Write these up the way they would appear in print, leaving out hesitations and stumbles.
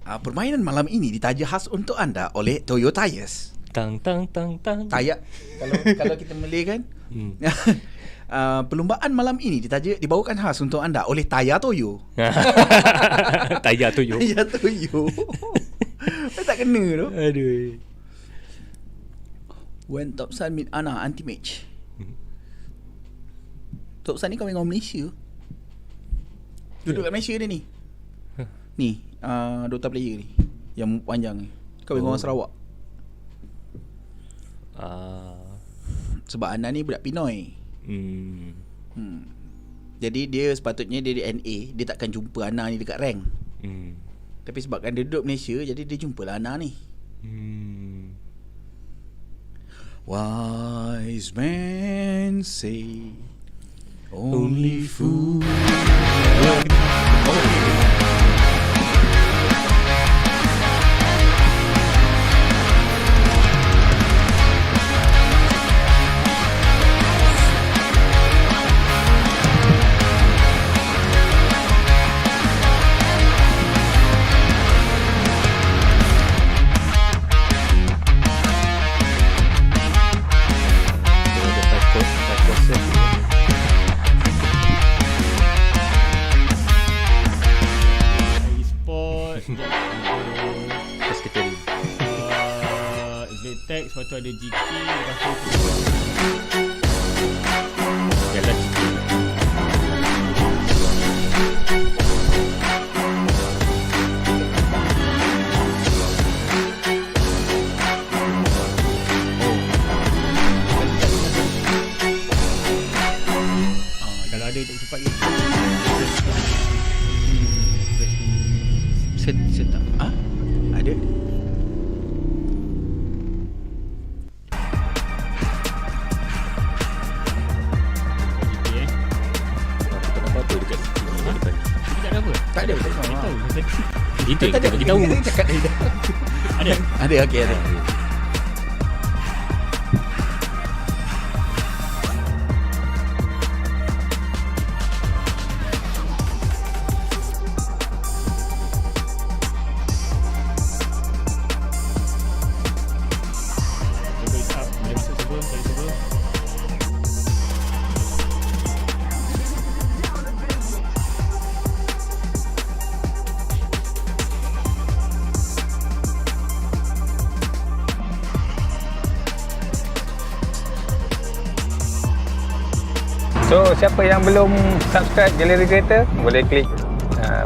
Permainan malam ini ditaja khas untuk anda oleh Toyo Tires. Tang tang tang tang. Tayak kalau kita Malay kan. Perlumbaan malam ini dibawakan khas untuk anda oleh Tyre Toyo. Tyre Toyo. Tyre Toyo. Tak kena tu. Aduh. When Top Sun meet Ana anti-match. Top Sun ni kahwin dengan Malaysia. Duduk kat Malaysia dia ni. Ni, Dota player ni yang panjang ni. Kahwin dengan orang Sarawak. Sebab Ana ni budak Pinoy. Jadi dia sepatutnya dia di NA, dia takkan jumpa Ana ni dekat rank. Tapi sebabkan dia duduk Malaysia, jadi dia jumpalah Ana ni. Wise men say only fools. Vertex, lepas tu ada GT, lepas tu Jalan GT. kalau ada tak cepat ke? Saya tak. Ada. Tak ada. Itu yang kita bagi tahu. Ada, okey ada. So, siapa yang belum subscribe Galeri Kereta, boleh klik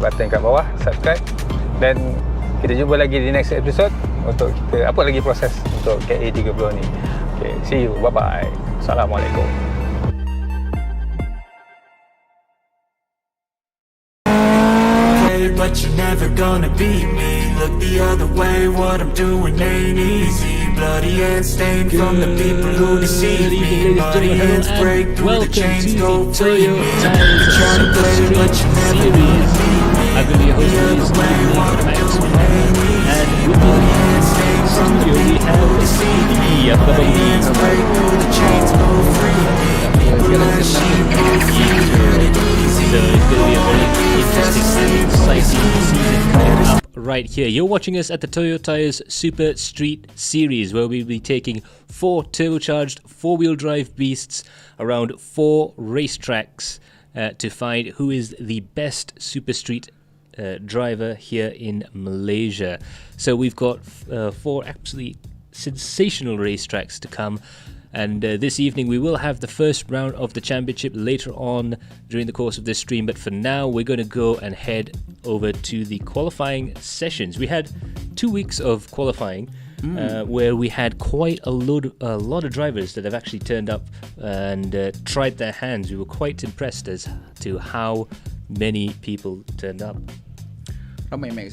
button kat bawah, subscribe. Dan kita jumpa lagi di next episode untuk kita apa lagi proses untuk KA30 ni. Okay, see you. Bye-bye. Assalamualaikum. But you're never gonna beat me. Look the other way, what I'm doing ain't easy. Bloody hands stained from the people who deceive me. Bloody hands break through the chains, go free me. You try to play, but you're never gonna beat me. Galeri The other way, what I'm doing ain't easy. Bloody hands stained from the people who deceive me. Bloody hands break through the chains, go free me. People like sheep, go free me. So it's going to be a very interesting, exciting season coming up right here. You're watching us at the Toyo Tires Super Street Series, where we'll be taking 4 turbocharged 4-wheel drive beasts around 4 racetracks to find who is the best Super Street driver here in Malaysia. So we've got 4 absolutely sensational racetracks to come. And this evening we will have the first round of the championship later on during the course of this stream. But for now, we're going to go and head over to the qualifying sessions. We had 2 weeks of qualifying where we had quite a lot of drivers that have actually turned up and tried their hands. We were quite impressed as to how many people turned up. Ramai Max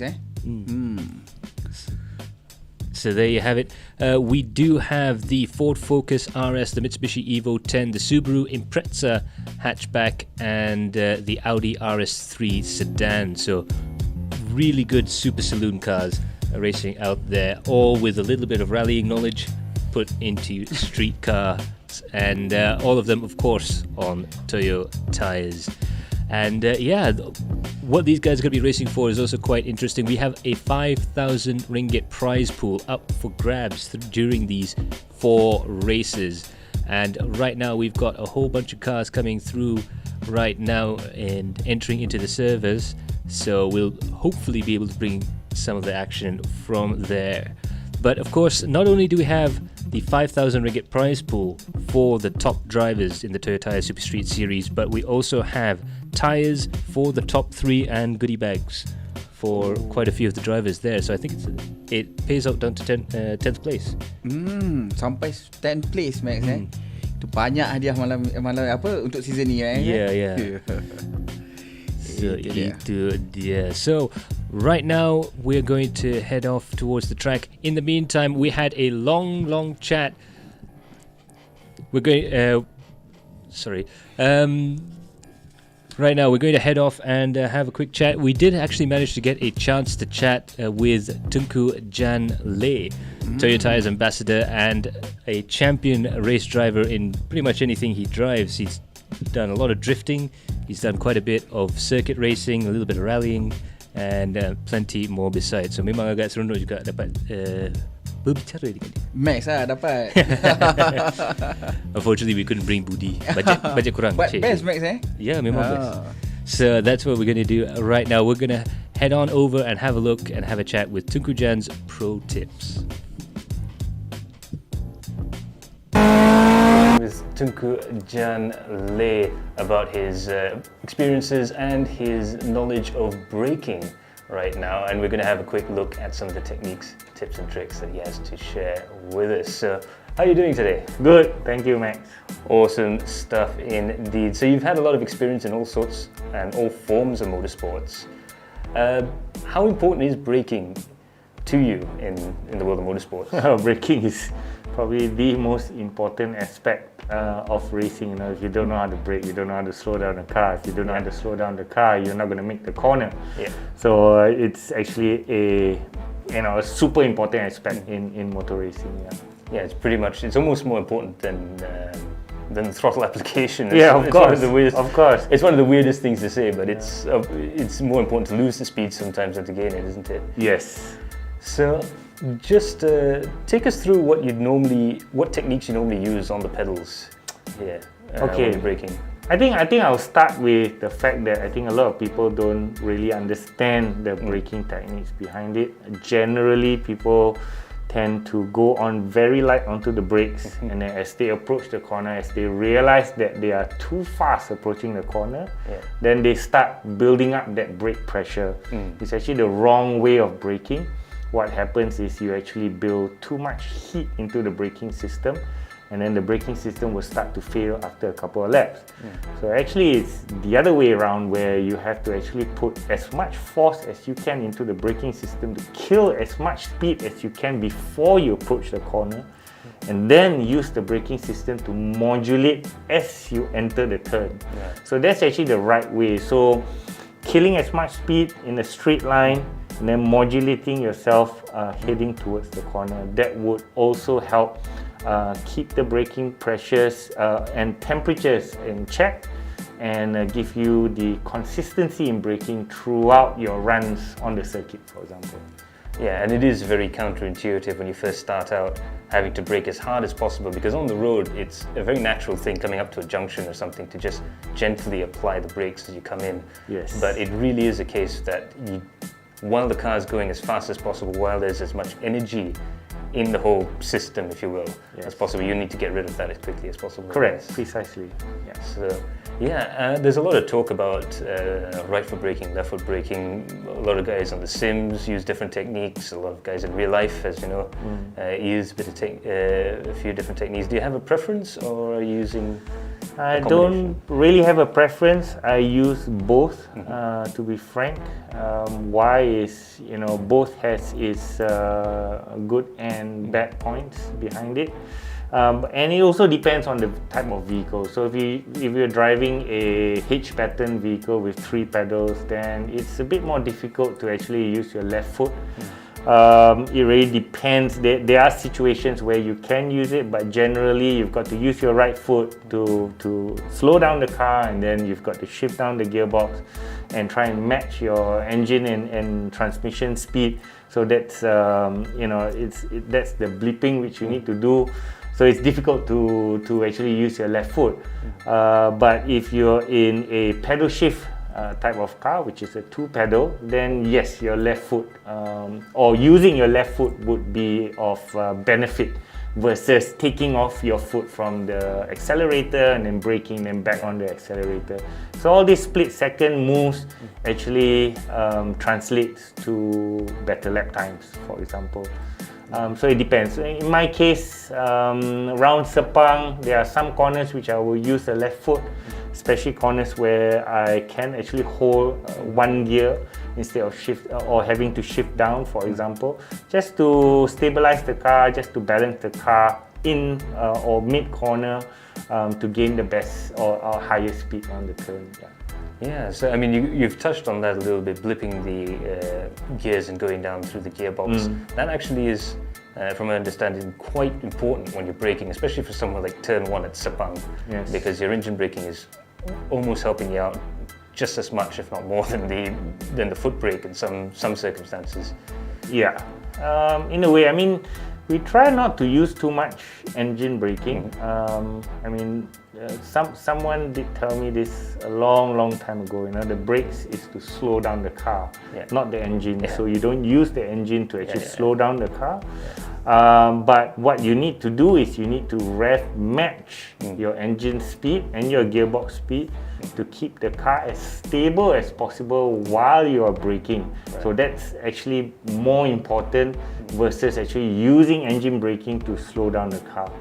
So there you have it. We do have the Ford Focus RS, the Mitsubishi Evo 10, the Subaru Impreza hatchback, and the Audi RS3 sedan. So really good super saloon cars racing out there, all with a little bit of rallying knowledge put into street cars, and all of them, of course, on Toyo Tires. And what these guys are going to be racing for is also quite interesting. We have a 5,000 ringgit prize pool up for grabs during these 4 races. And right now we've got a whole bunch of cars coming through right now and entering into the servers. So we'll hopefully be able to bring some of the action from there. But of course, not only do we have the 5,000 ringgit prize pool for the top drivers in the Toyo Tyre Super Street Series, but we also have tyres for the top 3 and goodie bags for quite a few of the drivers there. So I think it pays out down to 10th place. Sampai 10th place, Max. Itu banyak hadiah malam apa untuk season ni Yeah. So right now we're going to head off towards the track. In the meantime, we had a long chat. We're going right now we're going to head off and have a quick chat. We did actually manage to get a chance to chat with Tengku Djan Ley, Toyo Tyre's ambassador and a champion race driver in pretty much anything he drives. He's done a lot of drifting, he's done quite a bit of circuit racing, a little bit of rallying, and plenty more besides. So memang agak seronok juga dapat berbicara dengan dia. Max lah dapat. Unfortunately we couldn't bring Budi. Budget kurang. But best Max Yeah, memang best. So that's what we're going to do right now. We're going to head on over and have a look and have a chat with Tengku Djan's pro tips. With Tengku Djan Ley about his experiences and his knowledge of braking right now, and we're going to have a quick look at some of the techniques, tips and tricks that he has to share with us. So how are you doing today? Good, thank you, Max. Awesome stuff indeed. So you've had a lot of experience in all sorts and all forms of motorsports. How important is braking to you in the world of motorsports? Braking is probably the most important aspect of racing. You know, if you don't know how to brake, you don't know how to slow down the car. If you don't know how to slow down the car, you're not going to make the corner. Yeah. So it's actually a super important aspect in motor racing. Yeah, it's almost more important than the throttle application. Of course. It's one of the weirdest things to say, but it's more important to lose the speed sometimes than to gain it, isn't it? Yes. So just take us through what techniques you normally use on the pedals here when you're braking. I think I'll start with the fact that I think a lot of people don't really understand the braking techniques behind it. Generally, people tend to go on very light onto the brakes, and then as they approach the corner, as they realize that they are too fast approaching the corner, then they start building up that brake pressure. It's actually the wrong way of braking. What happens is you actually build too much heat into the braking system, and then the braking system will start to fail after a couple of laps. So actually it's the other way around, where you have to actually put as much force as you can into the braking system to kill as much speed as you can before you approach the corner, and then use the braking system to modulate as you enter the turn. So that's actually the right way. So killing as much speed in a straight line and then modulating yourself heading towards the corner, that would also help keep the braking pressures and temperatures in check, and give you the consistency in braking throughout your runs on the circuit, for example. Yeah, and it is very counterintuitive when you first start out having to brake as hard as possible, because on the road it's a very natural thing coming up to a junction or something to just gently apply the brakes as you come in. Yes. But it really is a case that while the car is going as fast as possible, while there's as much energy in the whole system, if you will, as possible, you need to get rid of that as quickly as possible. Correct, precisely. So, there's a lot of talk about right foot braking, left foot braking. A lot of guys on the sims use different techniques. A lot of guys in real life, as you know, use a few different techniques. Do you have a preference, or are you using? I don't really have a preference. I use both, to be frank. Why is, both has its good and bad points behind it. And it also depends on the type of vehicle. So if you're driving a H pattern vehicle with 3 pedals, then it's a bit more difficult to actually use your left foot. It really depends. There are situations where you can use it, but generally you've got to use your right foot to slow down the car, and then you've got to shift down the gearbox and try and match your engine and transmission speed. So that's that's the blipping which you need to do. So it's difficult to actually use your left foot. But if you're in a pedal shift type of car, which is a 2-pedal, then yes, your left foot or using your left foot would be of benefit versus taking off your foot from the accelerator and then braking them back on the accelerator. So all these split-second moves actually translates to better lap times, for example. So it depends. In my case, around Sepang, there are some corners which I will use the left foot, especially corners where I can actually hold one gear instead of shift or having to shift down, for example, just to stabilize the car, just to balance the car in or mid corner to gain the best or higher speed on the turn. Yeah, so I mean, you've touched on that a little bit, blipping the gears and going down through the gearbox. That actually is, from my understanding, quite important when you're braking, especially for somewhere like turn 1 at Sepang, because your engine braking is almost helping you out just as much, if not more, than the foot brake in some circumstances. Yeah, in a way, I mean, we try not to use too much engine braking. I mean, someone did tell me this a long time ago. You know, the brakes is to slow down the car, not the engine. So you don't use the engine to actually slow down the car. But what you need to do is you need to rev match your engine speed and your gearbox speed to keep the car as stable as possible while you are braking. So that's actually more important versus actually using engine braking to slow down the car.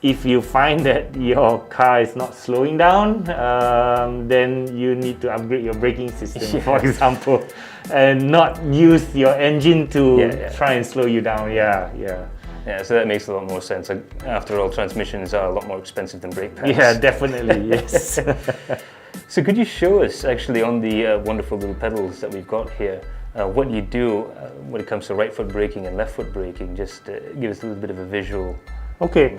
If you find that your car is not slowing down, then you need to upgrade your braking system, for example, and not use your engine to try and slow you down. Yeah, so that makes a lot more sense. After all, transmissions are a lot more expensive than brake pads. Yeah, definitely, yes. So could you show us actually on the wonderful little pedals that we've got here, what you do when it comes to right foot braking and left foot braking? Just give us a little bit of a visual. Okay.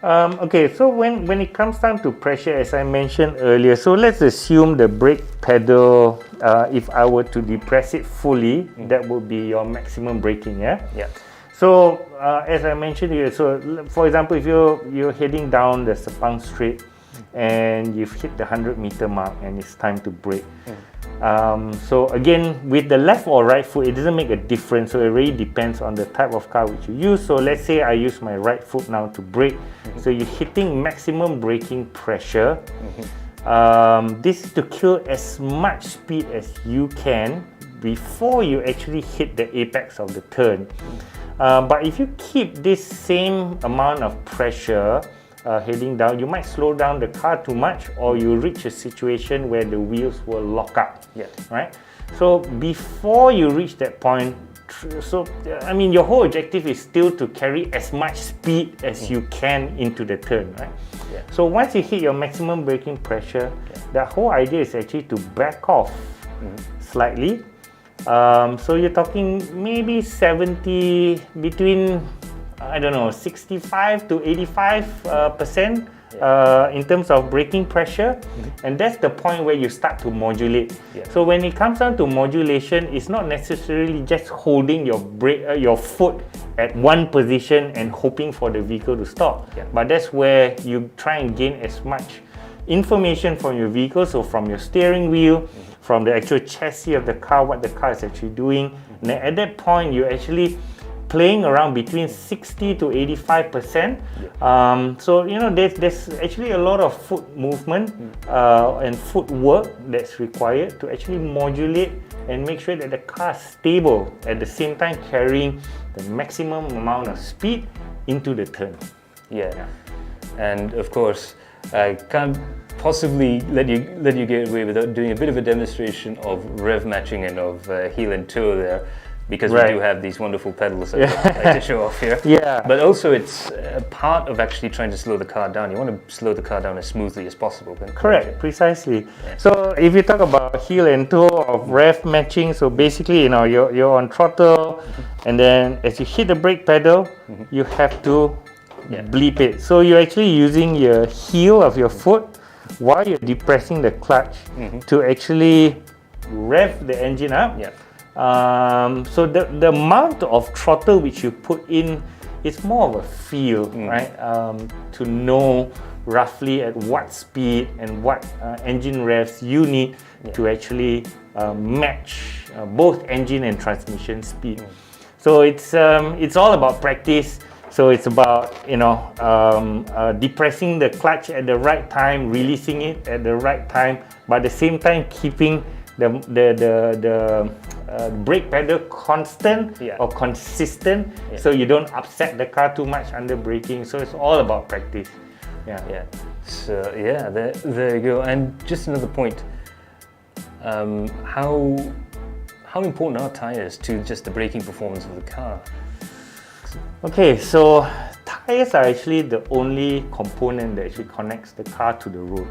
So when it comes down to pressure, as I mentioned earlier, so let's assume the brake pedal, if I were to depress it fully, that would be your maximum braking, yeah? So as I mentioned here, so for example, if you're heading down the Sepang Straight and you've hit the 100-meter mark and it's time to brake. So again, with the left or right foot, it doesn't make a difference. So it really depends on the type of car which you use. So let's say I use my right foot now to brake. So you're hitting maximum braking pressure. This is to kill as much speed as you can before you actually hit the apex of the turn. But if you keep this same amount of pressure heading down, you might slow down the car too much, or you reach a situation where the wheels will lock up. Right? So before you reach that point, I mean, your whole objective is still to carry as much speed as you can into the turn, right? So once you hit your maximum braking pressure, the whole idea is actually to back off slightly. So you're talking maybe 70, between, I don't know, 65 to 85% in terms of braking pressure, and that's the point where you start to modulate. So when it comes down to modulation, it's not necessarily just holding your foot at one position and hoping for the vehicle to stop, but that's where you try and gain as much information from your vehicle, so from your steering wheel, from the actual chassis of the car, what the car is actually doing, and then at that point you're actually playing around between 60 to 85%. So you know, there's actually a lot of foot movement and foot work that's required to actually modulate and make sure that the car is stable, at the same time carrying the maximum amount of speed into the turn. And of course, I can't possibly let you get away without doing a bit of a demonstration of rev matching and of heel and toe there. because Right. we do have these wonderful pedals that I like to show off here. Yeah. But also it's a part of actually trying to slow the car down. You want to slow the car down as smoothly as possible. Correct, precisely. So if you talk about heel and toe of rev matching, so basically, you're on throttle, and then as you hit the brake pedal, you have to bleep it. So you're actually using your heel of your foot while you're depressing the clutch to actually rev the engine up. Yeah. So the amount of throttle which you put in is more of a feel, right? To know roughly at what speed and what engine revs you need to actually match both engine and transmission speed. So it's all about practice. So it's about depressing the clutch at the right time, releasing it at the right time, but at the same time keeping the brake pedal constant or consistent, so you don't upset the car too much under braking. So it's all about practice. Yeah. So there you go. And just another point. How important are tires to just the braking performance of the car? Okay, so tires are actually the only component that actually connects the car to the road.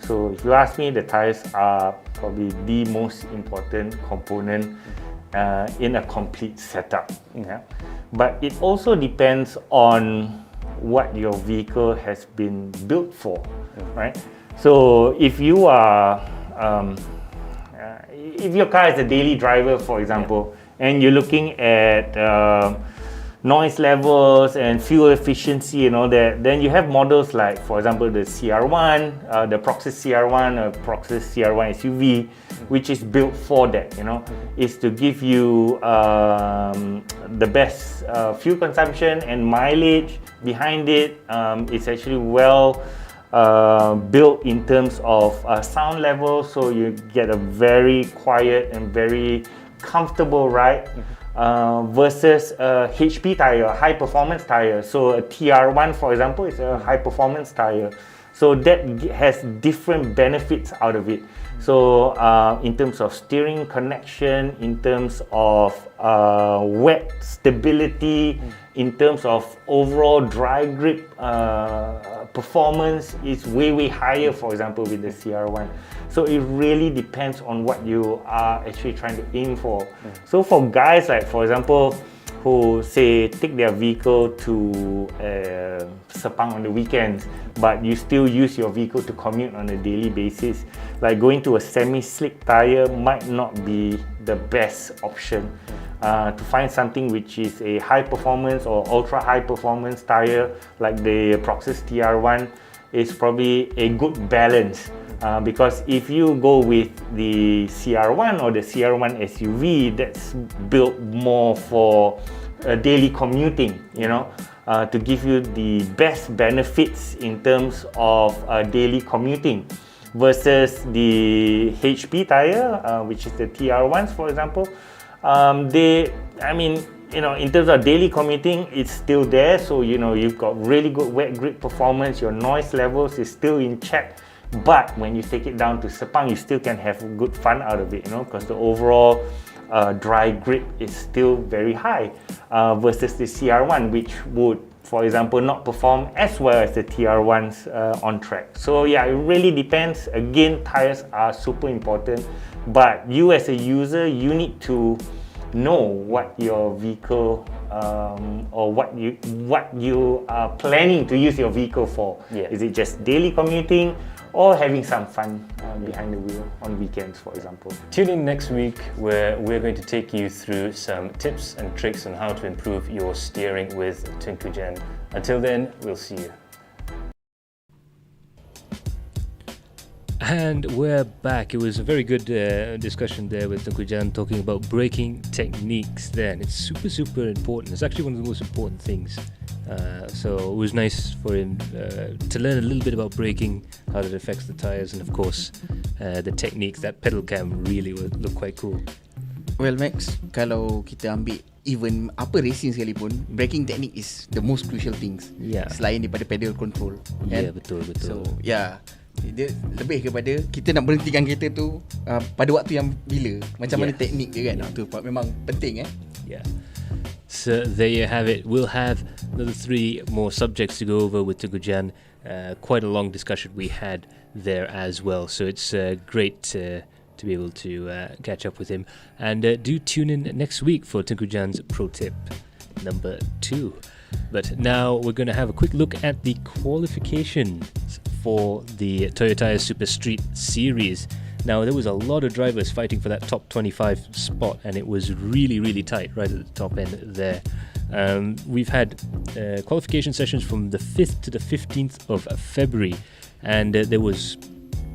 So if you ask me, the tires are probably the most important component in a complete setup. Yeah. But it also depends on what your vehicle has been built for, right? So if you are, if your car is a daily driver, for example, and you're looking at noise levels and fuel efficiency and all that, then you have models like, for example, the CR1, the Proxys CR1 or Proxys CR1 SUV, which is built for that, is to give you the best fuel consumption and mileage behind it. It's actually well built in terms of sound level, so you get a very quiet and very comfortable ride. Versus a HP tire, a high performance tire. So a TR1, for example, is a high performance tire. So that has different benefits out of it. So in terms of steering connection, in terms of wet stability, in terms of overall dry grip performance, is way higher, for example, with the CR1. So it really depends on what you are actually trying to aim for. So for guys like, for example, who say take their vehicle to Sepang on the weekends, but you still use your vehicle to commute on a daily basis, like going to a semi-slick tire might not be the best option. To find something which is a high performance or ultra high performance tire like the Proxys TR1 is probably a good balance. Because if you go with the CR1 or the CR1 SUV, that's built more for daily commuting, to give you the best benefits in terms of daily commuting, versus the HP tire, which is the TR1s, for example. In terms of daily commuting, it's still there. So you've got really good wet grip performance. Your noise levels is still in check. But when you take it down to Sepang, you still can have good fun out of it, because the overall dry grip is still very high versus the CR1, which would, for example, not perform as well as the TR1s on track. So yeah, it really depends. Again, tires are super important, but you as a user, you need to know what your vehicle or what you are planning to use your vehicle for. Is it just daily commuting, or having some fun behind the wheel on weekends, for example? Tune in next week where we're going to take you through some tips and tricks on how to improve your steering with Tengku Djan. Until then, we'll see you. And we're back. It was a very good discussion there with Tengku Djan talking about braking techniques there. And it's super important. It's actually one of the most important things. So it was nice for him to learn a little bit about braking, how it affects the tyres, and of course the techniques. That pedal cam really would look quite cool. Well, Max, kalau kita ambil even apa racing sekalipun, braking technique is the most crucial things. Selain daripada pedal control. Ya, betul. So dia lebih kepada kita nak berhentikan kereta tu pada waktu yang bila, macam mana teknik dia kan. Itu memang penting Yeah. So there you have it. We'll have another 3 more subjects to go over with Tengku Djan. Quite a long discussion we had there as well. So it's great to be able to catch up with him. And do tune in next week for Tengku Djan's Pro Tip number 2. But now we're going to have a quick look at the qualifications for the Toyo Tyre Super Street Series. Now, there was a lot of drivers fighting for that top 25 spot, and it was really, really tight right at the top end there. We've had qualification sessions from the 5th to the 15th of February, and there was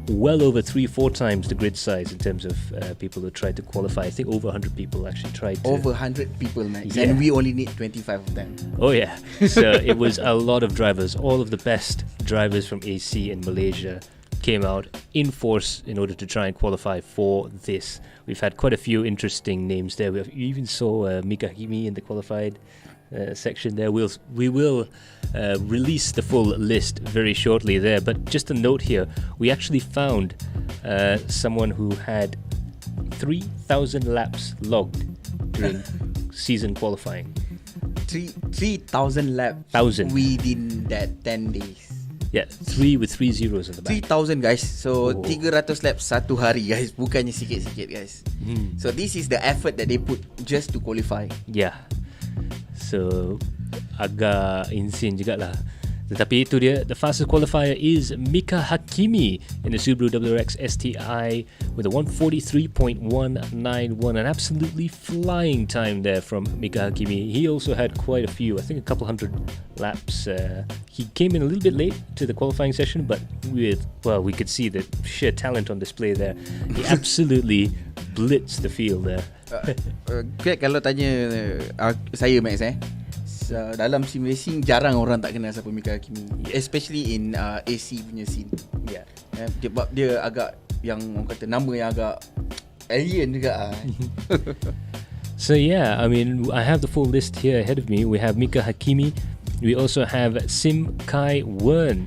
well over 3-4 times the grid size in terms of people who tried to qualify. I think over 100 people actually tried to. Over 100 people, Max. Yeah. And we only need 25 of them. Oh yeah, so it was a lot of drivers. All of the best drivers from AC in Malaysia came out in force in order to try and qualify for this. We've had quite a few interesting names there. We even saw Mika Hakimi in the qualified section there. We will release the full list very shortly there, but just a note here, we actually found someone who had 3,000 laps logged during season qualifying. 3,000 laps 1,000 within that 10 days. Yeah, 3 with 3 zeros on the back. 3,000 guys. So 300 laps satu hari guys. Bukannya sikit-sikit guys. So this is the effort that they put just to qualify. Yeah. So agak insane jugalah. Tetapi itu dia, the fastest qualifier is Mika Hakimi in the Subaru WRX STI with a 143.191, an absolutely flying time there from Mika Hakimi. He also had quite a few, I think a couple hundred laps. He came in a little bit late to the qualifying session, but we could see the sheer talent on display there. He absolutely blitzed the field there. Kalau tanya saya Max dalam sim racing jarang orang tak kenal siapa Mika Hakimi, especially in AC punya scene. Yeah. Sebab dia agak yang orang kata nama yang agak alien juga. So yeah, I mean, I have the full list here ahead of me. We have Mika Hakimi. We also have Sim Kai Wern,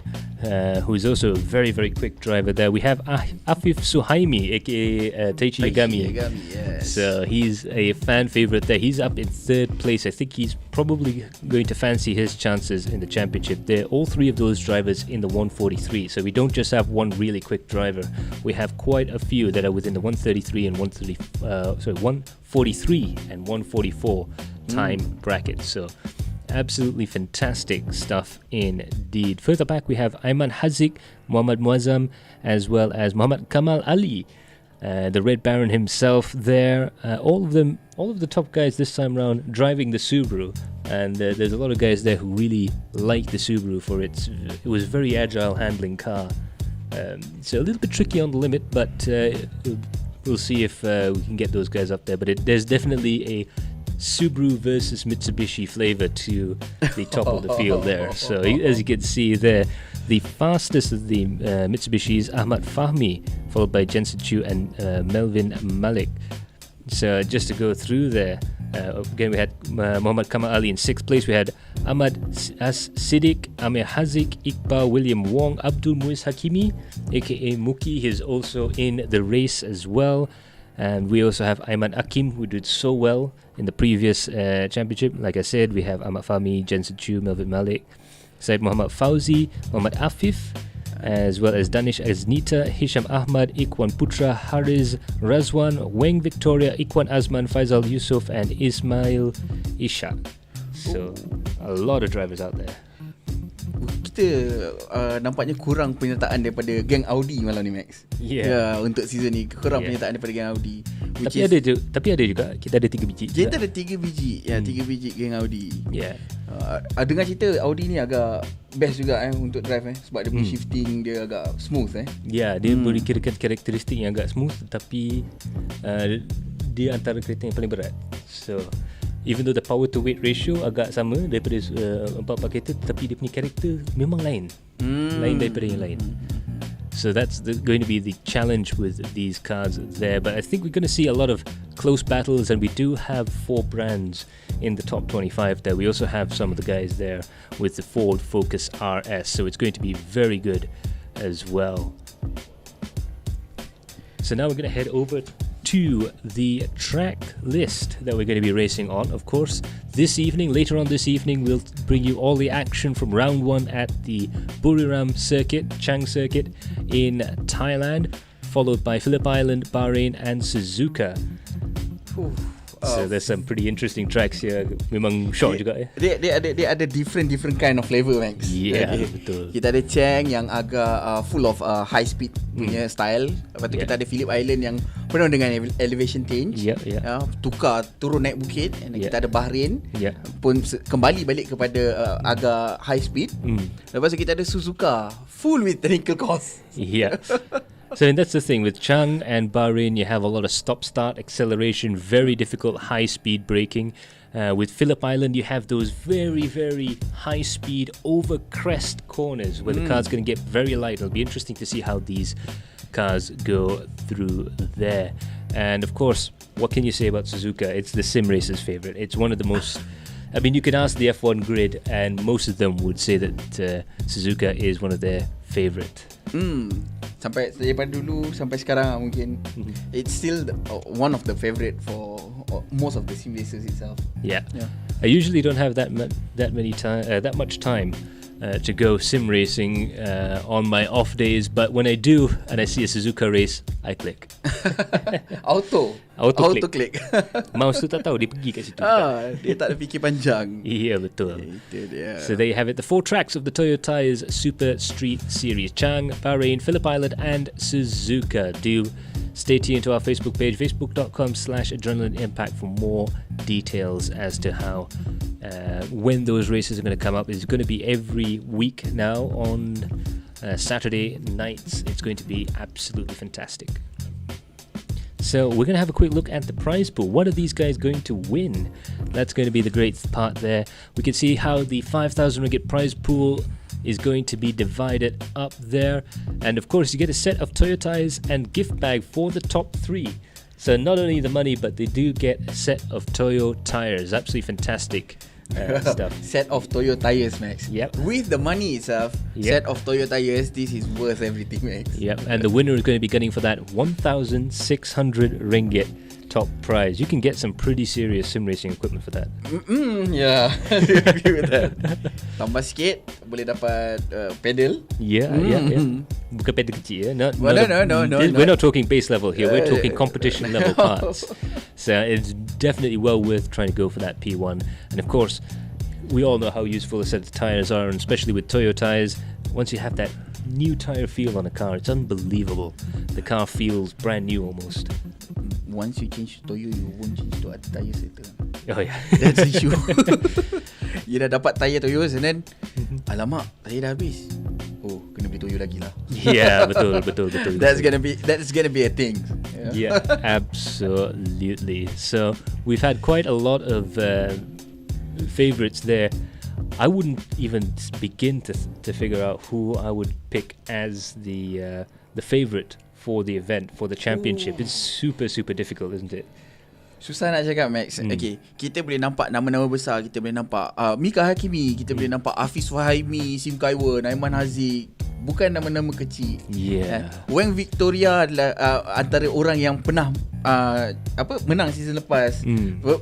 who is also a very, very quick driver there. We have Afif Suhaimi, aka Taichi Yagami. Yes. So he's a fan favorite there. He's up in 3rd place. I think he's probably going to fancy his chances in the championship. They're all 3 of those drivers in the 143. So we don't just have one really quick driver. We have quite a few that are within the 143 and 143 and 144 time bracket. So absolutely fantastic stuff indeed. Further back we have Ayman Haziq, Muhammad Muazzam, as well as Muhammad Kamal Ali, the Red Baron himself there. All of the top guys this time round driving the Subaru, and there's a lot of guys there who really like the Subaru for it was a very agile handling car. So a little bit tricky on the limit, but we'll see if we can get those guys up there. But there's definitely a Subaru versus Mitsubishi flavor to the top of the field there. So as you can see there, the fastest of the Mitsubishi is Ahmad Fahmi, followed by Jensen Chu and Melvin Malik. So just to go through there, again we had Muhammad Kamal Ali in 6th place. We had Ahmad Siddiq, Amir Haziq, Iqbal William Wong, Abdul Muiz Hakimi, aka Muki. He's also in the race as well. And we also have Ayman Akim, who did so well in the previous championship. Like I said, we have Ahmad Fahmi, Jensen Chu, Melvin Malik, Syed Muhammad Fauzi, Muhammad Afif, as well as Danish Aznita, Hisham Ahmad, Ikwan Putra, Hariz Razwan, Weng Victoria, Ikwan Azman, Faisal Yusuf, and Ismail Ishak. So a lot of drivers out there. Kita nampaknya kurang penyertaan daripada geng Audi malam ni, Max. Yeah. Untuk season ni kurang penyertaan daripada geng Audi. Tapi ada juga, kita ada 3 biji. Kita ada 3 biji. 3 biji geng Audi. Yeah. Dengar cerita Audi ni agak best juga untuk drive sebab dia punya shifting dia agak smooth Ya, dia boleh kirakan karakteristik yang agak smooth, tapi dia antara kereta yang paling berat. So even though the power to weight ratio agak sama daripada 4 kereta, tetapi dia punya karakter memang lain. Lain daripada yang lain. So that's going to be the challenge with these cars there. But I think we're going to see a lot of close battles, and we do have 4 brands in the top 25 there. We also have some of the guys there with the Ford Focus RS, so it's going to be very good as well. So now we're going to head over to the track list that we're going to be racing on. Of course, later on this evening, we'll bring you all the action from round 1 at the Buriram circuit, Chang circuit in Thailand, followed by Phillip Island, Bahrain and Suzuka. So there's some pretty interesting tracks here. Memang short juga ya. Dia ada different kind of flavor, Max. Yeah, betul. Kita ada Chang yang agak full of high speed punya style. Lepas tu kita ada Phillip Island yang penuh dengan elevation change. Tukar turun naik bukit. And kita ada Bahrain pun kembali balik kepada agak high speed. Lepas tu kita ada Suzuka full with technical course. So that's the thing with Chang and Bahrain, you have a lot of stop-start acceleration, very difficult high-speed braking. With Phillip Island, you have those very, very high-speed over crest corners where the car's going to get very light. It'll be interesting to see how these cars go through there. And of course, what can you say about Suzuka? It's the sim racer's favorite. It's one of the most... I mean, you could ask the F1 grid and most of them would say that Suzuka is one of their favorite. Sampai daripada dulu sampai sekarang mungkin it's still one of the favorite for most of the sim racers itself. I usually don't have that much time to go sim racing on my off days, but when I do and I see a Suzuka race, I click. Auto click. Mouse tu tak tahu dia pergi kat situ. Dia tak ada fikir panjang. Betul. Itu dia. So there you have it, the 4 tracks of the Toyo Tyre's Super Street Series: Chang, Bahrain, Phillip Island and Suzuka. Do stay tuned to our Facebook page, facebook.com/Adrenaline Impact, for more details as to how when those races are going to come up. It's going to be every week now on Saturday nights. It's going to be absolutely fantastic. So we're going to have a quick look at the prize pool. What are these guys going to win? That's going to be the great part there. We can see how the 5,000 ringgit prize pool is going to be divided up there. And of course, you get a set of Toyo tires and gift bag for the top 3. So not only the money, but they do get a set of Toyo tires. Absolutely fantastic stuff. Set of Toyo tires, Max. With the money itself, set of Toyo tires, this is worth everything, Max. And the winner is going to be gunning for that 1,600 ringgit top prize. You can get some pretty serious sim racing equipment for that. Yeah, I agree with that. Tambah sikit boleh dapat pedal. Bukan pedal kecil, No. No. We're not talking base level here. We're talking competition level parts. So it's definitely well worth trying to go for that P1. And of course, we all know how useful a set of tires are, and especially with Toyo tires. Once you have that new tire feel on a car, it's unbelievable. The car feels brand new almost. Once you change to Toyo, you won't change to other tires later. That's the issue. You dah dapat tire Toyo and then alamak, tire dah habis. Oh, kena beli Toyo lagi lah. Betul. That's gonna be a thing. Absolutely. So we've had quite a lot of favorites there. I wouldn't even begin to figure out who I would pick as the favorite for the event, for the championship. It's super difficult, isn't it? Susah nak cakap, Max. Okay, kita boleh nampak nama-nama besar. Kita boleh nampak Mika Hakimi. Kita boleh nampak Hafiz Fahimi, Sim Kaiwa, Naiman Haziq. Bukan nama-nama kecil. Wang Victoria adalah antara orang yang pernah menang season lepas.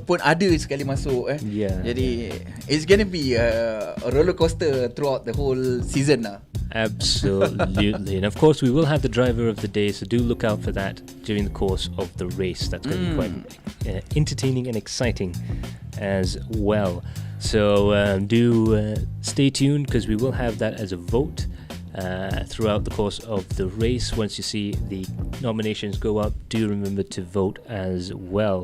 Pun ada sekali masuk. Jadi it's gonna be a roller coaster throughout the whole season lah. Absolutely. And of course we will have the driver of the day, so do look out for that during the course of the race. That's going to be quite entertaining and exciting as well. So do stay tuned, because we will have that as a vote throughout the course of the race. Once you see the nominations go up, do remember to vote as well.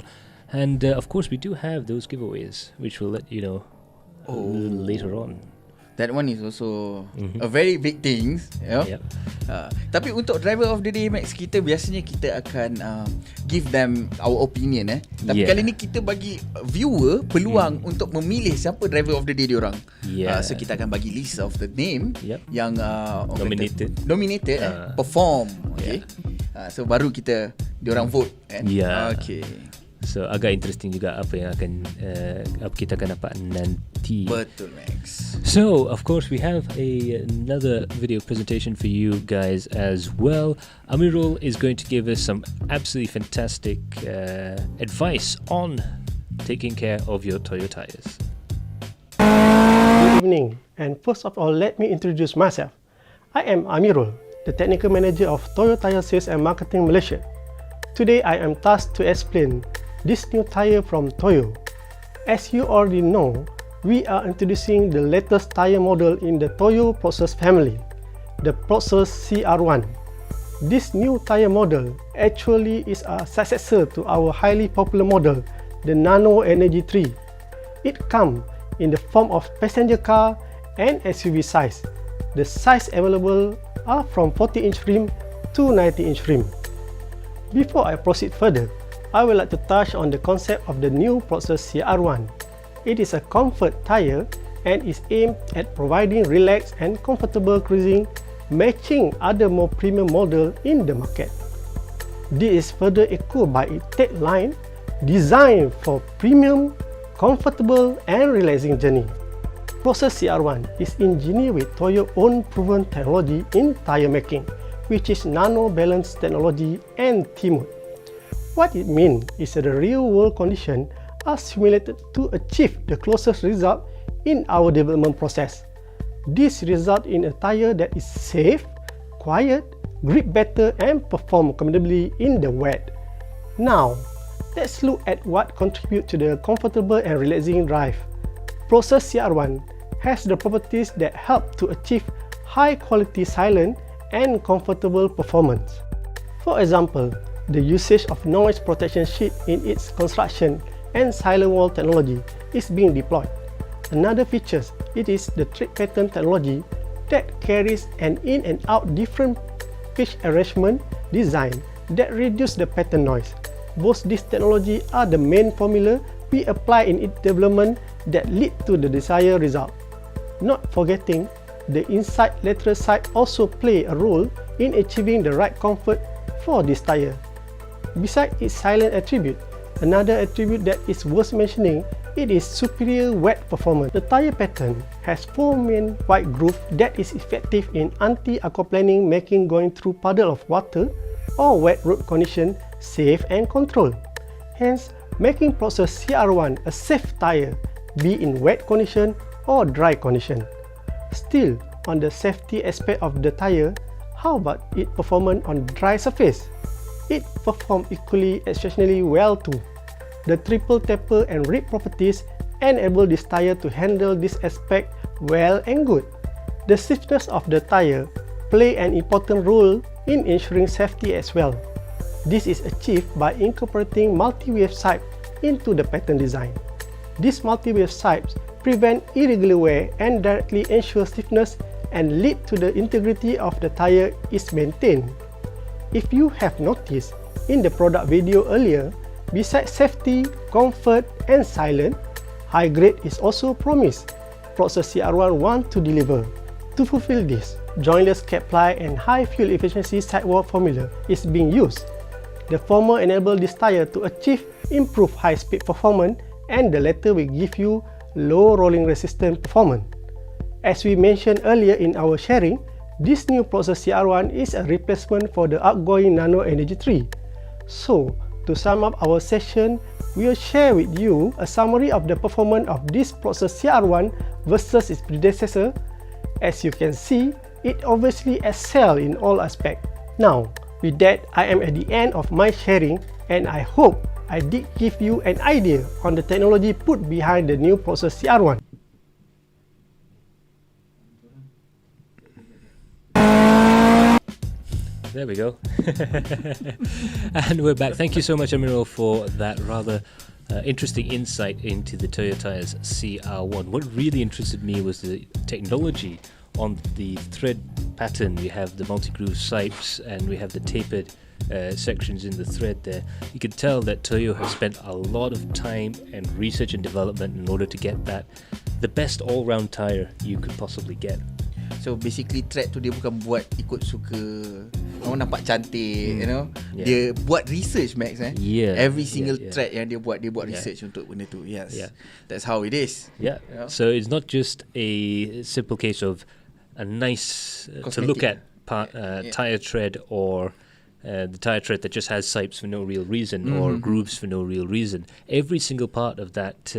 And of course we do have those giveaways, which we'll let you know a little later on. That one is also a very big thing. Tapi untuk driver of the day, Max, kita biasanya kita akan give them our opinion. Tapi kali ni kita bagi viewer peluang untuk memilih siapa driver of the day diorang. So kita akan bagi list of the name yang nominated perform. Okay. So baru kita diorang vote. Okay. So agak interesting juga apa yang akan kita akan dapat nanti. Betul, Max. So of course we have another video presentation for you guys as well. Amirul is going to give us some absolutely fantastic advice on taking care of your Toyo tires. Good evening, and first of all, let me introduce myself. I am Amirul, the Technical Manager of Toyo Tire Sales and Marketing Malaysia. Today I am tasked to explain this new tire from Toyo. As you already know, we are introducing the latest tire model in the Toyo Process family, the Process CR1. This new tire model actually is a successor to our highly popular model, the Nano Energy 3. It comes in the form of passenger car and SUV size. The size available are from 40-inch rim to 90-inch rim. Before I proceed further, I would like to touch on the concept of the new Process CR1. It is a comfort tire and is aimed at providing relaxed and comfortable cruising, matching other more premium models in the market. This is further echoed by its tagline, designed for premium, comfortable and relaxing journey. Process CR1 is engineered with Toyo's own proven technology in tire making, which is nano balance technology and T-mode. What it means is that the real-world conditions are simulated to achieve the closest result in our development process. This results in a tire that is safe, quiet, grip better and perform commendably in the wet. Now, let's look at what contributes to the comfortable and relaxing drive. Process CR1 has the properties that help to achieve high-quality silent and comfortable performance. For example, the usage of noise protection sheet in its construction and silent wall technology is being deployed. Another feature is the tread pattern technology that carries an in and out different pitch arrangement design that reduce the pattern noise. Both these technologies are the main formula we apply in its development that lead to the desired result. Not forgetting, the inside lateral side also play a role in achieving the right comfort for this tire. Besides its silent attribute, another attribute that is worth mentioning, it is superior wet performance. The tire pattern has 4 main wide grooves that is effective in anti-aquaplaning, making going through puddle of water or wet road condition safe and controlled. Hence, making Process CR1 a safe tire, be in wet condition or dry condition. Still, on the safety aspect of the tire, how about its performance on dry surface? It performs equally exceptionally well too. The triple taper and rip properties enable this tire to handle this aspect well and good. The stiffness of the tire play an important role in ensuring safety as well. This is achieved by incorporating multi-wave sight into the pattern design. These multi-wave sights prevent irregular wear and directly ensure stiffness and lead to the integrity of the tire is maintained. If you have noticed in the product video earlier, besides safety, comfort and silent, high grade is also promised. Process CR1 want to deliver. To fulfill this, jointless cap ply and high fuel efficiency sidewall formula is being used. The former enable this tire to achieve improved high speed performance and the latter will give you low rolling resistance performance. As we mentioned earlier in our sharing, this new Process CR1 is a replacement for the outgoing Nano Energy 3. So, to sum up our session, we will share with you a summary of the performance of this Process CR1 versus its predecessor. As you can see, it obviously excels in all aspects. Now, with that, I am at the end of my sharing and I hope I did give you an idea on the technology put behind the new Process CR1. There we go. And we're back. Thank you so much, Amirul, for that rather interesting insight into the Toyo Tires CR1. What really interested me was the technology on the thread pattern. We have the multi-groove sipes and we have the tapered sections in the thread there. You can tell that Toyo has spent a lot of time and research and development in order to get that the best all-round tire you could possibly get. So basically thread tu dia bukan buat ikut suka Orang nampak cantik, you know. Dia buat research, Max. Every single track yang dia buat research untuk benda tu. Yes. That's how it is. Yeah. You know? So it's not just a simple case of a nice to look at tire tread or the tire tread that just has sipes for no real reason or grooves for no real reason. Every single part of that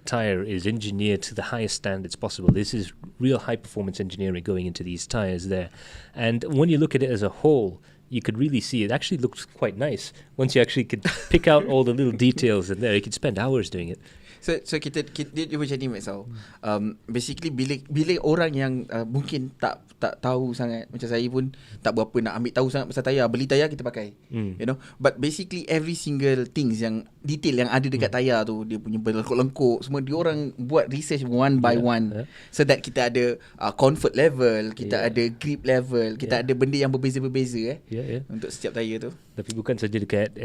tire is engineered to the highest standards possible. This is real high performance engineering going into these tires there. And when you look at it as a whole, you could really see it actually looks quite nice. Once you actually could pick out all the little details in there, you could spend hours doing it. So kita dia macam ni, Max. Basically bila orang yang mungkin tak tahu sangat, macam saya pun tak berapa nak ambil tahu sangat pasal tayar, beli tayar kita pakai, you know. But basically every single things yang detail yang ada dekat tayar tu, dia punya berlengkuk-lengkuk semua, dia orang buat research one by one, so that kita ada comfort level, kita ada grip level, kita ada benda yang berbeza-berbeza untuk setiap tayar tu. Tapi bukan saja dekat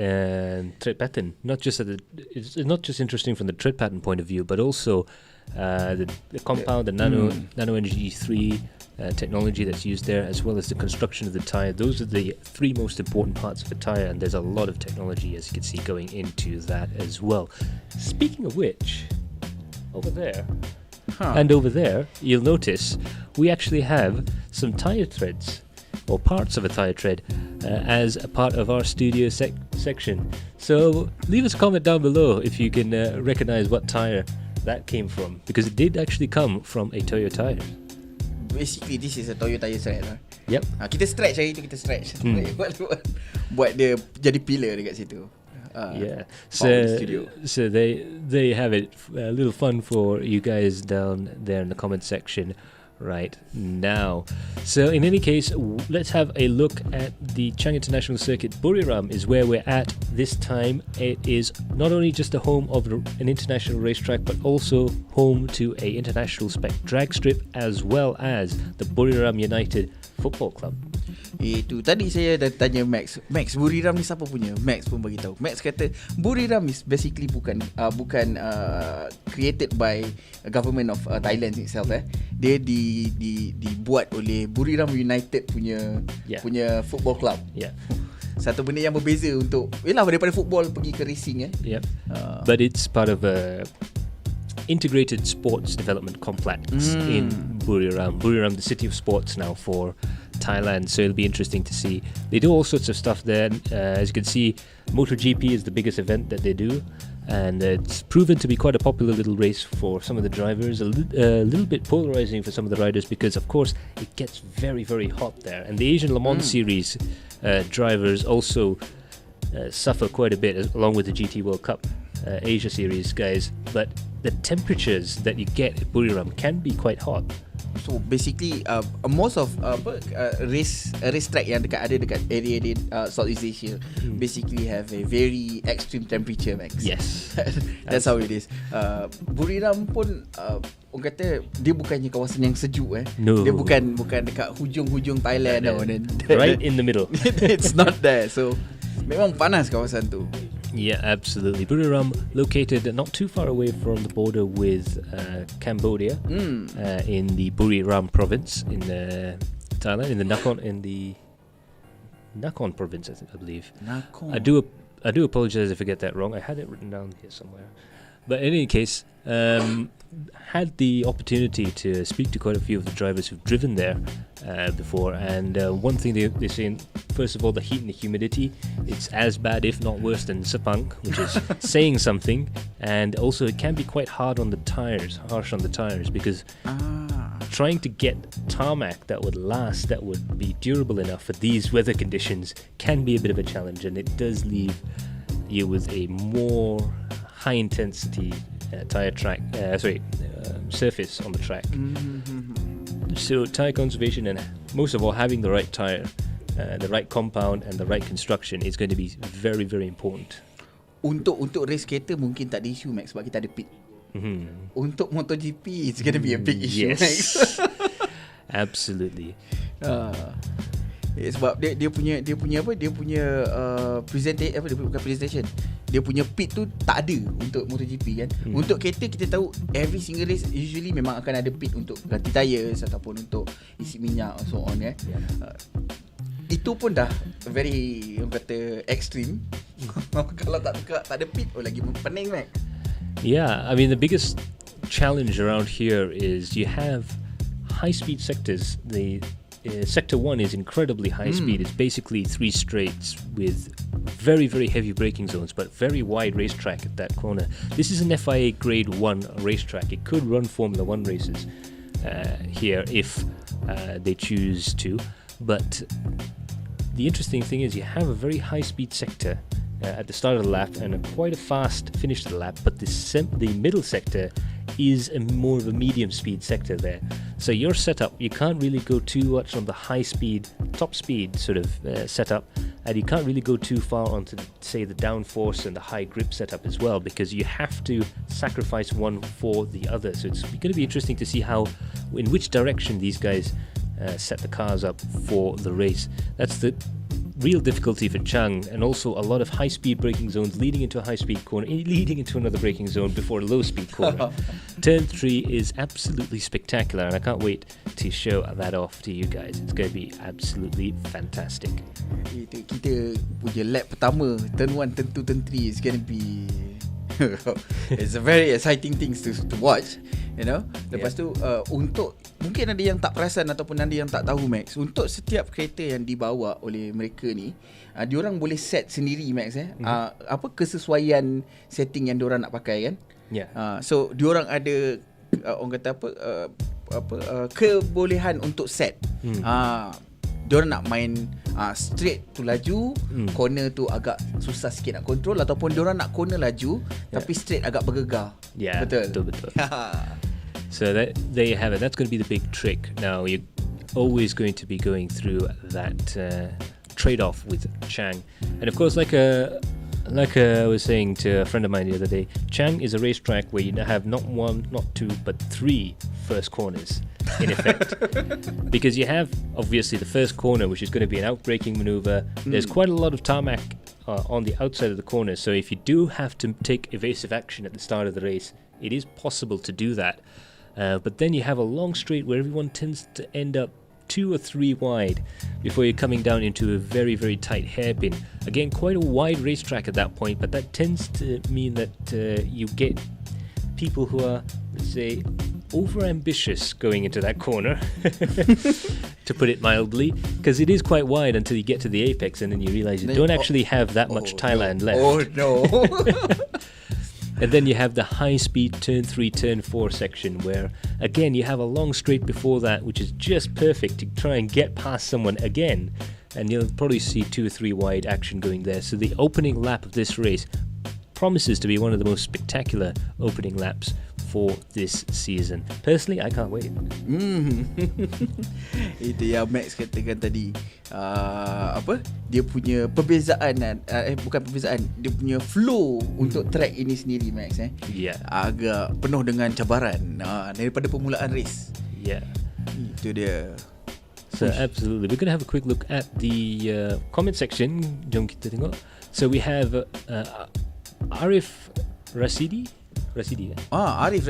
tread pattern. It's not just interesting from the tread pattern point of view, but also the compound, the nano energy 3 technology that's used there, as well as the construction of the tire. Those are the three most important parts of a tire, and there's a lot of technology, as you can see, going into that as well. Speaking of which, over there and over there, you'll notice we actually have some tire threads or parts of a tire tread as a part of our studio section. So leave us a comment down below if you can recognize what tire that came from, because it did actually come from a Toyo tire. Basically this is a Toyo tire thread. Yep. Kita stretch hari tu, kita stretch. Buat dia jadi pillar dekat situ. So they have it a little fun for you guys down there in the comment section right now. So in any case, let's have a look at the Chang International Circuit. Buriram is where we're at this time. It is not only just the home of an international racetrack, but also home to a international spec drag strip, as well as the Buriram United Football Club. Itu tadi saya dah tanya Max, Buriram ni siapa punya? Max pun bagi tahu. Max kata Buriram is basically bukan created by government of Thailand itself. Dia dibuat oleh Buriram United punya football club. Satu benda yang berbeza untuk daripada football pergi ke racing. But it's part of a integrated sports development complex in Buriram, the city of sports now for Thailand, so it'll be interesting to see. They do all sorts of stuff there. As you can see, MotoGP is the biggest event that they do, and it's proven to be quite a popular little race for some of the drivers, a little bit polarizing for some of the riders, because of course it gets very, very hot there, and the Asian Le Mans series drivers also suffer quite a bit, along with the GT World Cup Asia series guys. But the temperatures that you get at Buriram can be quite hot. So basically most of race track yang dekat area Southeast Asia basically have a very extreme temperature, Max. Yes. That's how it is. Buriram pun orang kata dia bukannya kawasan yang sejuk. No. Dia bukan dekat hujung Thailand tau. Right in the middle. It's not there. So memang panas kawasan tu. Yeah, absolutely. Buriram, located not too far away from the border with Cambodia, in the Buriram province in Thailand, in the Nakhon province, I believe. Nakhon. I do apologize if I get that wrong. I had it written down here somewhere. But in any case, had the opportunity to speak to quite a few of the drivers who've driven there before, and one thing they say, first of all, the heat and the humidity, it's as bad if not worse than Sepang, which is saying something. And also it can be quite harsh on the tires, because trying to get tarmac that would last, that would be durable enough for these weather conditions, can be a bit of a challenge, and it does leave you with a more high intensity surface on the track. So tire conservation, and most of all having the right tire, the right compound and the right construction is going to be very, very important. Untuk race kereta mungkin tak ada isu, Max, sebab kita ada pit. Untuk MotoGP it's going to be a big issue, Max. Absolutely. Sebab dia punya presentation, dia punya pit tu tak ada untuk MotoGP kan. Untuk kereta kita tahu every single race usually memang akan ada pit untuk ganti tires ataupun untuk isi minyak and so on. Itu pun dah very, orang kata, extreme. Kalau tak tukar, tak ada pit, lagi pening, Mac. Yeah, I mean, the biggest challenge around here is you have high-speed sectors. The Sector 1 is incredibly high speed. It's basically 3 straights with very, very heavy braking zones, but very wide racetrack at that corner. This is an FIA Grade 1 racetrack. It could run Formula 1 races here if they choose to. But the interesting thing is you have a very high-speed sector at the start of the lap and quite a fast finish to the lap, but the middle sector is more of a medium speed sector there. So your setup, you can't really go too much on the high speed, top speed sort of setup, and you can't really go too far onto, say, the downforce and the high grip setup as well, because you have to sacrifice one for the other. So it's going to be interesting to see in which direction these guys set the cars up for the race. That's the real difficulty for Chang, and also a lot of high-speed braking zones leading into a high-speed corner, leading into another braking zone before a low-speed corner. Turn 3 is absolutely spectacular, and I can't wait to show that off to you guys. It's going to be absolutely fantastic. Kita punya lap pertama, turn 1, turn 2, turn 3 is going to be it's a very exciting things to watch, you know. Lepas tu untuk mungkin ada yang tak perasan ataupun ada yang tak tahu, Max, untuk setiap kereta yang dibawa oleh mereka ni, diorang boleh set sendiri, Max, apa kesesuaian setting yang diorang nak pakai kan. So diorang ada orang kata kebolehan untuk set. Diorang nak main straight tu laju, corner tu agak susah sikit nak control, ataupun diorang nak corner laju tapi straight agak bergegar. Betul. So there you have it. That's going to be the big trick. Now you're always going to be going through that trade-off with Chang, and of course, like I was saying to a friend of mine the other day, Chang is a racetrack where you have not 1, not 2, but 3 first corners in effect. Because you have obviously the first corner, which is going to be an out-braking maneuver. There's quite a lot of tarmac on the outside of the corner, so if you do have to take evasive action at the start of the race, it is possible to do that. But then you have a long straight where everyone tends to end up 2 or 3 wide before you're coming down into a very, very tight hairpin. Again, quite a wide racetrack at that point, but that tends to mean that you get people who are, let's say, over-ambitious going into that corner, to put it mildly, because it is quite wide until you get to the apex, and then you realize you don't actually have that much Thailand left. Oh no. And then you have the high-speed turn 3, turn 4 section where, again, you have a long straight before that, which is just perfect to try and get past someone again. And you'll probably see 2 or 3 wide action going there. So the opening lap of this race promises to be one of the most spectacular opening laps for this season. Personally, I can't wait. Itu yang Max katakan tadi. Dia punya perbezaan, bukan perbezaan, dia punya flow untuk track ini sendiri, Max, agak penuh dengan cabaran daripada permulaan race. Itu dia. So absolutely, we're going to have a quick look at the comment section. Jom kita tengok. So we have Arif Rashidi. Arif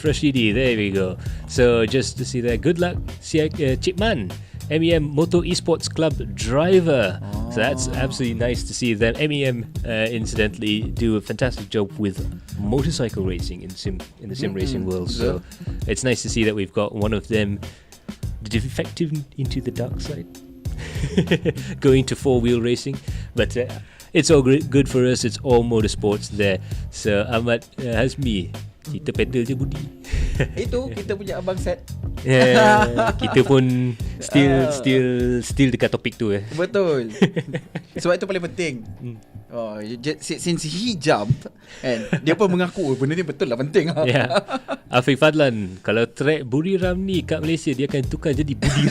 Rashidi, there we go. So just to see there, good luck Chipman, MEM Motor Esports Club driver. So that's absolutely nice to see them. MEM incidentally do a fantastic job with motorcycle racing in the sim racing world. So it's nice to see that we've got one of them defective into the dark side, going to 4-wheel racing. But it's all good for us. It's all motorsports there. So Ahmad Hazmi, kita pedal je budi. Itu kita punya abang set. Kita pun still dekat topik tu. Betul. Sebab itu paling penting. Since he jumped, and dia pun mengaku benda ni betul lah, penting. Afiq Fadlan, kalau track Buriram ni kat Malaysia, dia akan tukar jadi Budir.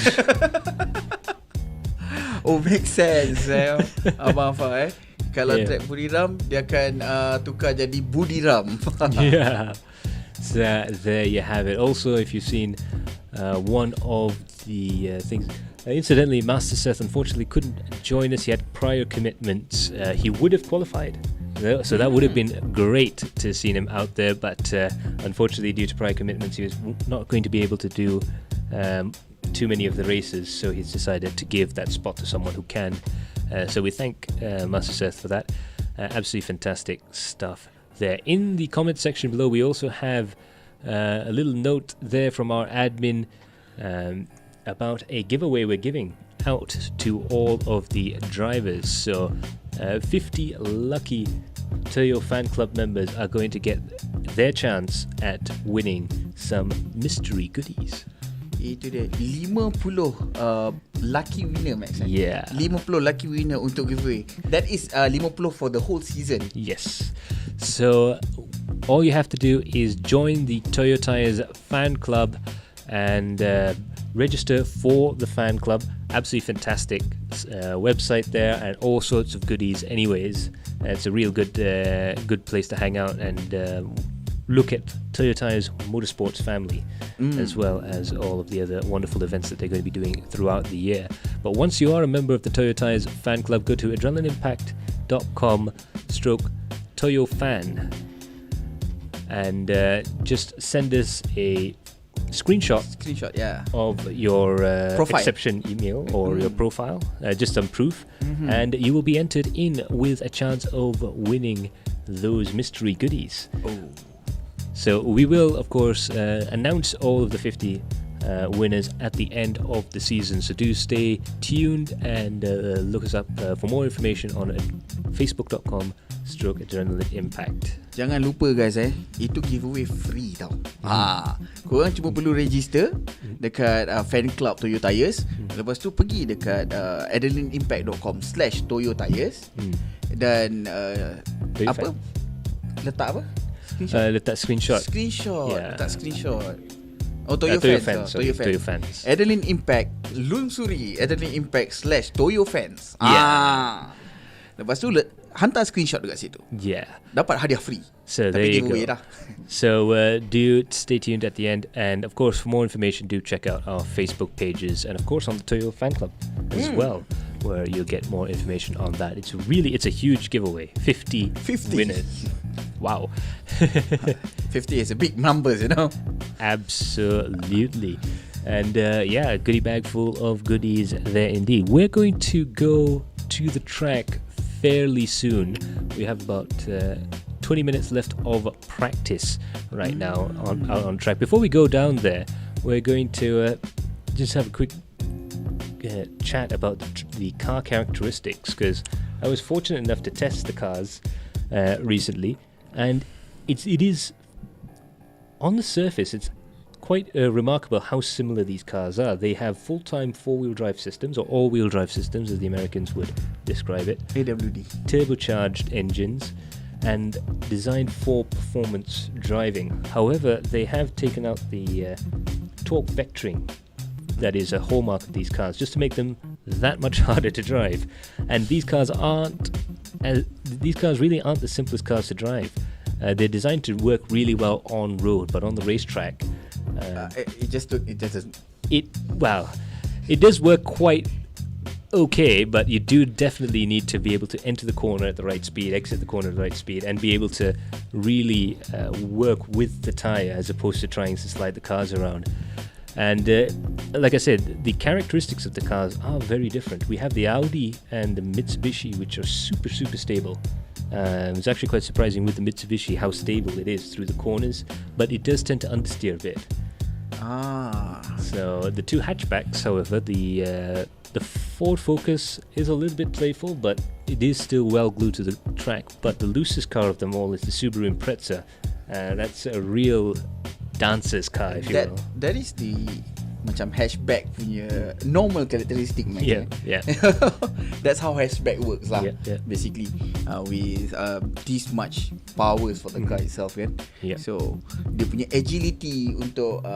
Oh, make sense. Abang Afak kalau track Buriram, dia akan tukar jadi Budiram. So there you have it. Also, if you've seen one of the things, incidentally, Master Seth unfortunately couldn't join us. He had prior commitments. He would have qualified, so that would have been great to see him out there, but unfortunately, due to prior commitments, he was not going to be able to do too many of the races, so he's decided to give that spot to someone who can. So we thank Master Seth for that. Absolutely fantastic stuff there. In the comment section below, we also have a little note there from our admin about a giveaway we're giving out to all of the drivers. So 50 lucky Toyo fan club members are going to get their chance at winning some mystery goodies. Itu dia 50 lucky winner, Max. Yeah. 50 lucky winner untuk giveaway. That is 50 for the whole season. Yes. So all you have to do is join the Toyo Tyres fan club and register for the fan club. Absolutely fantastic website there and all sorts of goodies anyways. It's a real good place to hang out and look at Toyo Tyres motorsports family, as well as all of the other wonderful events that they're going to be doing throughout the year. But once you are a member of the Toyo Tyres fan club, go to adrenalineImpact.com/ToyoFan and just send us a screenshot of your exception email or your profile, just some proof, and you will be entered in with a chance of winning those mystery goodies. So we will, of course, announce all of the 50 winners at the end of the season. So do stay tuned and look us up for more information on facebook.com/adrenalineimpact. Jangan lupa guys, itu giveaway free tau. Korang cuma perlu register dekat fan club Toyo Tyres. Lepas tu pergi dekat adrenalineimpact.com/toyotires dan apa? Letak apa? Letak screenshot. Yeah. Letak screenshot. Toyo fans. Toyo fans. Adrenaline Impact lunsuri Adrenaline Impact/Toyo fans. Lepas tu hantar screenshot dekat situ. Yeah. Dapat hadiah free. So there you go. So do stay tuned at the end, and of course for more information do check out our Facebook pages and of course on the Toyo fan club as well, where you'll get more information on that. It's a huge giveaway. 50 winners. Wow. 50 is a big numbers, you know. Absolutely. And goodie bag full of goodies there indeed. We're going to go to the track fairly soon. We have about 20 minutes left of practice right now out on track. Before we go down there, we're going to just have a quick chat about the car characteristics, because I was fortunate enough to test the cars recently, and it is on the surface it's quite remarkable how similar these cars are. They have full-time four-wheel drive systems, or all-wheel drive systems as the Americans would describe it. AWD. Turbocharged engines and designed for performance driving. However, they have taken out the torque vectoring that is a hallmark of these cars, just to make them that much harder to drive. And these cars really aren't the simplest cars to drive. They're designed to work really well on road, but on the racetrack, it doesn't. It does work quite okay, but you do definitely need to be able to enter the corner at the right speed, exit the corner at the right speed, and be able to really work with the tyre as opposed to trying to slide the cars around. And like I said, the characteristics of the cars are very different. We have the Audi and the Mitsubishi, which are super, super stable. It's actually quite surprising with the Mitsubishi how stable it is through the corners, but it does tend to understeer a bit. So the two hatchbacks, however, the Ford Focus is a little bit playful, but it is still well glued to the track. But the loosest car of them all is the Subaru Impreza. That's a real dancer's car, if you will. That is the macam hatchback punya normal characteristic, yeah. That's how hatchback works lah, yeah. basically, with this much powers for the car itself kan. So dia punya agility untuk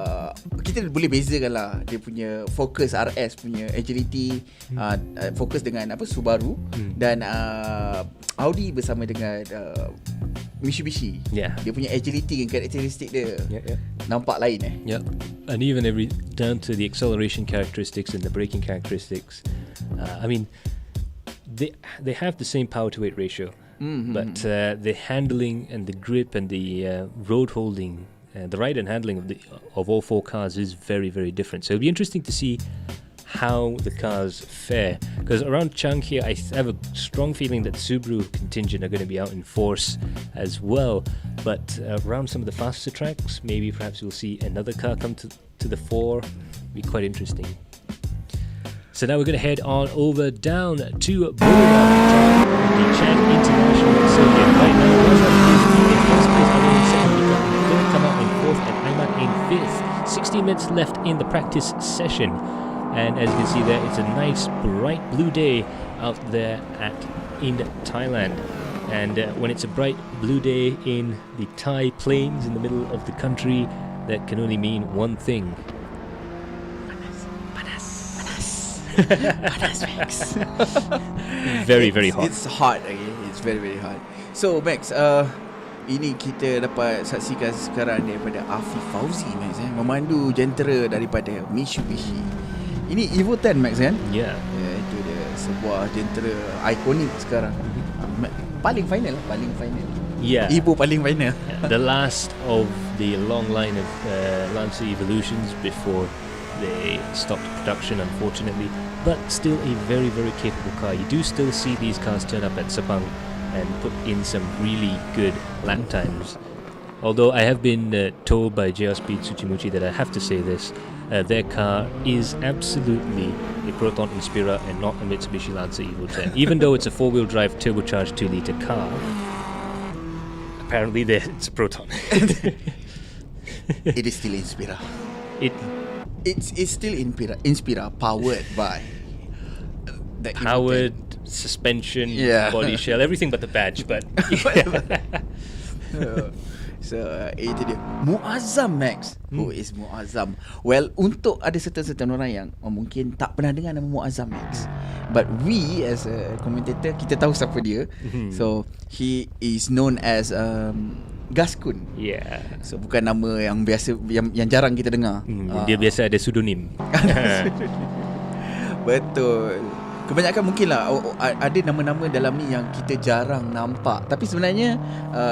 kita boleh bezakan lah dia punya Focus RS punya agility, Focus dengan Subaru, dan Audi bersama dengan Mitsubishi. Dia punya agility dan karakteristik dia nampak lain and even down to the acceleration characteristics and the braking characteristics. I mean, they have the same power to weight ratio, but the handling and the grip and the road holding the ride and handling of all 4 cars is very, very different. So it'll be interesting to see how the cars fare, because around Chang here I have a strong feeling that Subaru contingent are going to be out in force as well, but around some of the faster tracks maybe perhaps we'll see another car come to the fore. Be quite interesting. So now we're going to head on over down to Buriram, the Chang International Circuit. Right now Razak is in first place, Amin in second, Mika in third, Kamal in fourth and Aiman in fifth. 16 minutes left in the practice session. And as you can see there, it's a nice bright blue day out there in Thailand. And when it's a bright blue day in the Thai plains in the middle of the country, that can only mean one thing. Panas Max. Very, very hot. It's hot, okay? It's very, very hot. So Max, ini kita dapat saksikan sekarang daripada Afif Fauzi, Max, memandu jentera daripada Mitsubishi. Ini Evo 10, Max, kan? Yeah. Itu dia, sebuah jentera ikonik sekarang. Paling final. Yeah. Evo paling final. The last of the long line of Lancer Evolutions before they stopped production, unfortunately, but still a very, very capable car. You do still see these cars turn up at Sepang and put in some really good lap times. Although I have been told by JR Speed Tsuchimuchi that I have to say this, their car is absolutely a Proton Inspira and not a Mitsubishi Lancer Evo 10. Even though it's a 4-wheel drive turbocharged 2-litre car, apparently it's a Proton. It is still Inspira. It's still Inspira powered by the powered suspension, body shell, everything but the badge. But so itu dia Muazzam, Max. Who is Muazzam? Well, untuk ada certain orang yang mungkin tak pernah dengar nama Muazzam, Max, but we as a commentator, kita tahu siapa dia. So he is known as Gaskun. Yeah. So bukan nama yang biasa, yang jarang kita dengar. Dia biasa ada pseudonym. Betul. Kebanyakan mungkin lah ada nama-nama dalam ni yang kita jarang nampak, tapi sebenarnya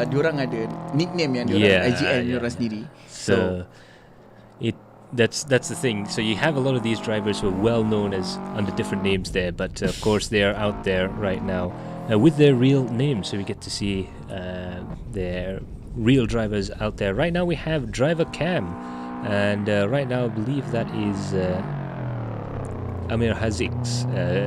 diorang ada nickname yang diorang IGN diorang sendiri. So that's the thing. So you have a lot of these drivers who are well known as under different names there, but of course they are out there right now with their real names, so we get to see their real drivers out there. Right now we have driver cam, and right now I believe that is Amir Hazik's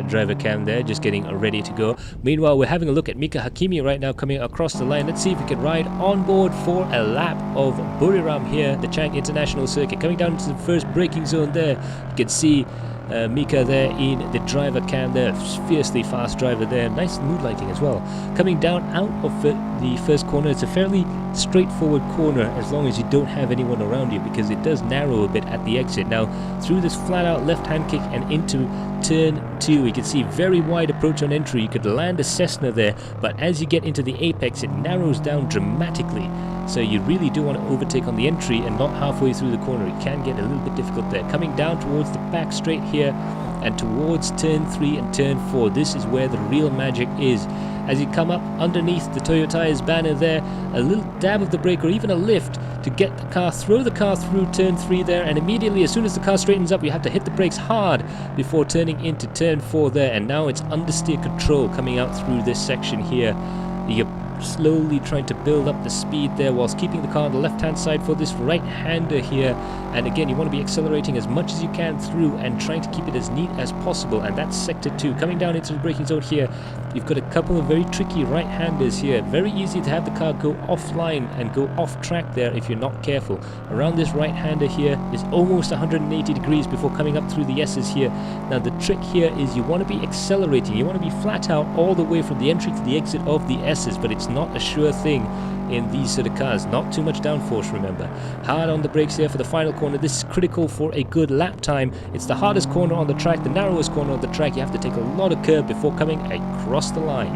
driver cam there, just getting ready to go. Meanwhile, we're having a look at Mika Hakimi right now coming across the line. Let's see if we can ride on board for a lap of Buriram here, the Chang International Circuit. Coming down to the first braking zone there, you can see Mika there in the driver cam there, fiercely fast driver there, nice mood lighting as well. Coming down out of the first corner, it's a fairly straightforward corner as long as you don't have anyone around you, because it does narrow a bit at the exit. Now through this flat out left hand kick and into turn 2, you can see very wide approach on entry. You could land a Cessna there, but as you get into the apex it narrows down dramatically. So you really do want to overtake on the entry and not halfway through the corner. It can get a little bit difficult there. Coming down towards the back straight here and towards turn 3 and turn 4, this is where the real magic is. As you come up underneath the Toyo Tyre's banner there, a little dab of the brake or even a lift to get the car, throw the car through turn 3 there, and immediately as soon as the car straightens up you have to hit the brakes hard before turning into turn 4 there, and now it's understeer control coming out through this section here. You're slowly trying to build up the speed there whilst keeping the car on the left hand side for this right hander here, and again you want to be accelerating as much as you can through and trying to keep it as neat as possible. And that's sector 2. Coming down into the braking zone here, you've got a couple of very tricky right handers here. Very easy to have the car go offline and go off track there if you're not careful. Around this right hander here is almost 180 degrees before coming up through the S's here. Now the trick here is you want to be accelerating, you want to be flat out all the way from the entry to the exit of the S's, but it's not a sure thing in these sort of cars. Not too much downforce, remember. Hard on the brakes here for the final corner. This is critical for a good lap time. It's the hardest corner on the track, the narrowest corner on the track. You have to take a lot of curb before coming across the line.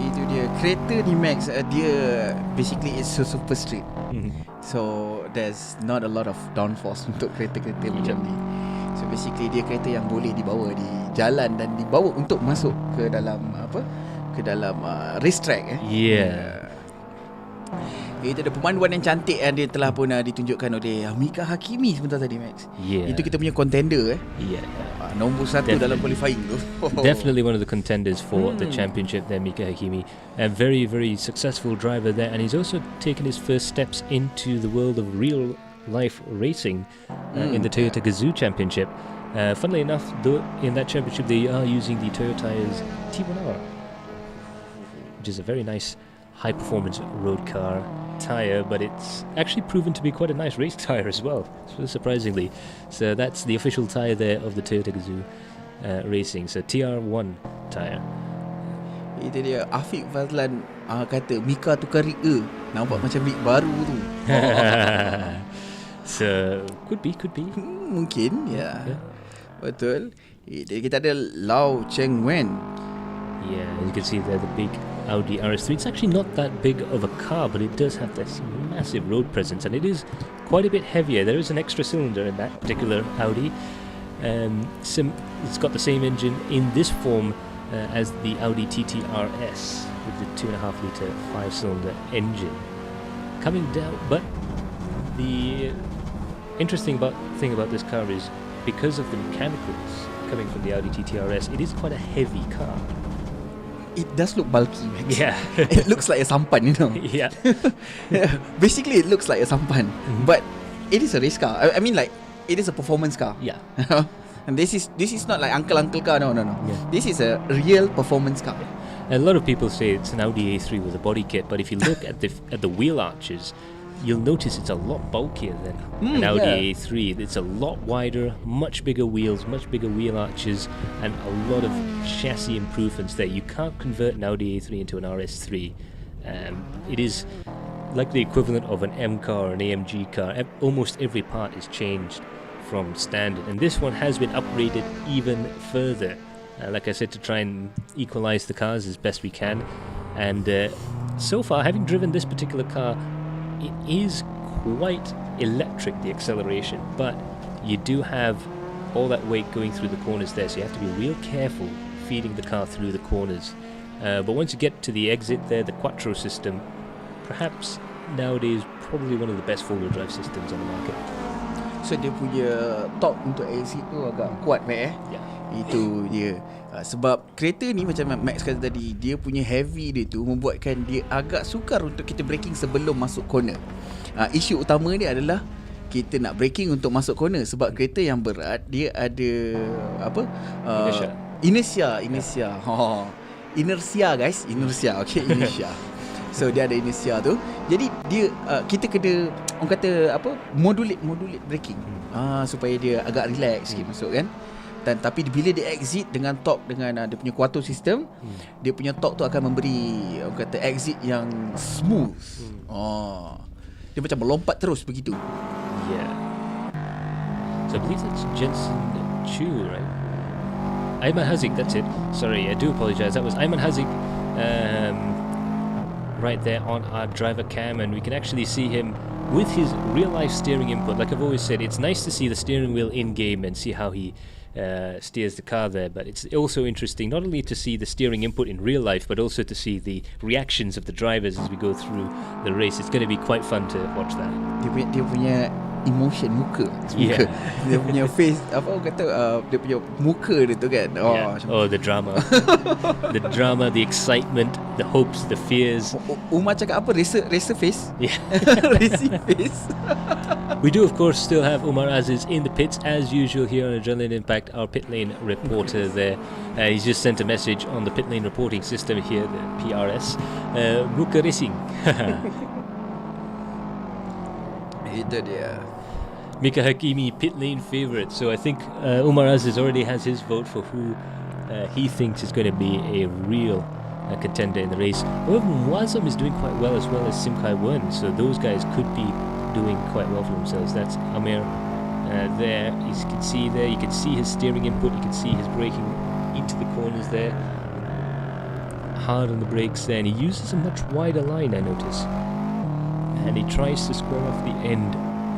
Itu dia. Kereta ni, Max, dia basically it's so super straight. So there's not a lot of downforce untuk kereta-kereta macam ni. So basically dia kereta yang boleh dibawa di jalan dan dibawa untuk masuk ke dalam racetrack. Itu ada pemanduan yang cantik yang dia telah pun ditunjukkan oleh Mika Hakimi sebentar tadi, Max. Yeah. Itu kita punya contender Yeah. Nombor 1 dalam qualifying tu. Definitely one of the contenders for the championship there, Mika Hakimi. A very, very successful driver there, and he's also taken his first steps into the world of real life racing in the Toyota Gazoo Championship. Funnily enough, though, in that championship they are using the Toyo Tyre's T1R, which is a very nice high performance road car tyre, but it's actually proven to be quite a nice race tyre as well, surprisingly. So that's the official tyre there of the Toyota Gazoo Racing, so TR1 tyre. Itu dia, Afiq Fazlan kata Mika tukar rig nampak macam rig baru tu. So could be Mungkin ya. Betul. Kita ada Lau Cheng Wen. Yeah, you can see there the big Audi RS3. It's actually not that big of a car, but it does have this massive road presence, and it is quite a bit heavier. There is an extra cylinder in that particular Audi. It's got the same engine in this form as the Audi TT RS with the 2.5 litre 5-cylinder engine coming down. But the interesting thing about this car is because of the mechanicals coming from the Audi TT RS, it is quite a heavy car. It does look bulky, Max. Yeah. It looks like a sampan, you know. Yeah. Basically, it looks like a sampan, but it is a race car. I mean, like, it is a performance car. Yeah. And this is not like uncle car. No. Yeah. This is a real performance car. A lot of people say it's an Audi A3 with a body kit, but if you look at the wheel arches, you'll notice it's a lot bulkier than an Audi A3. It's a lot wider, much bigger wheels, much bigger wheel arches, and a lot of chassis improvements there. You can't convert an Audi A3 into an RS3. It is like the equivalent of an M car or an AMG car. Almost every part is changed from standard, and this one has been upgraded even further. Like I said, to try and equalize the cars as best we can. And so far, having driven this particular car, it is quite electric, the acceleration, but you do have all that weight going through the corners there, so you have to be real careful feeding the car through the corners. But once you get to the exit there, the Quattro system, perhaps nowadays probably one of the best four-wheel drive systems on the market. So dia punya top untuk exit tu agak kuat, Mac. Yeah. Itu dia. Sebab kereta ni macam Max kata tadi, dia punya heavy dia tu membuatkan dia agak sukar untuk kita braking sebelum masuk corner. Isu utama dia adalah kita nak braking untuk masuk corner, sebab kereta yang berat dia ada apa? Inertia. Inertia guys, inertia. Okay, inertia. So dia ada inertia tu. Jadi dia kita kena orang kata apa? Modulate braking. Supaya dia agak relax sikit masuk kan. Dan tapi bila dia exit dengan torque, dengan dia punya Quattro system, dia punya torque tu akan memberi orang kata exit yang smooth. Dia macam melompat terus begitu. Yeah. So I believe that's Jensen Chu, right? Ayman Haziq, that's it. Sorry, I do apologize. That was Ayman Haziq right there on our driver cam, and we can actually see him with his real life steering input. Like I've always said, it's nice to see the steering wheel in game and see how he steers the car there, but it's also interesting not only to see the steering input in real life, but also to see the reactions of the drivers as we go through the race. It's going to be quite fun to watch that. Dia punya emotion muka. Dia punya face, apa orang kata, dia punya muka dia tu kan. The drama. The drama, the excitement, the hopes, the fears. Umar cakap apa? Racer face? Yeah. Racing face. We do, of course, still have Umar Aziz in the pits as usual here on Adrenaline Impact, our pit lane reporter there. He's just sent a message on the pit lane reporting system here, the PRS. Muka Racing. Itu dia. Mika Hakimi, pit lane favourite. So I think Umar Aziz already has his vote for who he thinks is going to be a real contender in the race. However, Muazzam is doing quite well as Sim Kai Wen, so those guys could be doing quite well for themselves. That's Amir there. You can see there, you can see his steering input, you can see his braking into the corners there. Hard on the brakes there, and he uses a much wider line, I notice. And he tries to square off the end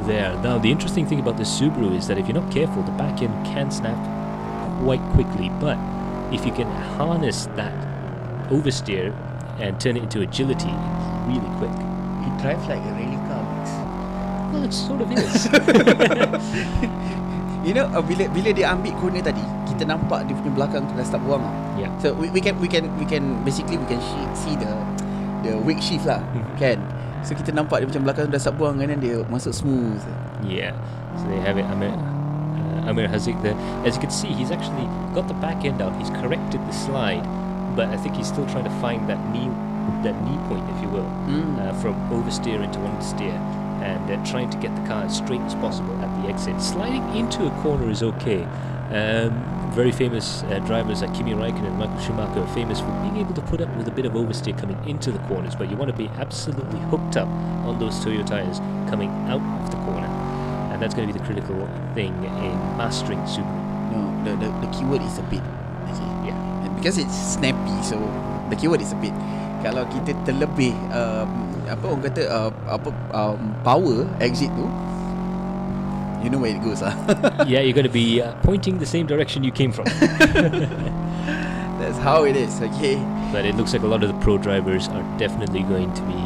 there. Now, the interesting thing about this Subaru is that if you're not careful, the back end can snap quite quickly, but if you can harness that oversteer and turn it into agility, it's really quick. He drive like a rally car, Max. Well, it sort of is. You know, bila dia ambil corner tadi, kita nampak dia punya belakang tu dah start buang. Yeah. So we can basically see the wake shift lah, kan? So kita nampak dia macam belakang tu dah start buang, and then dia masuk smooth. Yeah. So they have it. Amir Hazik there. As you can see, he's actually got the back end out. He's corrected the slide, but I think he's still trying to find that knee point, if you will, from oversteer into understeer, and trying to get the car as straight as possible at the exit. Sliding into a corner is okay. Very famous drivers like Kimi Räikkönen and Michael Schumacher are famous for being able to put up with a bit of oversteer coming into the corners, but you want to be absolutely hooked up on those Toyo tyres coming out of the corner. And that's going to be the critical thing in mastering Subaru. No, the keyword is a bit. Okay. Yeah. And because it's snappy, so the keyword is a bit. Kalau kita terlebih orang kata power exit tu, you know where it goes lah. Yeah, you're going to be pointing the same direction you came from. That's how it is, okay? But it looks like a lot of the pro drivers are definitely going to be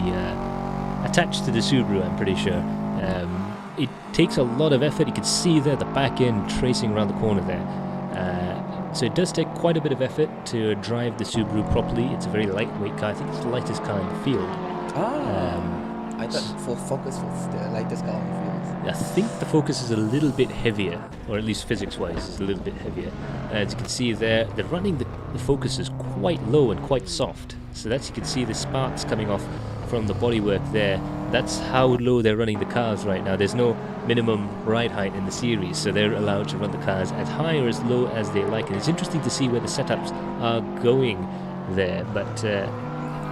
attached to the Subaru, I'm pretty sure. It takes a lot of effort. You can see there the back end tracing around the corner there. So it does take quite a bit of effort to drive the Subaru properly. It's a very lightweight car. I think it's the lightest car in the field. I thought for Focus was the lightest car on the field. I think the Focus is a little bit heavier, or at least physics-wise is a little bit heavier. As you can see there, they're running the Focus is quite low and quite soft. So that's, you can see the sparks coming off from the bodywork there. That's how low they're running the cars right now. There's no minimum ride height in the series, so they're allowed to run the cars as high or as low as they like. And it's interesting to see where the setups are going there. But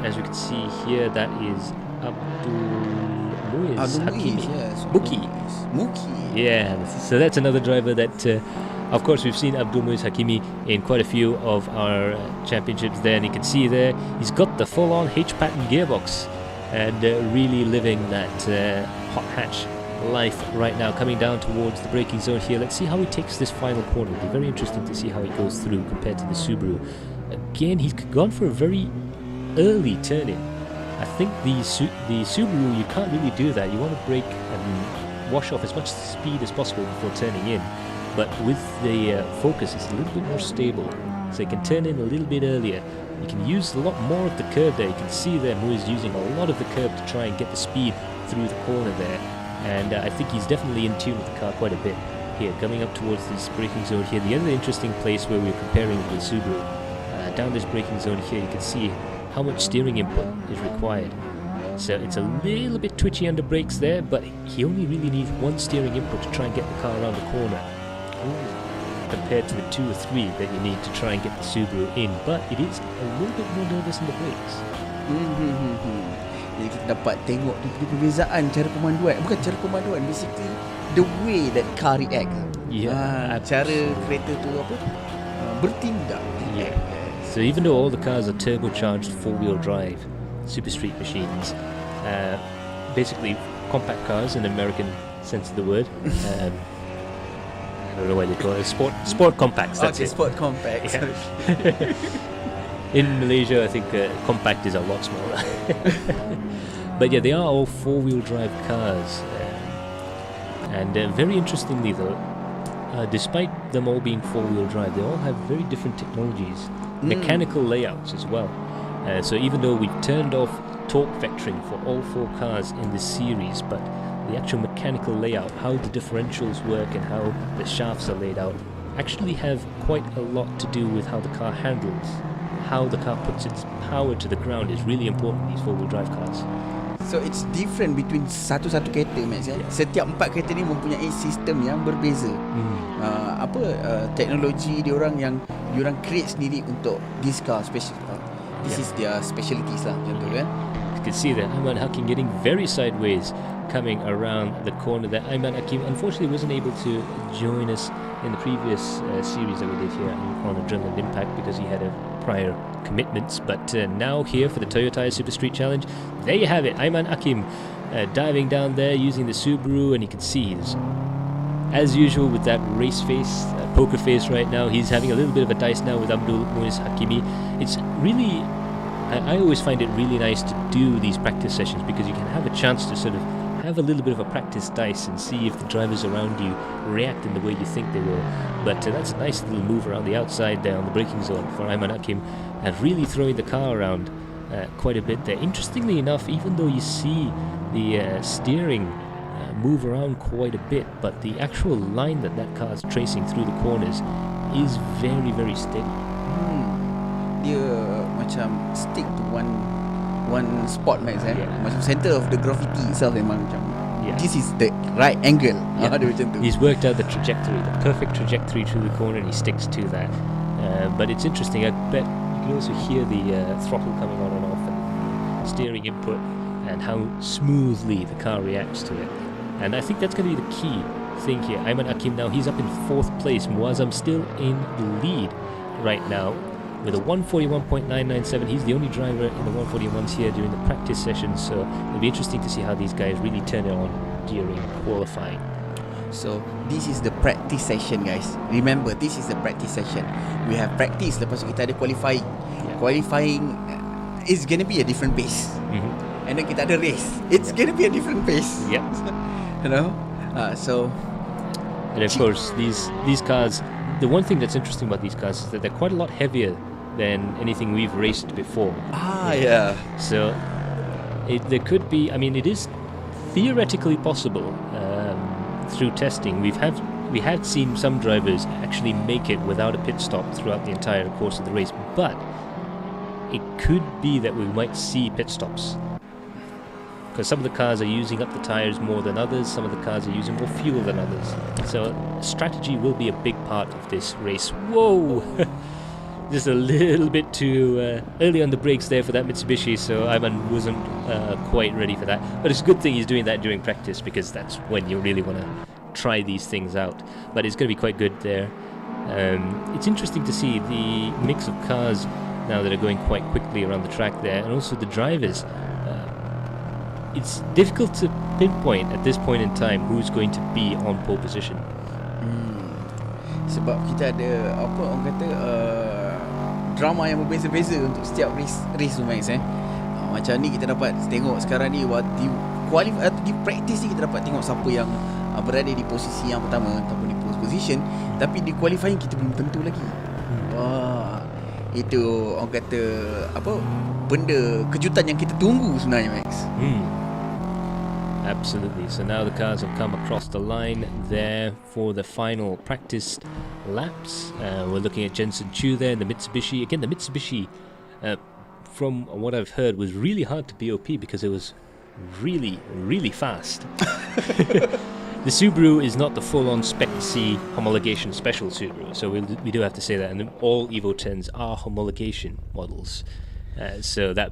as you can see here, that is Muiz Hakimi. Yes. Muki. Yeah, so that's another driver that, of course, we've seen Abdul Muiz Hakimi in quite a few of our championships there. And you can see there, he's got the full-on H-pattern gearbox. And really living that hot hatch life right now, coming down towards the braking zone here. Let's see how he takes this final corner. It'll be very interesting to see how he goes through compared to the Subaru. Again, he's gone for a very early turn-in. I think the Subaru, you can't really do that. You want to brake and wash off as much speed as possible before turning in. But with the Focus, it's a little bit more stable, so you can turn in a little bit earlier. You can use a lot more of the curb there. You can see there Muiz using a lot of the curb to try and get the speed through the corner there. And I think he's definitely in tune with the car quite a bit here, coming up towards this braking zone here. The other interesting place where we're comparing with the Subaru, down this braking zone here, you can see how much steering input is required. So it's a little bit twitchy under brakes there, but he only really needs one steering input to try and get the car around the corner, compared to the 2 or 3 that you need to try and get the Subaru in. But it is a little bit more nervous in the brakes. Jadi kita dapat tengok perbezaan cara pemanduan. Bukan cara pemanduan, basically the way that car react. Yeah, cara kereta tu bertindak. Yeah. So even though all the cars are turbocharged 4-wheel drive super street machines, basically compact cars in the American sense of the word, I don't know why they call it sport compacts. That's okay, it. sport compacts. Yeah. In Malaysia, I think compact is a lot smaller. But yeah, they are all 4-wheel drive cars. And very interestingly though, despite them all being 4-wheel drive, they all have very different technologies, mechanical layouts as well. So even though we've turned off torque vectoring for all 4 cars in this series, but the actual mechanical layout, how the differentials work and how the shafts are laid out, actually have quite a lot to do with how the car handles. How the car puts its power to the ground is really important in these 4-wheel drive cars. So it's different between satu-satu kereta, Max. Setiap 4 kereta ni mempunyai sistem yang berbeza. Teknologi diorang yang diorang create sendiri untuk this car special. This is their specialties lah, macam tu kan. You can see that Ayman Hakim getting very sideways coming around the corner there. Ayman Hakim unfortunately wasn't able to join us in the previous series that we did here on Adrenaline Impact because he had a prior commitments, but now here for the Toyo Tyre Super Street Challenge, there you have it. Ayman Hakim diving down there using the Subaru, and you can see he's, as usual with that race face, poker face right now, he's having a little bit of a dice now with Abdul Muiz Hakimi. It's really I always find it really nice to do these practice sessions because you can have a chance to sort of have a little bit of a practice dice and see if the drivers around you react in the way you think they will. But that's a nice little move around the outside there on the braking zone for Ayman Hakim, and really throwing the car around quite a bit there. Interestingly enough, even though you see the steering move around quite a bit, but the actual line that car is tracing through the corners is very, very steady. Dia macam stick to one spot, Max. Macam center of the graffiti itself memang macam this is the right angle. Dia macam tu. He's worked out the trajectory, the perfect trajectory through the corner, and he sticks to that. But it's interesting. I bet you can also hear the throttle coming on and off, and the steering input, and how smoothly the car reacts to it. And I think that's going to be the key thing here. Ayman Hakim now, he's up in 4th place. Muazzam still in the lead right now with a 141.997. He's the only driver in the 141s here during the practice session, so it'll be interesting to see how these guys really turn it on during qualifying. So this is the practice session, guys. Remember, this is the practice session. We have practice, lepas tu kita ada qualifying. Qualifying is going to be a different pace. And then kita ada race. It's going to be a different pace. Yep. You know? So and of course these cars, the one thing that's interesting about these cars is that they're quite a lot heavier than anything we've raced before. Yeah. So there could be, I mean, it is theoretically possible through testing. We had seen some drivers actually make it without a pit stop throughout the entire course of the race, but it could be that we might see pit stops. Because some of the cars are using up the tyres more than others, some of the cars are using more fuel than others. So strategy will be a big part of this race. Whoa! Just a little bit too early on the brakes there for that Mitsubishi, so Ayman wasn't quite ready for that. But it's a good thing he's doing that during practice, because that's when you really want to try these things out. But it's going to be quite good there. It's interesting to see the mix of cars now that are going quite quickly around the track there, and also the drivers. It's difficult to pinpoint at this point in time who's going to be on pole position. Sebab kita ada apa orang kata drama yang berbeza-beza untuk setiap race tu, Max. Macam ni kita dapat tengok sekarang ni di practice ni kita dapat tengok siapa yang berada di posisi yang pertama ataupun di pole position, tapi di qualifying kita belum tentu lagi. Itu orang kata apa, benda kejutan yang kita tunggu sebenarnya, Max. Absolutely. So now the cars have come across the line there for the final practice laps. We're looking at Jensen Chu there in the Mitsubishi. Again, the Mitsubishi, from what I've heard, was really hard to BOP because it was really, really fast. The Subaru is not the full-on Spec C homologation special Subaru, so we do have to say that. And all Evo 10s are homologation models. So that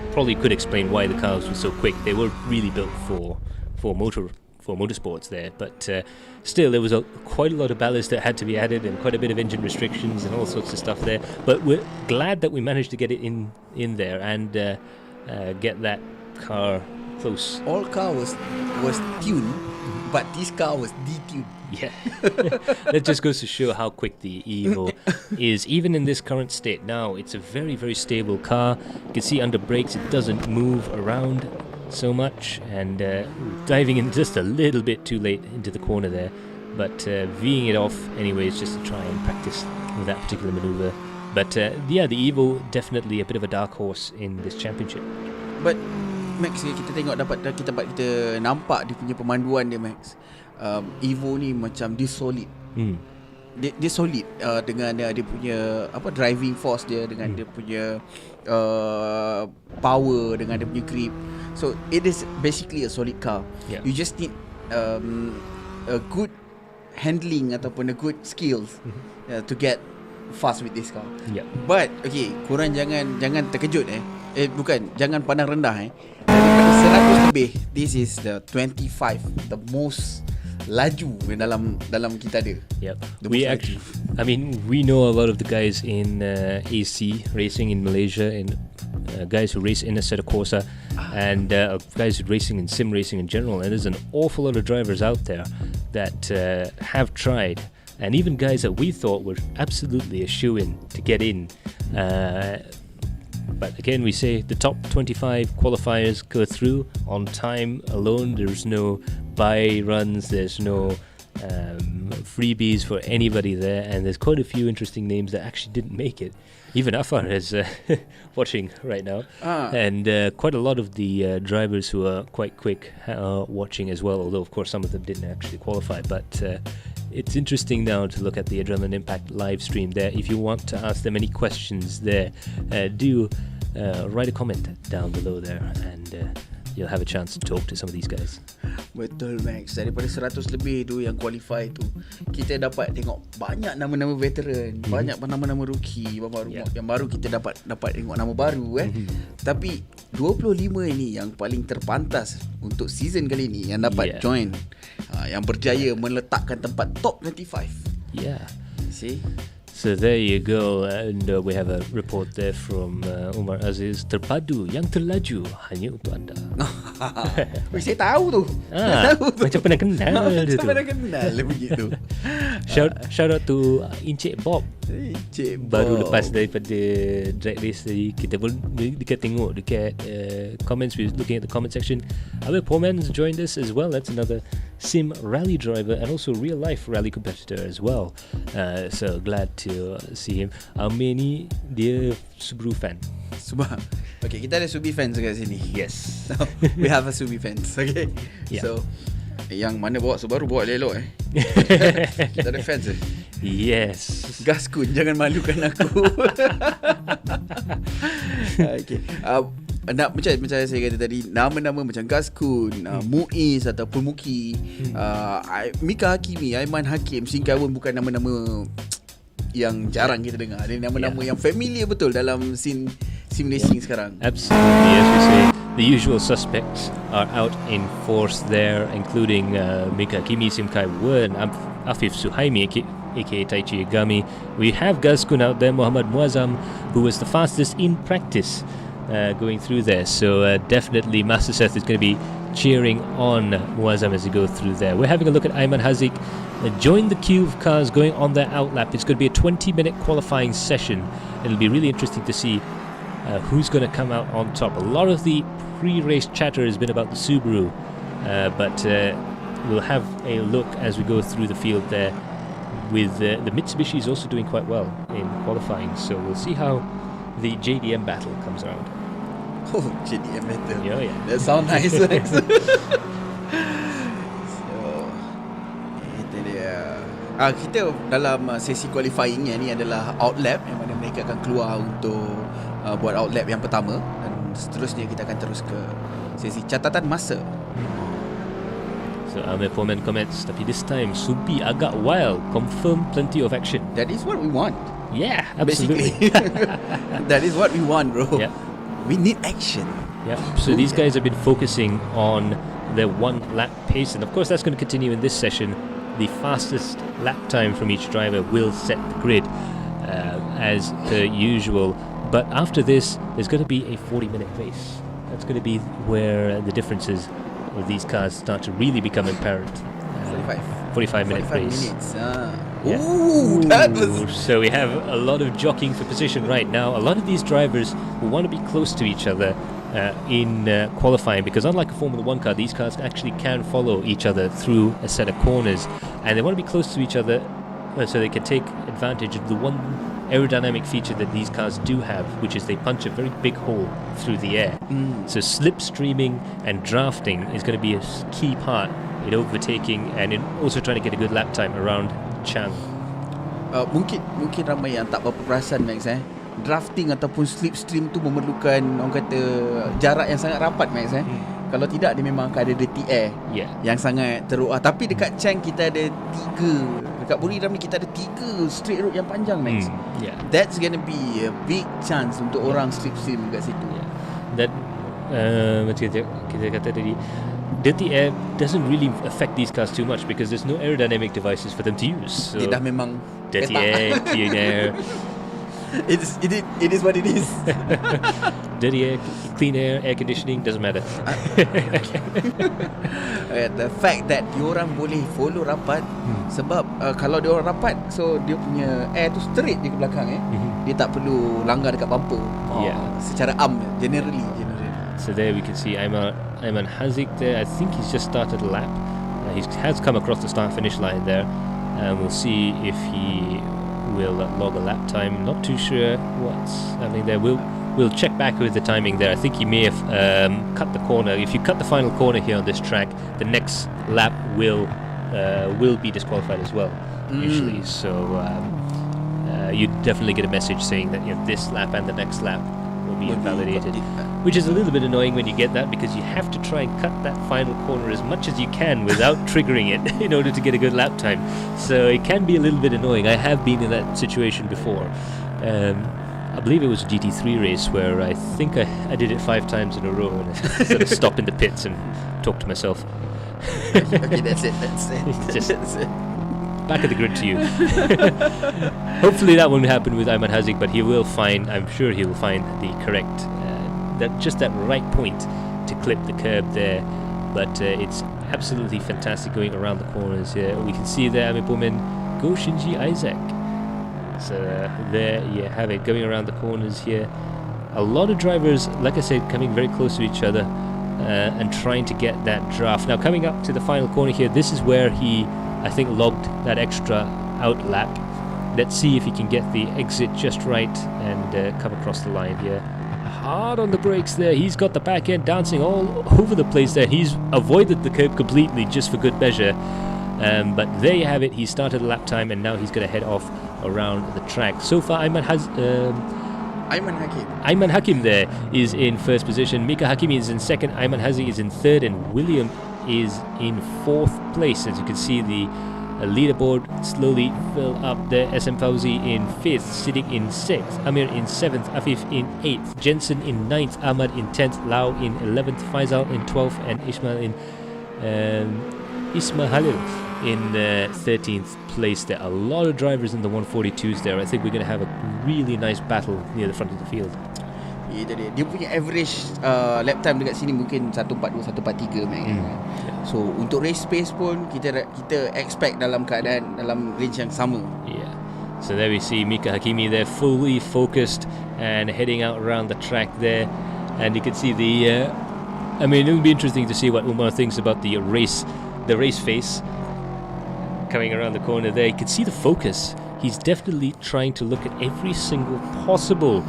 probably could explain why the cars were so quick. They were really built for motorsports there, but still there was quite a lot of ballast that had to be added and quite a bit of engine restrictions and all sorts of stuff there. But we're glad that we managed to get it in there and get that car close. All car was tuned, but this car was detuned. Yeah, that just goes to show how quick the Evo is, even in this current state. Now it's a very, very stable car. You can see under brakes it doesn't move around so much, and diving in just a little bit too late into the corner there, but V'ing it off anyways just to try and practice with that particular maneuver. But yeah, the Evo definitely a bit of a dark horse in this championship. But Max, kita nampak dia punya pemanduan dia, Max. Evo ni macam dia solid. Dia solid dengan dia punya apa, driving force dia, dengan dia punya power, dengan dia punya grip. So it is basically a solid car. You just need a good handling ataupun a good skills to get fast with this car. But okay, korang jangan terkejut bukan, jangan pandang rendah 100 lebih. This is the 25, the most laju dalam kita ada. We know a lot of the guys in AC racing in Malaysia, and guys who race in Assetto Corsa, and guys who racing in sim racing in general, and there's an awful lot of drivers out there that have tried, and even guys that we thought were absolutely a shoo-in to get in But again, we say the top 25 qualifiers go through on time alone. There's no buy runs, there's no freebies for anybody there, and there's quite a few interesting names that actually didn't make it. Even Afar is watching right now, and quite a lot of the drivers who are quite quick are watching as well, although of course some of them didn't actually qualify. But it's interesting now to look at the Adrenaline Impact live stream there. If you want to ask them any questions there, do write a comment down below there, and you'll have a chance to talk to some of these guys. Betul Max, daripada 100 lebih tu yang qualify tu, kita dapat tengok banyak nama-nama veteran, banyak nama-nama rookie, yang baru kita dapat tengok nama baru Tapi 25 ini yang paling terpantas untuk season kali ni yang dapat join, yang berjaya meletakkan tempat top 25. Yeah. See? So there you go, and we have a report there from Umar Aziz. Terpadu yang terlaju hanya untuk anda. Saya tahu tu. Macam pernah kenal dia tu. Macam pernah kenal begitu. Shout out to Encik Bob. Baru Bob. lepas daripada drag race tadi, kita pun dekat tengok dekat comments. We're looking at the comment section. Our Poman's joined us as well. That's another sim rally driver and also real life rally competitor as well. So glad to see him. Amir ni dia Subaru fan. Okay, kita ada Subi fans kat sini. Yes. So, we have a Subi fans. Okay. Yeah. So yang mana bawa Subaru bawa elok Kita ada fans Yes. Gaskun, jangan malukan aku. Okay. Macam saya kata tadi, nama-nama macam Gaskun, Muiz ataupun Muki, Mika Hakimi, Aiman Hakim, Singkawan bukan nama-nama yang jarang kita dengar. Dia nama-nama yang familiar betul dalam sim racing sekarang. Absolutely, as we say, the usual suspects are out in force there, including Mika Hakimi, Sim Kai Wen, Afif Suhaimi, aka Taichi Agami. We have Gaskun out there, Muhammad Muazzam, who was the fastest in practice going through there. So definitely Master Seth is going to be cheering on Muazzam as he goes through there. We're having a look at Ayman Haziq. Join the queue of cars going on their outlap. It's going to be a 20-minute qualifying session. It'll be really interesting to see who's going to come out on top. A lot of the pre-race chatter has been about the Subaru, but we'll have a look as we go through the field there. With the Mitsubishi is also doing quite well in qualifying, so we'll see how the JDM battle comes around. Oh, JDM battle. Yeah. That sounds nice. So, itu dia. Kita dalam sesi qualifying ni adalah outlap, yang mana mereka akan keluar untuk buat outlap yang pertama, dan seterusnya kita akan terus ke sesi catatan masa. So Amir Poman comments, tapi this time Subi agak wild, confirm plenty of action. That is what we want. Yeah, absolutely. That is what we want, bro. Yeah. We need action. Yeah. So these guys have been focusing on their one lap pace, and of course that's going to continue in this session. The fastest lap time from each driver will set the grid as per usual. But after this, there's going to be a 40-minute race. That's going to be where the differences of these cars start to really become apparent. 45-minute race. Yeah. Ooh, that was... So we have a lot of jockeying for position right now. A lot of these drivers who want to be close to each other in qualifying, because unlike a Formula 1 car, these cars actually can follow each other through a set of corners, and they want to be close to each other so they can take advantage of the one aerodynamic feature that these cars do have, which is they punch a very big hole through the air. So slipstreaming and drafting is going to be a key part in overtaking and in also trying to get a good lap time around Chang. Mungkin ramai yang tak berapa perasan, Max. Drafting ataupun slipstream tu memerlukan, orang kata, jarak yang sangat rapat, Max. Kalau tidak, dia memang akan ada dirty air yang sangat teruk. Tapi dekat Chang kita ada 3. Dekat Buriram ni kita ada 3 straight road yang panjang, Max. That's gonna be a big chance untuk orang slipstream kat situ. That macam kita kata tadi, dirty air doesn't really affect these cars too much because there's no aerodynamic devices for them to use. So dia dah memang dirty air, clean air. It is what it is. Dirty air, clean air conditioning, doesn't matter. The fact that diorang boleh follow rapat sebab kalau diorang rapat, so dia punya air tu straight je ke belakang dia tak perlu langgar dekat bumper. Yeah. Secara generally. So there we can see Ayman Haziq there. I think he's just started a lap. He has come across the start-finish line there. We'll see if he will log a lap time. Not too sure what's happening there. We'll check back with the timing there. I think he may have cut the corner. If you cut the final corner here on this track, the next lap will be disqualified as well, usually. So you definitely get a message saying that this lap and the next lap will be invalidated, which is a little bit annoying when you get that, because you have to try and cut that final corner as much as you can without triggering it in order to get a good lap time. So it can be a little bit annoying. I have been in that situation before. I believe it was a GT3 race where I think I did it 5 times in a row, and I sort of stop in the pits and talk to myself. Okay, that's it. Just back of the grid to you. Hopefully that won't happen with Ayman Haziq, but I'm sure he will find the correct, that right point to clip the curb there. But it's absolutely fantastic going around the corners here. We can see there Amir Bowman, Go Shinji Isaac. So there you have it, going around the corners here. A lot of drivers, like I said, coming very close to each other and trying to get that draft. Now coming up to the final corner here, this is where he, I think, logged that extra out lap. Let's see if he can get the exit just right and come across the line here. Hard on the brakes there. He's got the back end dancing all over the place there. He's avoided the curb completely just for good measure. But there you have it. He started a lap time and now he's going to head off around the track. So far, Ayman Hakim there is in first position. Mika Hakimi is in second. Ayman Haziq is in third, and William is in fourth place. As you can see, the leaderboard slowly fill up there. SM Fauzi in fifth, Siddiq in sixth, Amir in seventh, Afif in eighth, Jensen in ninth, Ahmad in 10th, Lau in 11th, Faisal in 12th, and Ismail in 13th place there. A lot of drivers in the 142s there. I think we're going to have a really nice battle near the front of the field. Dia punya average lap time dekat sini mungkin 142, 143 So untuk race pace pun kita expect dalam range yang sama. Yeah. So there we see Mika Hakimi there, fully focused and heading out around the track there. And you can see it will be interesting to see what Umar thinks about the race face coming around the corner there. You can see the focus. He's definitely trying to look at every single possible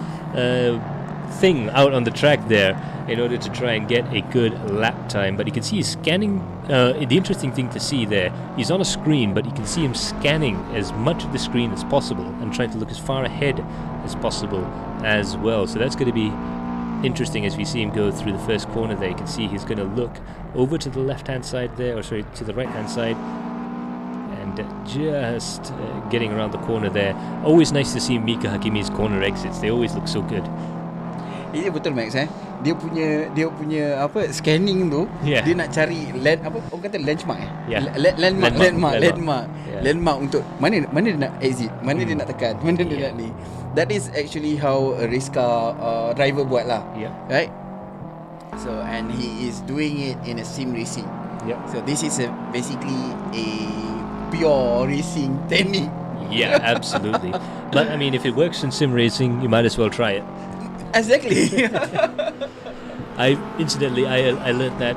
thing out on the track there in order to try and get a good lap time. But you can see he's scanning. The interesting thing to see there, he's on a screen, but you can see him scanning as much of the screen as possible and trying to look as far ahead as possible as well. So that's going to be interesting as we see him go through the first corner there. You can see he's going to look over to the left-hand side there, to the right-hand side, and just getting around the corner there. Always nice to see Mika Hakimi's corner exits. They always look so good. Ini betul Max Dia punya scanning tu, dia nak cari orang kata landmark landmark untuk mana dia nak exit, mana dia nak tekan, mana dia nak ni. That is actually how a race car driver buat lah. Right? So and he is doing it in a sim racing. So this is basically a pure racing technique. Yeah, absolutely. But I mean, if it works in sim racing, you might as well try it. Exactly. I learned that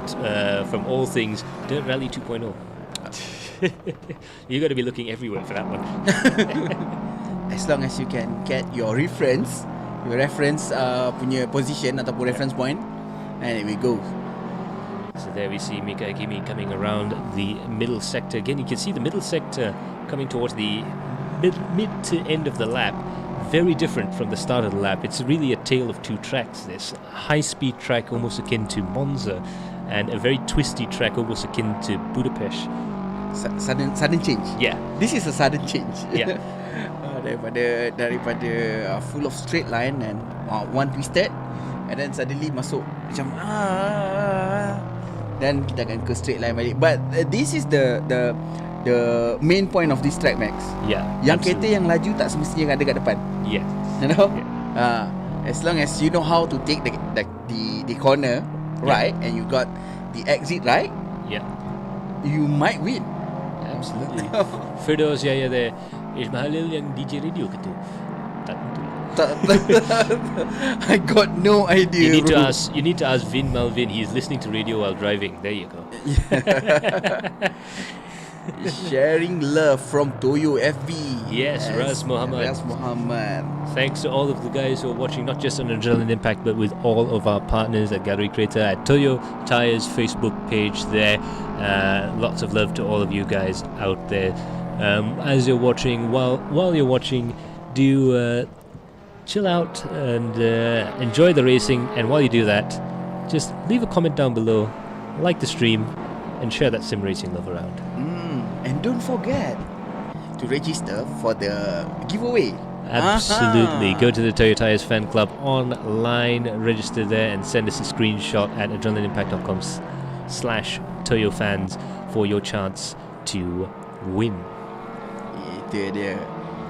from all things Dirt Rally 2.0. You got to be looking everywhere for that one. As long as you can get your reference punya position ataupun reference point, and we go. So there we see Mika Hakimi coming around the middle sector. Again, you can see the middle sector coming towards the mid to end of the lap. Very different from the start of the lap. It's really a tale of two tracks. This high-speed track almost akin to Monza, and a very twisty track almost akin to Budapest. Sudden change. Yeah. This is a sudden change. Yeah. daripada full of straight line and one twisted, and then suddenly masuk macam dan kita akan ke straight line balik. But this is the main point of this track, Max. Yeah. Yang kereta yang laju tak semestinya ada kat depan. Yeah. You know, as long as you know how to take the corner right, and you got the exit right, you might win. Absolutely. Firdaus Yahya there. Ismail yang DJ radio ke tu? Tak tentu. I got no idea. You need to ask Vin Malvin. He's listening to radio while driving. There you go. Sharing love from Toyo FB. Yes, Raz Muhammad. Thanks to all of the guys who are watching, not just on Adrenaline Impact, but with all of our partners at Galeri Kereta, at Toyo Tyre's Facebook page there. Lots of love to all of you guys out there. As you're watching, while you're watching, do chill out and enjoy the racing. And while you do that, just leave a comment down below, like the stream, and share that sim racing love around. And don't forget to register for the giveaway. Absolutely. Go to the Toyo Tyres fan club online, register there, and send us a screenshot at adrenalineimpact.com/Toyo fans for your chance to win. Itu dia.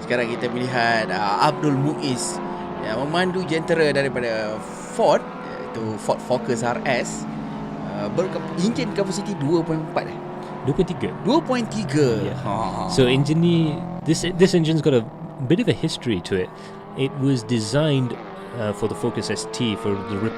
Sekarang kita melihat Abdul Muiz yang memandu jentera daripada Ford, iaitu Ford Focus RS, engine capacity 2.4 2.3. So engine ni, this engine's got a bit of a history to it. It was designed for the Focus ST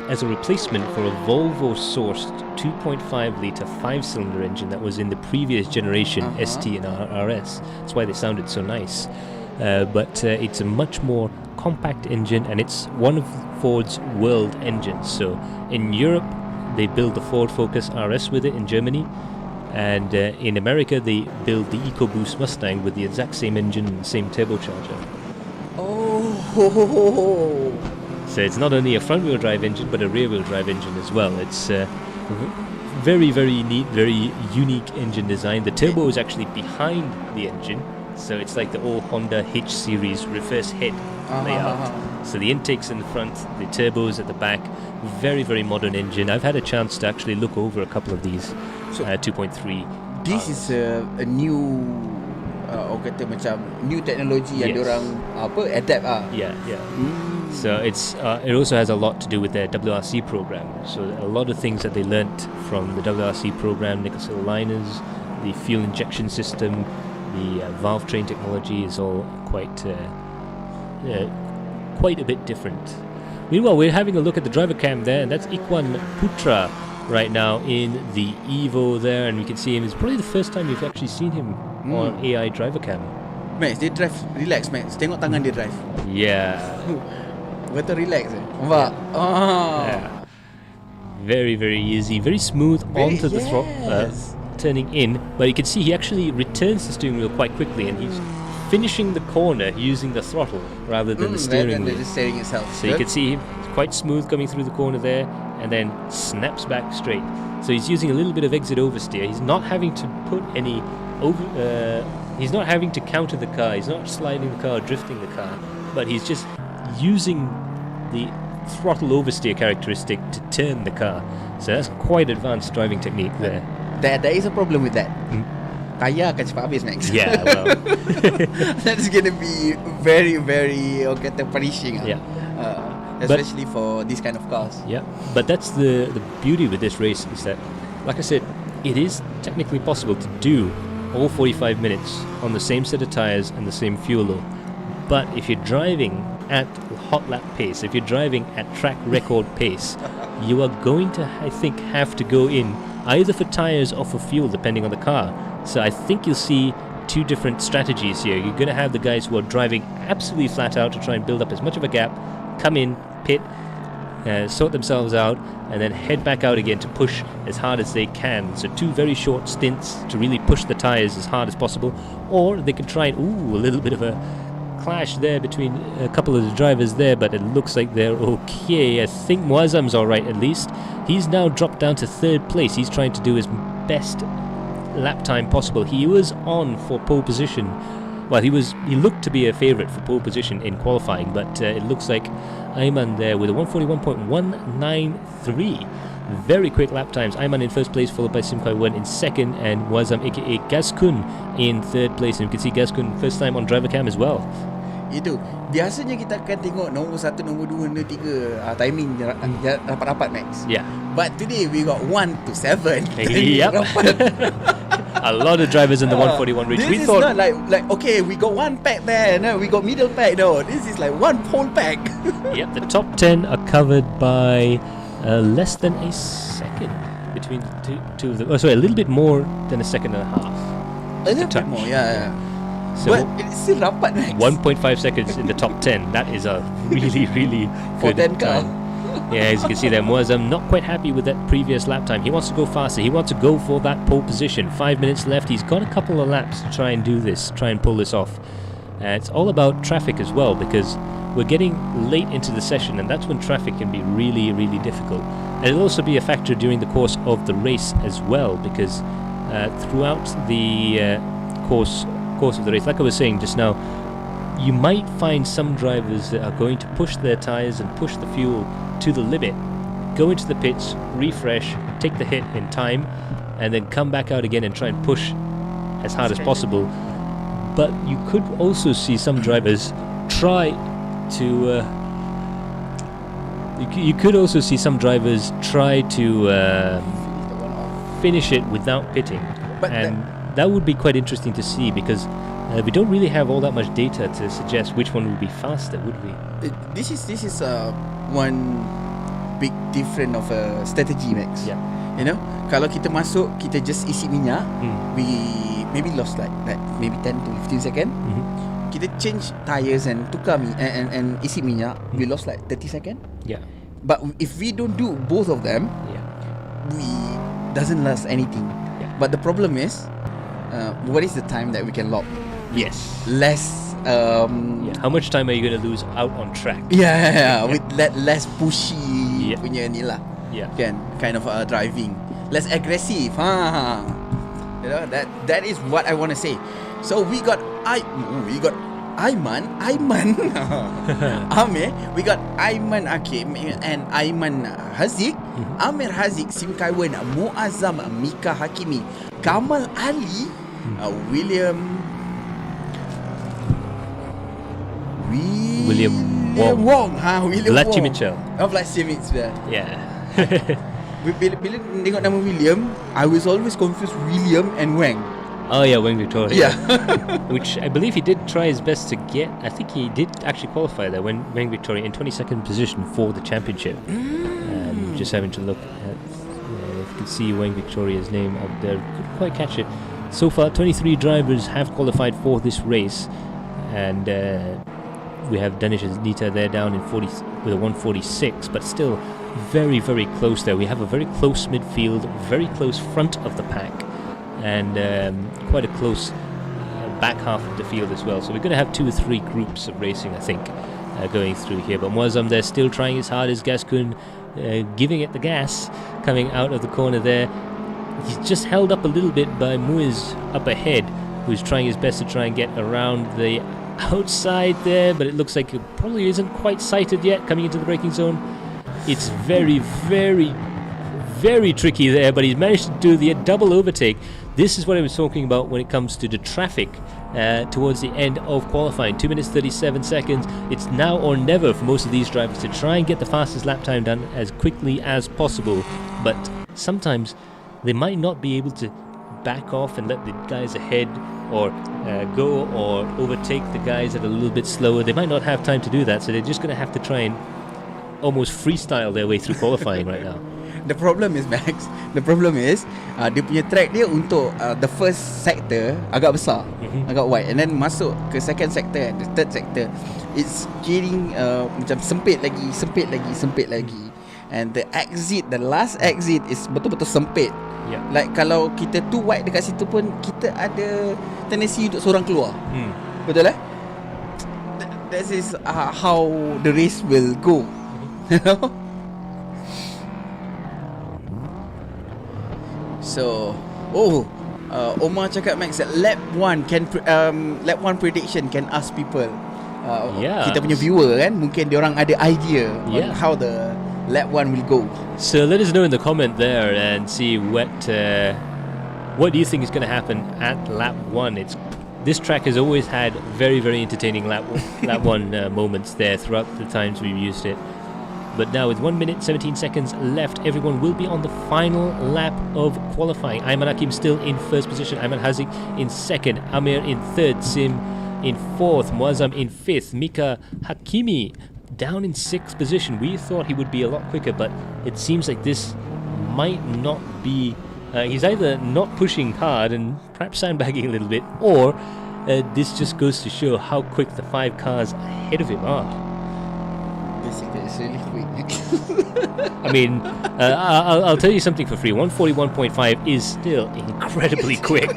as a replacement for a Volvo sourced 2.5 litre 5-cylinder engine that was in the previous generation ST and RS. That's why they sounded so nice. But it's a much more compact engine, and it's one of Ford's world engines. So in Europe, they build the Ford Focus RS with it in Germany. And in America, they build the EcoBoost Mustang with the exact same engine and same turbocharger. Oh! So it's not only a front-wheel drive engine, but a rear-wheel drive engine as well. It's very, very neat, very unique engine design. The turbo is actually behind the engine, so it's like the old Honda H series reverse head layout. So the intake's in the front, the turbo's at the back. Very, very modern engine. I've had a chance to actually look over a couple of these 2.3. This is a new orang kata macam new technology yang diorang adapt So it's it also has a lot to do with their WRC program. So a lot of things that they learnt from the WRC program, Nicholson liners, the fuel injection system, the valve train technology is all quite a bit different. Meanwhile, we're having a look at the driver cam there, and that's Ikwan Putra right now in the Evo there, and we can see him. It's probably the first time you've actually seen him on AI driver cam. Max, dia drive relax, Max. Tengok tangan dia drive. Yeah. Betul relax nampak? Very, very easy, very smooth onto the throttle, turning in. But you can see he actually returns the steering wheel quite quickly, and he's finishing the corner using the throttle rather than the steering wheel. The steering itself. So you can see him quite smooth coming through the corner there, and then snaps back straight. So he's using a little bit of exit oversteer. He's not having to put any he's not having to counter the car. He's not sliding the car, or drifting the car, but he's just using the throttle oversteer characteristic to turn the car. So that's quite advanced driving technique there. There is a problem with that. Tayar akan cepat habis, Max. Yeah, well. That's going to be very, very punishing. Especially for these kind of cars. Yeah, but that's the beauty with this race is that, like I said, it is technically possible to do all 45 minutes on the same set of tyres and the same fuel load. But if you're driving at hot lap pace, if you're driving at track record pace, you are going to, I think, have to go in either for tyres or for fuel, depending on the car. So I think you'll see two different strategies here. You're going to have the guys who are driving absolutely flat out to try and build up as much of a gap, come in, pit, sort themselves out, and then head back out again to push as hard as they can. So two very short stints to really push the tyres as hard as possible. Or they can try and, a little bit of a clash there between a couple of the drivers there, but it looks like they're okay. I think Muazzam's alright at least. He's now dropped down to third place. He's trying to do his best lap time possible. He was on for pole position. Well, he looked to be a favourite for pole position in qualifying, but it looks like Ayman there with a 141.193. Very quick lap times. Ayman in first place, followed by Simkaiwan in second, and Muazzam aka Gaskun in third place. And you can see Gaskun first time on driver cam as well. Itu biasanya kita akan tengok nombor 1, nombor 2, nombor 3 timing rapat-rapat Max. Yeah. But today we got 1 to 7. Yep. A lot of drivers in the 141 reach. This is not like okay, we got one pack there, no, we got middle pack. No, this is like one whole pack. Yep, the top 10 are covered by less than a second between the two of them. Oh, sorry, a little bit more than a second and a half. A little bit more, yeah. So but it's still rapat, Max. 1.5 seconds in the top 10. That is a really, really For good 10 car. time. Yeah, as you can see there, Muazzam not quite happy with that previous lap time. He wants to go faster. He wants to go for that pole position. 5 minutes left. He's got a couple of laps to try and do this, try and pull this off. It's all about traffic as well, because we're getting late into the session, and that's when traffic can be really, really difficult. And it'll also be a factor during the course of the race as well, because throughout the course of the race, like I was saying just now, you might find some drivers that are going to push their tyres and push the fuel to the limit, go into the pits, refresh, take the hit in time, and then come back out again and try and push as hard as possible. But you could also see some drivers try to you could also see some drivers try to finish it without pitting, and that would be quite interesting to see, because we don't really have all that much data to suggest which one would be faster, would we? This is one big difference of a strategy, Max. Yeah. You know, kalau kita masuk, kita just isi minyak, we maybe lost like maybe 10 to 15 second. Kita change tires and tukar and isi minyak, we lost like 30 second. Yeah. But if we don't do both of them, we doesn't last anything. Yeah. But the problem is, what is the time that we can lock? Yes. Less. How much time are you going to lose out on track? Yeah. With that less pushy punya ni lah. Yeah. Kan, kind of driving, less aggressive. You know, that is what I want to say. So we got Aiman Amir, we got Aiman Hakim and Aiman Haziq, Amir Haziq, Sim Kaiwan, Muazzam, Mika Hakimi, Kamal Ali, William Wong. William Vlachi Wong. Mitchell. Vlachi Mitchell. Yeah. Bila tengok nama William, I was always confused William and Wang. Oh yeah, Wang Victoria. Yeah. Which I believe he did try his best to get. I think he did actually qualify there when Wang Victoria in 22nd position for the championship. Just having to look at, you can see Wang Victoria's name up there. Couldn't quite catch it. So far, 23 drivers have qualified for this race, and we have Danish Nita there down in with a 146, but still very, very close there. We have a very close midfield, very close front of the pack, and quite a close back half of the field as well. So we're going to have 2 or 3 groups of racing, I think, going through here. But Muazzam there still trying as hard as Gascoigne, giving it the gas, coming out of the corner there. He's just held up a little bit by Muiz up ahead, who's trying his best to try and get around the outside there, but it looks like it probably isn't quite sighted yet coming into the braking zone. It's very, very, very tricky there, but he's managed to do the double overtake. This is what I was talking about when it comes to the traffic towards the end of qualifying. 2 minutes 37 seconds. It's now or never for most of these drivers to try and get the fastest lap time done as quickly as possible, but sometimes they might not be able to back off and let the guys ahead or go or overtake the guys that are a little bit slower. They might not have time to do that, so they're just going to have to try and almost freestyle their way through qualifying right now. The problem is, Max, dia punya track dia untuk the first sector agak besar, agak wide, and then masuk ke second sector and the third sector, it's getting macam sempit lagi, and the last exit is betul-betul sempit. Yeah. Like kalau kita too wide dekat situ pun, kita ada tendency untuk seorang keluar. Betul lah? This is how the race will go. So, Omar cakap, Max, lap 1 prediction can ask people. Kita punya viewer kan, mungkin diorang ada idea on how the lap 1 will go. So let us know in the comment there and see what do you think is going to happen at lap 1. It's this track has always had very, very entertaining lap one moments there throughout the times we've used it. But now with 1 minute 17 seconds left, everyone will be on the final lap of qualifying. Ayman Hakim still in first position, Ayman Hazik in second, Amir in third, Sim in fourth, Muazzam in fifth, Mika Hakimi down in sixth position. We thought he would be a lot quicker, but it seems like this might not be... he's either not pushing hard and perhaps sandbagging a little bit, or this just goes to show how quick the 5 cars ahead of him are. Basically, it's really quick. I mean, I'll tell you something for free. 141.5 is still incredibly quick.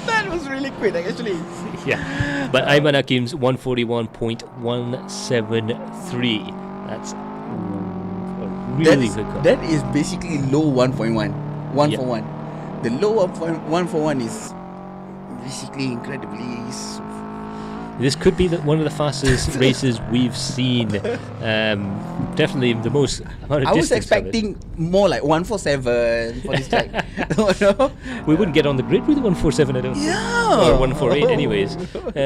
That was really quick, actually. Yeah, but Ayman Hakim's 141.173. That's a really good car. That is basically low 1.1. 1 Yeah. for 1. The low 1 for 1 is basically incredibly... This could be one of the fastest races we've seen. Definitely the most amount of I was distance covered. expecting more like 147 for this track. No? We wouldn't get on the grid with 147, I don't think. Yeah. Or 148 anyways.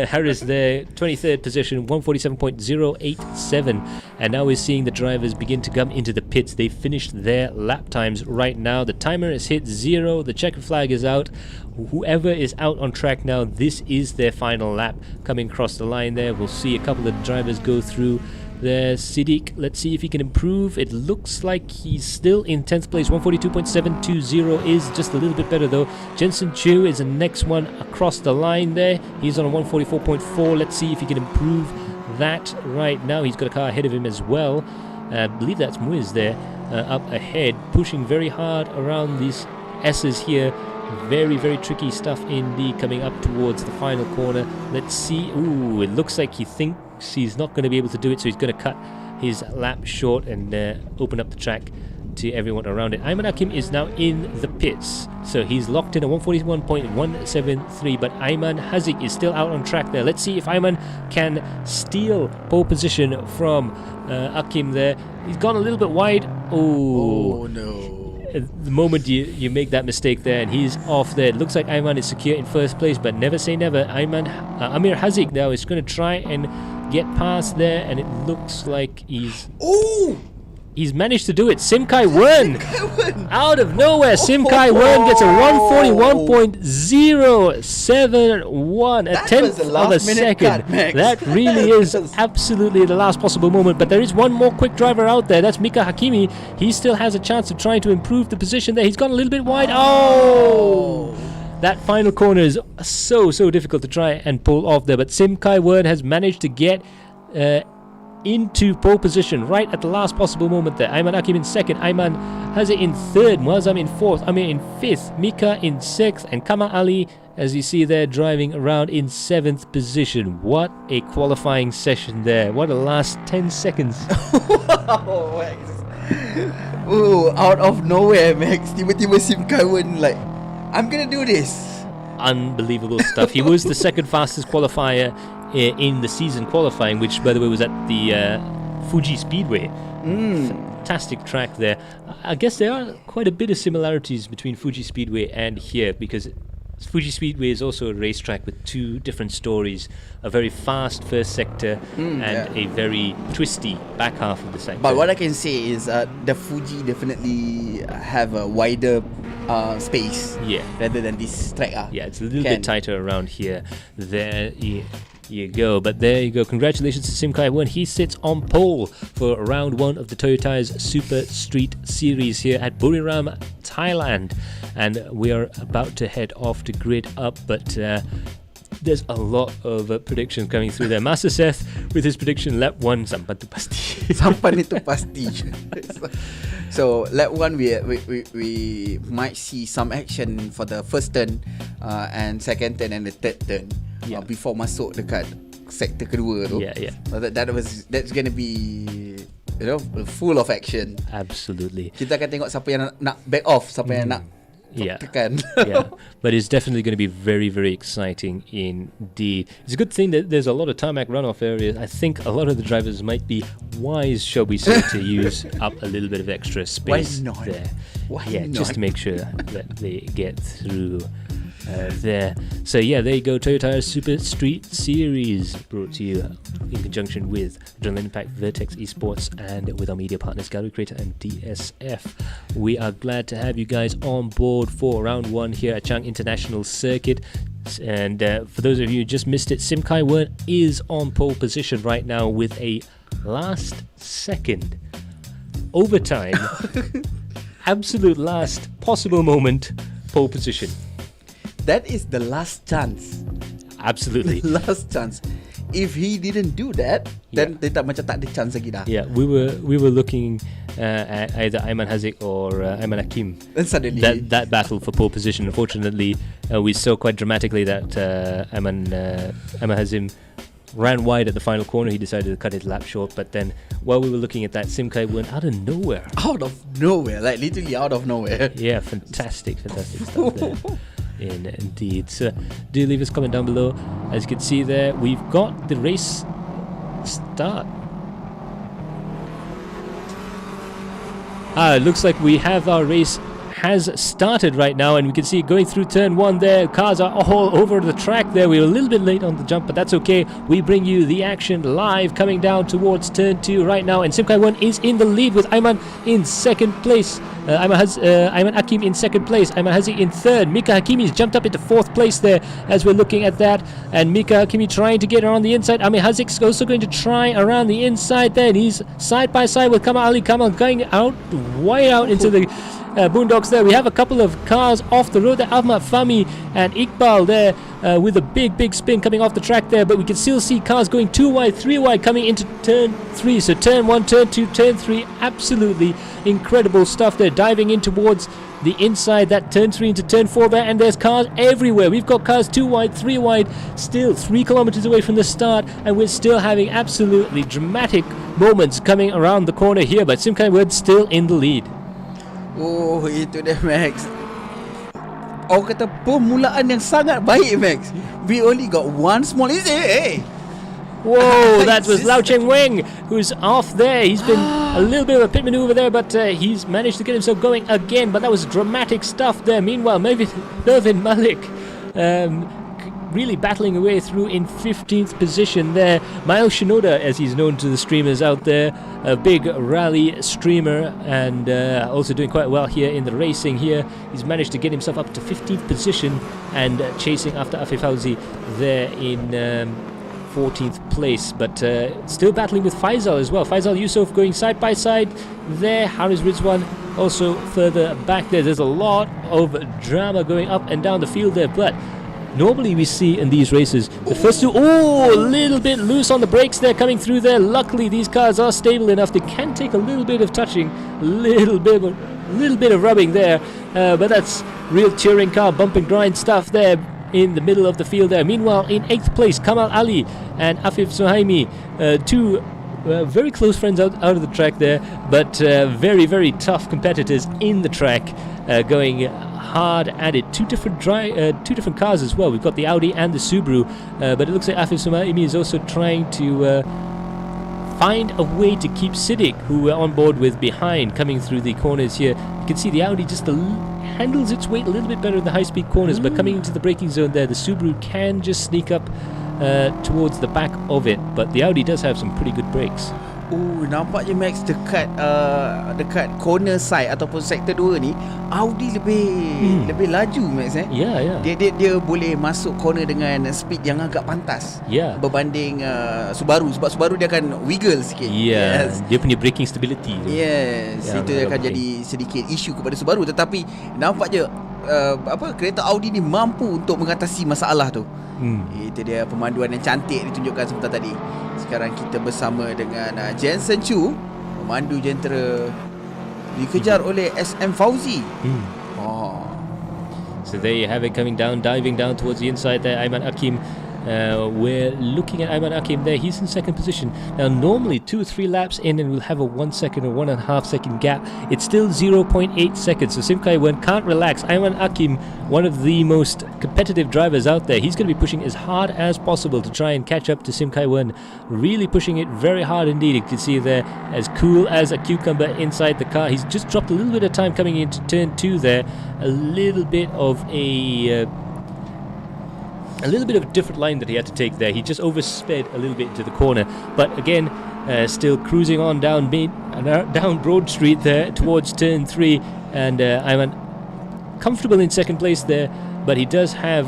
Harris there, 23rd position, 147.087. And now we're seeing the drivers begin to come into the pits. They finished their lap times right now. The timer has hit 0. The checkered flag is out. Whoever is out on track now, this is their final lap coming across the line there. We'll see a couple of drivers go through there. Siddiq, let's see if he can improve. It looks like he's still in 10th place. 142.720 is just a little bit better though. Jensen Chu is the next one across the line there. He's on a 144.4. Let's see if he can improve that right now. He's got a car ahead of him as well. I believe that's Muiz there up ahead, pushing very hard around these S's here. Very, very tricky stuff indeed coming up towards the final corner. Let's see. Ooh, it looks like he thinks he's not going to be able to do it, so he's going to cut his lap short and open up the track to everyone around it. Ayman Hakim is now in the pits, so he's locked in at 141.173, but Ayman Hazik is still out on track there. Let's see if Ayman can steal pole position from Hakim there. He's gone a little bit wide. Oh no. The moment you make that mistake there and he's off there, it looks like Ayman is secure in first place, but never say never. Amir Hazik now is going to try and get past there, and it looks like he's managed to do it. Sim Kai Wen out of nowhere. Sim Kai Wen gets a 141.071, a tenth of a second. That really is absolutely the last possible moment. But there is one more quick driver out there. That's Mika Hakimi. He still has a chance of trying to improve the position there. He's gone a little bit wide. Oh! That final corner is so difficult to try and pull off there. But Sim Kai Wen has managed to get into pole position right at the last possible moment there. Ayman Hakim in second, Ayman has it in third, Muazzam in fourth, Amir in fifth, Mika in sixth, and Kama Ali, as you see there, driving around in 7th position. What a qualifying session there. What a last 10 seconds. Wow, Max. Ooh, out of nowhere, Max. Tiba-tiba Sim Kai Wen like, I'm gonna do this. Unbelievable stuff. He was the second fastest qualifier in the season qualifying, which by the way was at the Fuji Speedway. Fantastic track there. I guess there are quite a bit of similarities between Fuji Speedway and here, because Fuji Speedway is also a racetrack with 2 different stories, a very fast first sector and a very twisty back half of the sector. But what I can say is the Fuji definitely have a wider space rather than this track. Yeah, it's a little bit tighter around here. There you go. But there you go. Congratulations to Sim Kai Wen. He sits on pole for round 1 of the Toyo Tyre's Super Street Series here at Buriram, Thailand. And we are about to head off to grid up, but there's a lot of predictions coming through there. Master Seth with his prediction, lap 1, sampan tu pasti. Sampan itu pasti. So lap 1 we might see some action for the first turn and second turn and the third turn before masuk dekat sektor kedua tu. So that's going to be, you know, full of action. Absolutely. Kita akan tengok siapa yang nak back off, siapa yang nak tekan. But it's definitely going to be very, very exciting indeed. It's a good thing that there's a lot of tarmac runoff areas. I think a lot of the drivers might be wise, shall we say, to use up a little bit of extra space there. Why not? Just to make sure that they get through. there. So yeah, there you go. Toyo Tyre Super Street Series brought to you in conjunction with Adrenaline Impact, Vertex Esports, and with our media partners Galeri Kereta and DSF. We are glad to have you guys on board for round 1 here at Chang International Circuit. And for those of you who just missed it, Sim Kai Wen is on pole position right now with a last second overtime absolute last possible moment pole position. That is the last chance. Absolutely. Last chance. If he didn't do that, then dia macam tak ada chance lagi dah. Yeah, we were looking at either Ayman Haziq or Ayman Hakim. Then suddenly that battle for pole position. Unfortunately, we saw quite dramatically that Ayman Hazim ran wide at the final corner. He decided to cut his lap short, but then while we were looking at that, Sim Kai Wen out of nowhere, like literally out of nowhere. Yeah, fantastic stuff there. Indeed. So do leave us a comment down below. As you can see there, we've got the race start. It looks like we have our race has started right now, and we can see it going through turn 1 there. Cars are all over the track there. We were a little bit late on the jump, but that's okay. We bring you the action live coming down towards turn 2 right now, and Sim Kai Wen is in the lead with Ayman in second place. Ayman Hakim in second place, Ayman Haziq in third. Mika Hakimi's jumped up into fourth place there as we're looking at that, and Mika Hakimi trying to get around the inside. Ayman Haziq's also going to try around the inside there, and he's side by side with Kamal Ali. Kamal going out, way out into the boondocks there. We have a couple of cars off the road there, Ahmad Fahmi and Iqbal there with a big spin coming off the track there, but we can still see cars going 2 wide, 3 wide coming into turn 3. So turn 1, turn 2, turn 3, absolutely incredible stuff there, diving in towards the inside, that turn 3 into turn 4 there, and there's cars everywhere. We've got cars 2 wide, 3 wide, still 3 kilometers away from the start, and we're still having absolutely dramatic moments coming around the corner here, but Sim Kai Wen still in the lead. Oh, itu dia Max. Orang kata permulaan yang sangat baik, Max. We only got one small easy. Whoa, that was Lau Cheng Weng, who's off there. He's been a little bit of a pit maneuver there, but he's managed to get himself going again. But that was dramatic stuff there. Meanwhile, Mervin Malik really battling away through in 15th position there. Mael Shinoda, as he's known to the streamers out there, a big rally streamer, and also doing quite well here in the racing here. He's managed to get himself up to 15th position and chasing after Afif Fauzi there in 14th place, but still battling with Faisal as well. Faisal Yusof going side by side there. Haris Rizwan also further back there. There's a lot of drama going up and down the field there, but normally we see in these races the first two, a little bit loose on the brakes there coming through there. Luckily these cars are stable enough. They can take a little bit of touching, a little bit of rubbing there, but that's real touring car bump and grind stuff there in the middle of the field there. Meanwhile, in 8th place, Kamal Ali and Afif Suhaimi, two very close friends out of the track there, but very tough competitors in the track, going hard at it. Two different cars as well. We've got the Audi and the Subaru, but it looks like Afif Suhaimi is also trying to find a way to keep Siddiq, who we're on board with behind, coming through the corners here. You can see the Audi just handles its weight a little bit better in the high-speed corners, but coming into the braking zone there, the Subaru can just sneak up towards the back of it, but the Audi does have some pretty good brakes. Nampaknya Max dekat corner side ataupun sektor 2 ni Audi lebih laju, Max. Yeah. Dia boleh masuk corner dengan speed yang agak pantas berbanding Subaru, sebab Subaru dia akan wiggle sikit. Yes. Dia punya braking stability tu. Yes, itu akan jadi sedikit isu kepada Subaru, tetapi nampaknya kereta Audi ni mampu untuk mengatasi masalah tu. Itu dia pemanduan yang cantik ditunjukkan sebentar tadi. Sekarang kita bersama dengan Jensen Chu, pemandu jentera, dikejar oleh SM Fauzi. So there you have it, coming down, diving down towards the inside there, Ayman Hakim. We're looking at Ayman Hakim there. He's in second position. Now normally 2 or 3 laps in and we'll have a 1 second or 1.5 second gap. It's still 0.8 seconds, so Sim Kai Wen can't relax. Ayman Hakim, one of the most competitive drivers out there, he's going to be pushing as hard as possible to try and catch up to Sim Kai Wen. Really pushing it very hard indeed. You can see there, as cool as a cucumber inside the car. He's just dropped a little bit of time coming into turn 2 there. A little bit of a a little bit of a different line that he had to take there. He just oversped a little bit into the corner, but again, still cruising on down Broad Street there towards turn 3, and Ayman comfortable in second place there, but he does have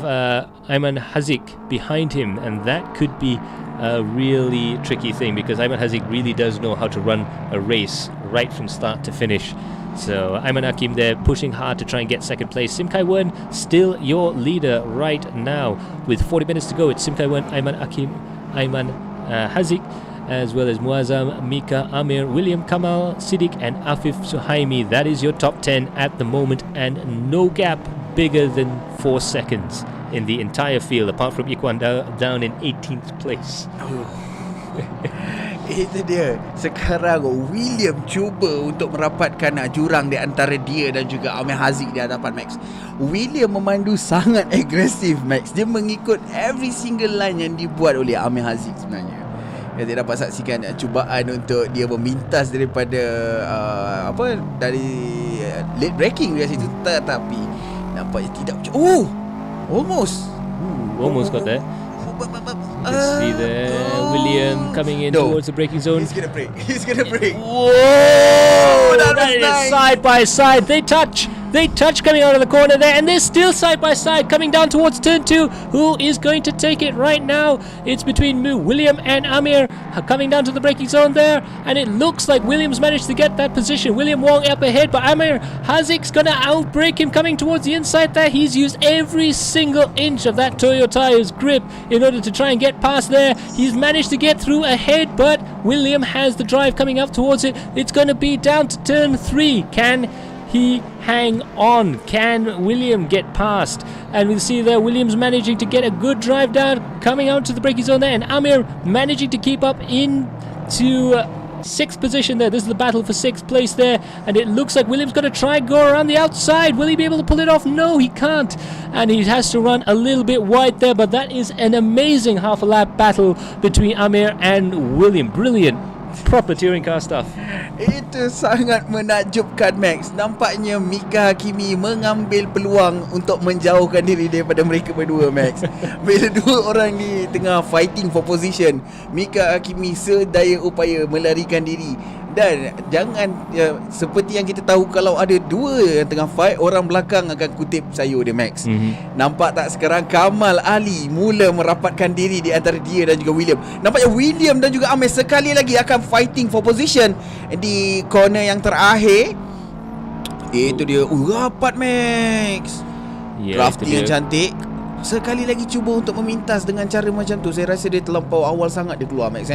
Ayman Haziq behind him, and that could be a really tricky thing because Ayman Haziq really does know how to run a race right from start to finish. So Ayman Hakim there pushing hard to try and get second place. Sim Kai Wen still your leader right now with 40 minutes to go. It's Sim Kai Wen, Ayman Hakim, Ayman Haziq, as well as Muazzam, Mika, Amir, William Kamal, Siddiq and Afif Suhaimi. That is your top 10 at the moment, and no gap bigger than 4 seconds in the entire field, apart from Ikhwan down in 18th place. Itu dia. Sekarang William cuba untuk merapatkan jurang di antara dia dan juga Amir Haziq di hadapan Max. William memandu sangat agresif, Max. Dia mengikut every single line yang dibuat oleh Amir Haziq sebenarnya. Kita dapat saksikan cubaan untuk dia memintas daripada dari late braking dari situ, tetapi nampaknya tidak. Almost got there. You can see there William coming in towards the braking zone. He's gonna break. Whoa! That is nice. Side by side. They touch coming out of the corner there, and they're still side by side coming down towards turn 2. Who is going to take it right now? It's between William and Amir coming down to the braking zone there, and it looks like William's managed to get that position. William Wong up ahead, but Amir Haziq's gonna outbrake him coming towards the inside there. He's used every single inch of that Toyo Tyre's grip in order to try and get past there. He's managed to get through ahead, but William has the drive coming up towards it. It's going to be down to turn 3. Can he hang on? Can William get past? And we'll see there William's managing to get a good drive down, coming out to the braking zone there, and Amir managing to keep up into 6th position there. This is the battle for 6th place there, and it looks like William's going to try and go around the outside. Will he be able to pull it off? No, he can't, and he has to run a little bit wide there, but that is an amazing half a lap battle between Amir and William. Brilliant. Proper touring car stuff. Itu sangat menakjubkan, Max. Nampaknya Mika Hakimi mengambil peluang untuk menjauhkan diri daripada mereka berdua, Max. Bila dua orang ni tengah fighting for position, Mika Hakimi sedaya upaya melarikan diri. Dan jangan seperti yang kita tahu, kalau ada dua yang tengah fight, orang belakang akan kutip sayur dia, Max. Nampak tak sekarang Kamal Ali mula merapatkan diri di antara dia dan juga William. Nampaknya William dan juga Amir sekali lagi akan fighting for position di corner yang terakhir. Itu dia rapat, Max. Drafting yang cantik. Sekali lagi cuba untuk memintas dengan cara macam tu. Saya rasa dia terlampau awal sangat dia keluar, Max.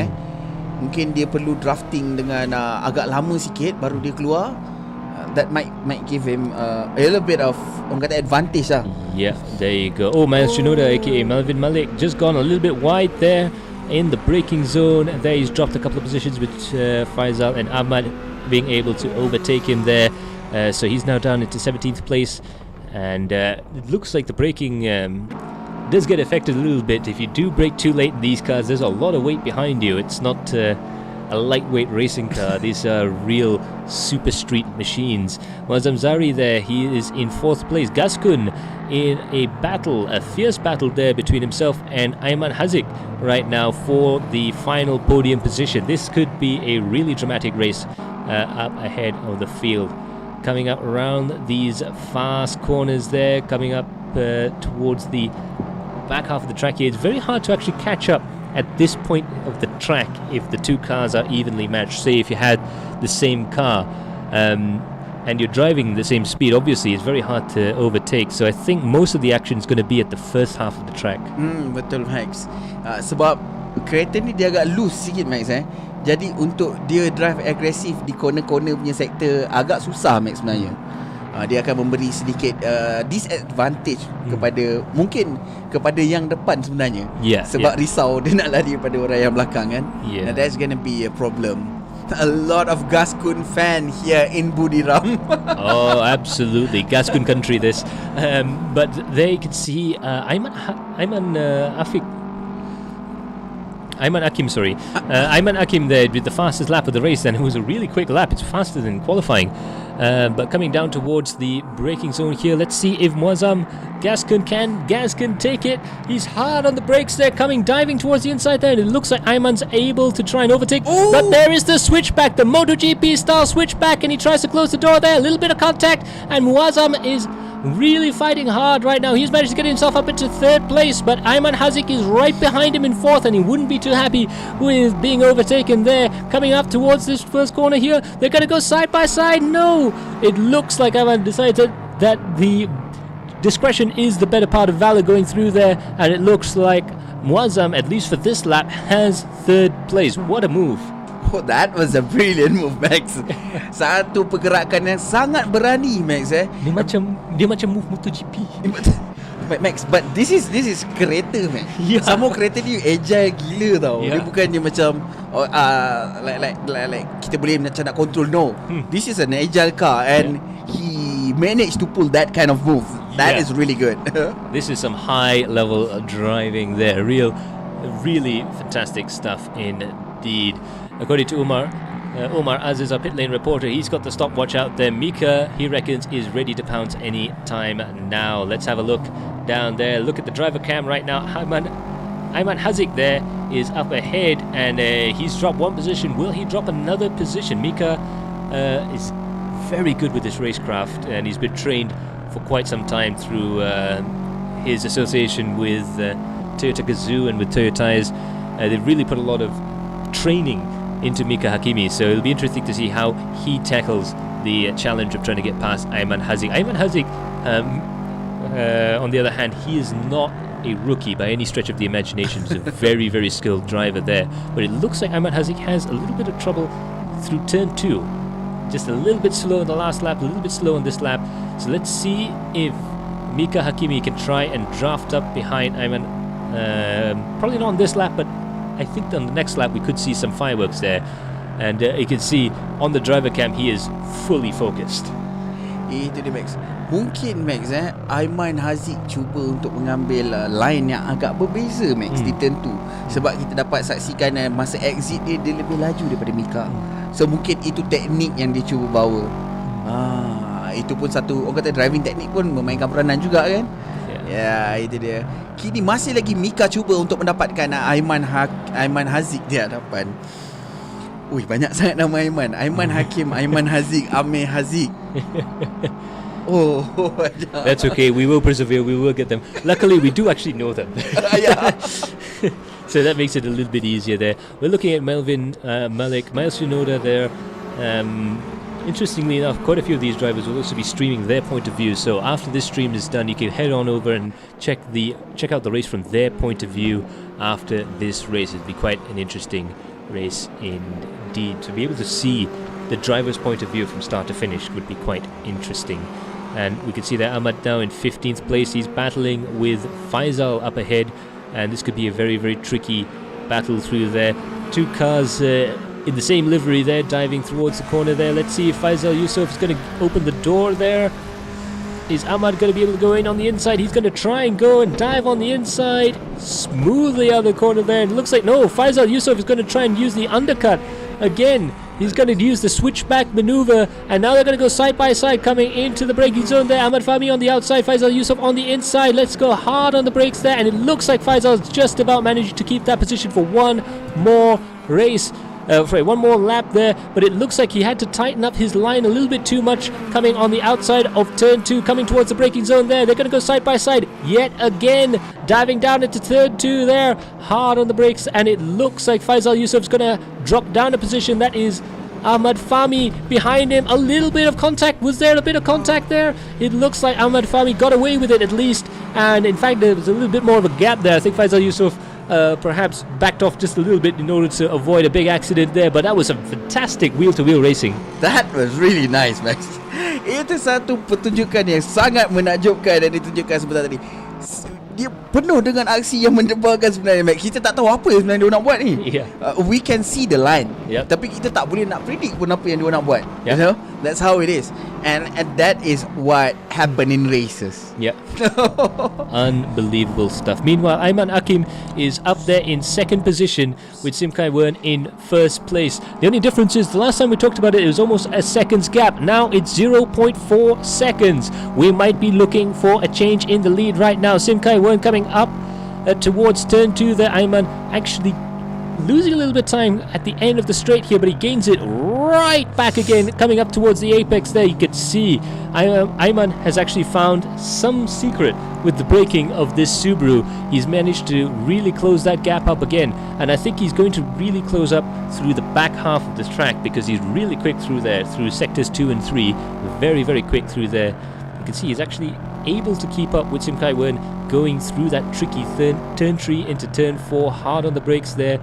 Mungkin dia perlu drafting dengan agak lama sikit baru dia keluar. That might give him a little bit of advantage lah. Yeah, there you go. Oh, Miles Shinoda aka Melvin Malik just gone a little bit wide there in the braking zone. There he's dropped a couple of positions with Faisal and Ahmad being able to overtake him there. So he's now down into 17th place, and it looks like the braking does get affected a little bit. If you do brake too late in these cars, there's a lot of weight behind you. It's not a lightweight racing car. These are real super street machines. Muazzam Zari there, he is in 4th place. Gaskun in a fierce battle there between himself and Ayman Haziq right now for the final podium position. This could be a really dramatic race up ahead of the field. Coming up around these fast corners there, coming up towards the back half of the track here. It's very hard to actually catch up at this point of the track if the two cars are evenly matched. Say if you had the same car and you're driving the same speed, obviously it's very hard to overtake. So I think most of the action is going to be at the first half of the track. Betul, Max. Sebab kereta ni dia agak loose sikit, Max. Jadi untuk dia drive agresif di corner-corner punya sektor agak susah, Max, sebenarnya. Dia akan memberi sedikit disadvantage kepada yang depan sebenarnya. Sebab risau dia nak lari daripada orang yang belakang kan. And that's gonna be a problem. A lot of Gaskun fan here in Buriram. Oh, absolutely, Gaskun country this. But they could see Ayman Afiq Aiman Hakim there with the fastest lap of the race, and it was a really quick lap. It's faster than qualifying. But coming down towards the braking zone here, let's see if Muazzam Gascon can take it. He's hard on the brakes there, diving towards the inside there, and it looks like Ayman's able to try and overtake. Oh! But there is the switchback, the MotoGP style switchback, and he tries to close the door there. A little bit of contact, and Muazzam is really fighting hard right now. He's managed to get himself up into third place, but Ayman Hazik is right behind him in fourth, and he wouldn't be too happy with being overtaken there. Coming up towards this first corner here, they're going to go side by side. No, it looks like Ayman decided that the discretion is the better part of valor going through there, and it looks like Muazzam, at least for this lap, has third place. What a move. Oh, that was a brilliant move, Max. Satu pergerakan yang sangat berani, Max. Dia macam move MotoGP. Max, but this is kereta, Max. Yeah. Sama kereta ni agile gila tau. Yeah. Dia bukannya macam like kita boleh macam nak control. No. This is an agile car, and he managed to pull that kind of move. That is really good. This is some high level driving there. Really fantastic stuff indeed. According to Omar Aziz, our pit lane reporter, he's got the stopwatch out there. Mika, he reckons, is ready to pounce any time now. Let's have a look down there. Look at the driver cam right now. Ayman Hazik there is up ahead, and he's dropped one position. Will he drop another position? Mika is very good with this racecraft, and he's been trained for quite some time through his association with Toyota Gazoo and with Toyo Tyres. They've really put a lot of training into Mika Hakimi, so it'll be interesting to see how he tackles the challenge of trying to get past Ayman Hazik. Ayman Hazik, on the other hand, he is not a rookie by any stretch of the imagination. He's a very, very skilled driver there, but it looks like Ayman Hazik has a little bit of trouble through turn 2. Just a little bit slow in the last lap, a little bit slow on this lap. So let's see if Mika Hakimi can try and draft up behind Ayman. Probably not on this lap, but I think on the next lap we could see some fireworks there, and you can see on the driver cam he is fully focused. Itu dia, Max. Mungkin, Max, Ayman Hazik cuba untuk mengambil line yang agak berbeza, Max, di turn 2. Sebab kita dapat saksikan masa exit dia lebih laju daripada Mika. So mungkin itu teknik yang dia cuba bawa. Itu pun satu, orang kata driving teknik pun memainkan peranan juga kan. Ya, itu dia. Kini masih lagi Mika cuba untuk mendapatkan Ayman Hazik di hadapan. Ui, banyak sangat nama Ayman. Ayman Hakim, Ayman Hazik, Amir Hazik. That's okay, we will persevere, we will get them. Luckily we do actually know them. So that makes it a little bit easier there. We're looking at Melvin Malik, Miles Shinoda there. Interestingly enough, quite a few of these drivers will also be streaming their point of view. So after this stream is done, you can head on over and check out the race from their point of view after this race. It'll be quite an interesting race indeed. To be able to see the driver's point of view from start to finish would be quite interesting. And we can see that Ahmad now in 15th place. He's battling with Faisal up ahead, and this could be a very, very tricky battle through there. Two cars in the same livery there, diving towards the corner there. Let's see if Faisal Yusuf is going to open the door there. Is Ahmad going to be able to go in on the inside? He's going to try and go and dive on the inside, smoothly out of the corner there. And it looks like, no, Faisal Yusuf is going to try and use the undercut again. He's going to use the switchback maneuver, and now they're going to go side by side coming into the braking zone there. Ahmad Fahmi on the outside, Faisal Yusuf on the inside. Let's go hard on the brakes there, and it looks like Faisal's just about managed to keep that position for one more race. One more lap there, but it looks like he had to tighten up his line a little bit too much coming on the outside of turn 2, coming towards the braking zone there. They're going to go side by side yet again, diving down into turn 2 there, hard on the brakes, and it looks like Faisal Yusuf's going to drop down a position. That is Ahmad Fahmi behind him. A little bit of contact. Was there a bit of contact there? It looks like Ahmad Fahmi got away with it at least, and in fact there was a little bit more of a gap there. I think Faisal Yusuf perhaps backed off just a little bit in order to avoid a big accident there, but that was some fantastic wheel-to-wheel racing. That was really nice, Max. Itu satu pertunjukan yang sangat menakjubkan dan ditunjukkan sebentar tadi. Dia penuh dengan aksi yang mendebarkan sebenarnya, Max. Kita tak tahu apa yang sebenarnya dia nak buat ni. We can see the line, tapi kita tak boleh nak predict pun apa yang dia nak buat. You know? That's how it is. And that is what happened in races. Yep. Unbelievable stuff. Meanwhile, Aiman Hakim is up there in second position with Sim Kai Wen in first place. The only difference is the last time we talked about it was almost a second's gap. Now it's 0.4 seconds. We might be looking for a change in the lead right now. Sim Kai Wen coming up towards turn 2 there. Aiman actually losing a little bit of time at the end of the straight here, but he gains it right back again, coming up towards the apex there. You could see Aiman has actually found some secret with the braking of this Subaru. He's managed to really close that gap up again, and I think he's going to really close up through the back half of the track because he's really quick through there, through sectors 2 and 3. Very, very quick through there. You can see he's actually able to keep up with Sim Kai Wen going through that tricky turn 3 into turn 4, hard on the brakes there,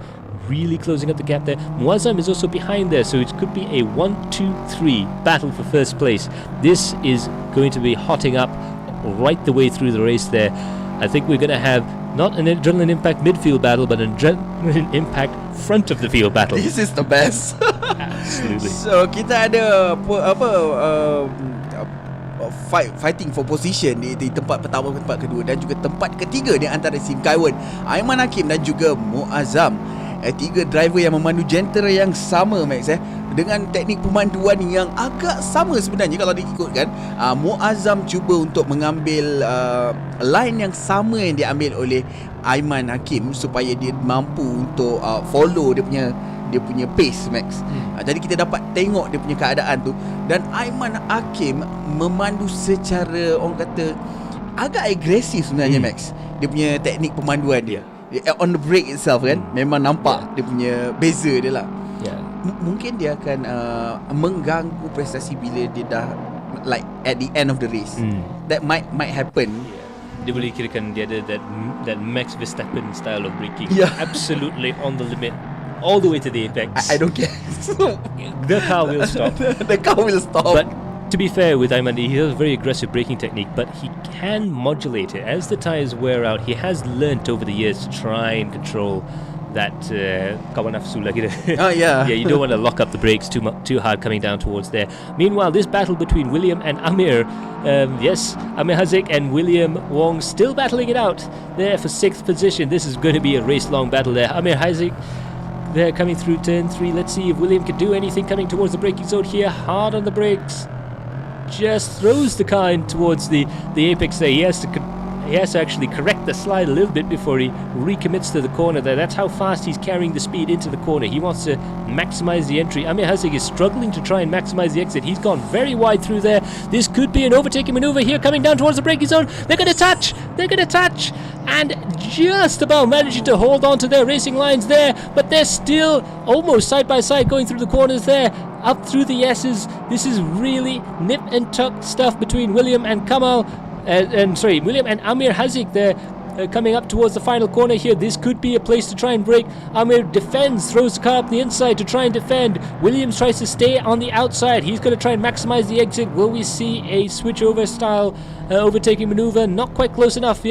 really closing up the gap there. Muazzam is also behind there, so it could be a 1-2-3 battle for first place. This is going to be hotting up right the way through the race there. I think we're going to have not an adrenaline impact midfield battle, but an adrenaline impact front of the field battle. This is the best. Absolutely. So kita ada fighting for position di tempat pertama, tempat kedua dan juga tempat ketiga di antara Sim Kai Wen, Aiman Hakim dan juga Muazzam. Tiga driver yang memandu jentera yang sama, Max, dengan teknik pemanduan yang agak sama sebenarnya kalau diikutkan. Muazzam cuba untuk mengambil line yang sama yang diambil oleh Aiman Hakim supaya dia mampu untuk follow dia punya pace, Max. Jadi kita dapat tengok dia punya keadaan tu, dan Aiman Hakim memandu secara orang kata agak agresif sebenarnya, Max. Dia punya teknik pemanduan dia on the brake itself kan, memang nampak dia punya beza dia lah. Mungkin dia akan mengganggu prestasi bila dia dah like at the end of the race. That might happen. Dia boleh kirakan dia ada that Max Verstappen style of braking. Absolutely on the limit, all the way to the apex. I don't care. The car will stop. The car will stop. But to be fair with Aiman, he has a very aggressive braking technique, but he can modulate it. As the tyres wear out, he has learnt over the years to try and control that kawan nafsu lagi. Yeah, you don't want to lock up the brakes too hard coming down towards there. Meanwhile, this battle between William and Amir, Amir Haziq and William Wong still battling it out there for 6th position. This is going to be a race-long battle there. Amir Haziq there coming through turn 3. Let's see if William can do anything coming towards the braking zone here. Hard on the brakes. Just throws the car in towards the apex there. He has to actually correct the slide a little bit before he recommits to the corner there. That's how fast he's carrying the speed into the corner. He wants to maximize the entry. Amir Haziq is struggling to try and maximize the exit. He's gone very wide through there. This could be an overtaking maneuver here coming down towards the braking zone. They're going to touch, and just about managing to hold on to their racing lines there, but they're still almost side by side going through the corners there, up through the S's. This is really nip and tuck stuff between William and William and Amir Haziq there. Coming up towards the final corner here. This could be a place to try and break. Amir defends, throws the car up the inside to try and defend. Williams tries to stay on the outside. He's going to try and maximize the exit. Will we see a switchover style overtaking maneuver? Not quite close enough,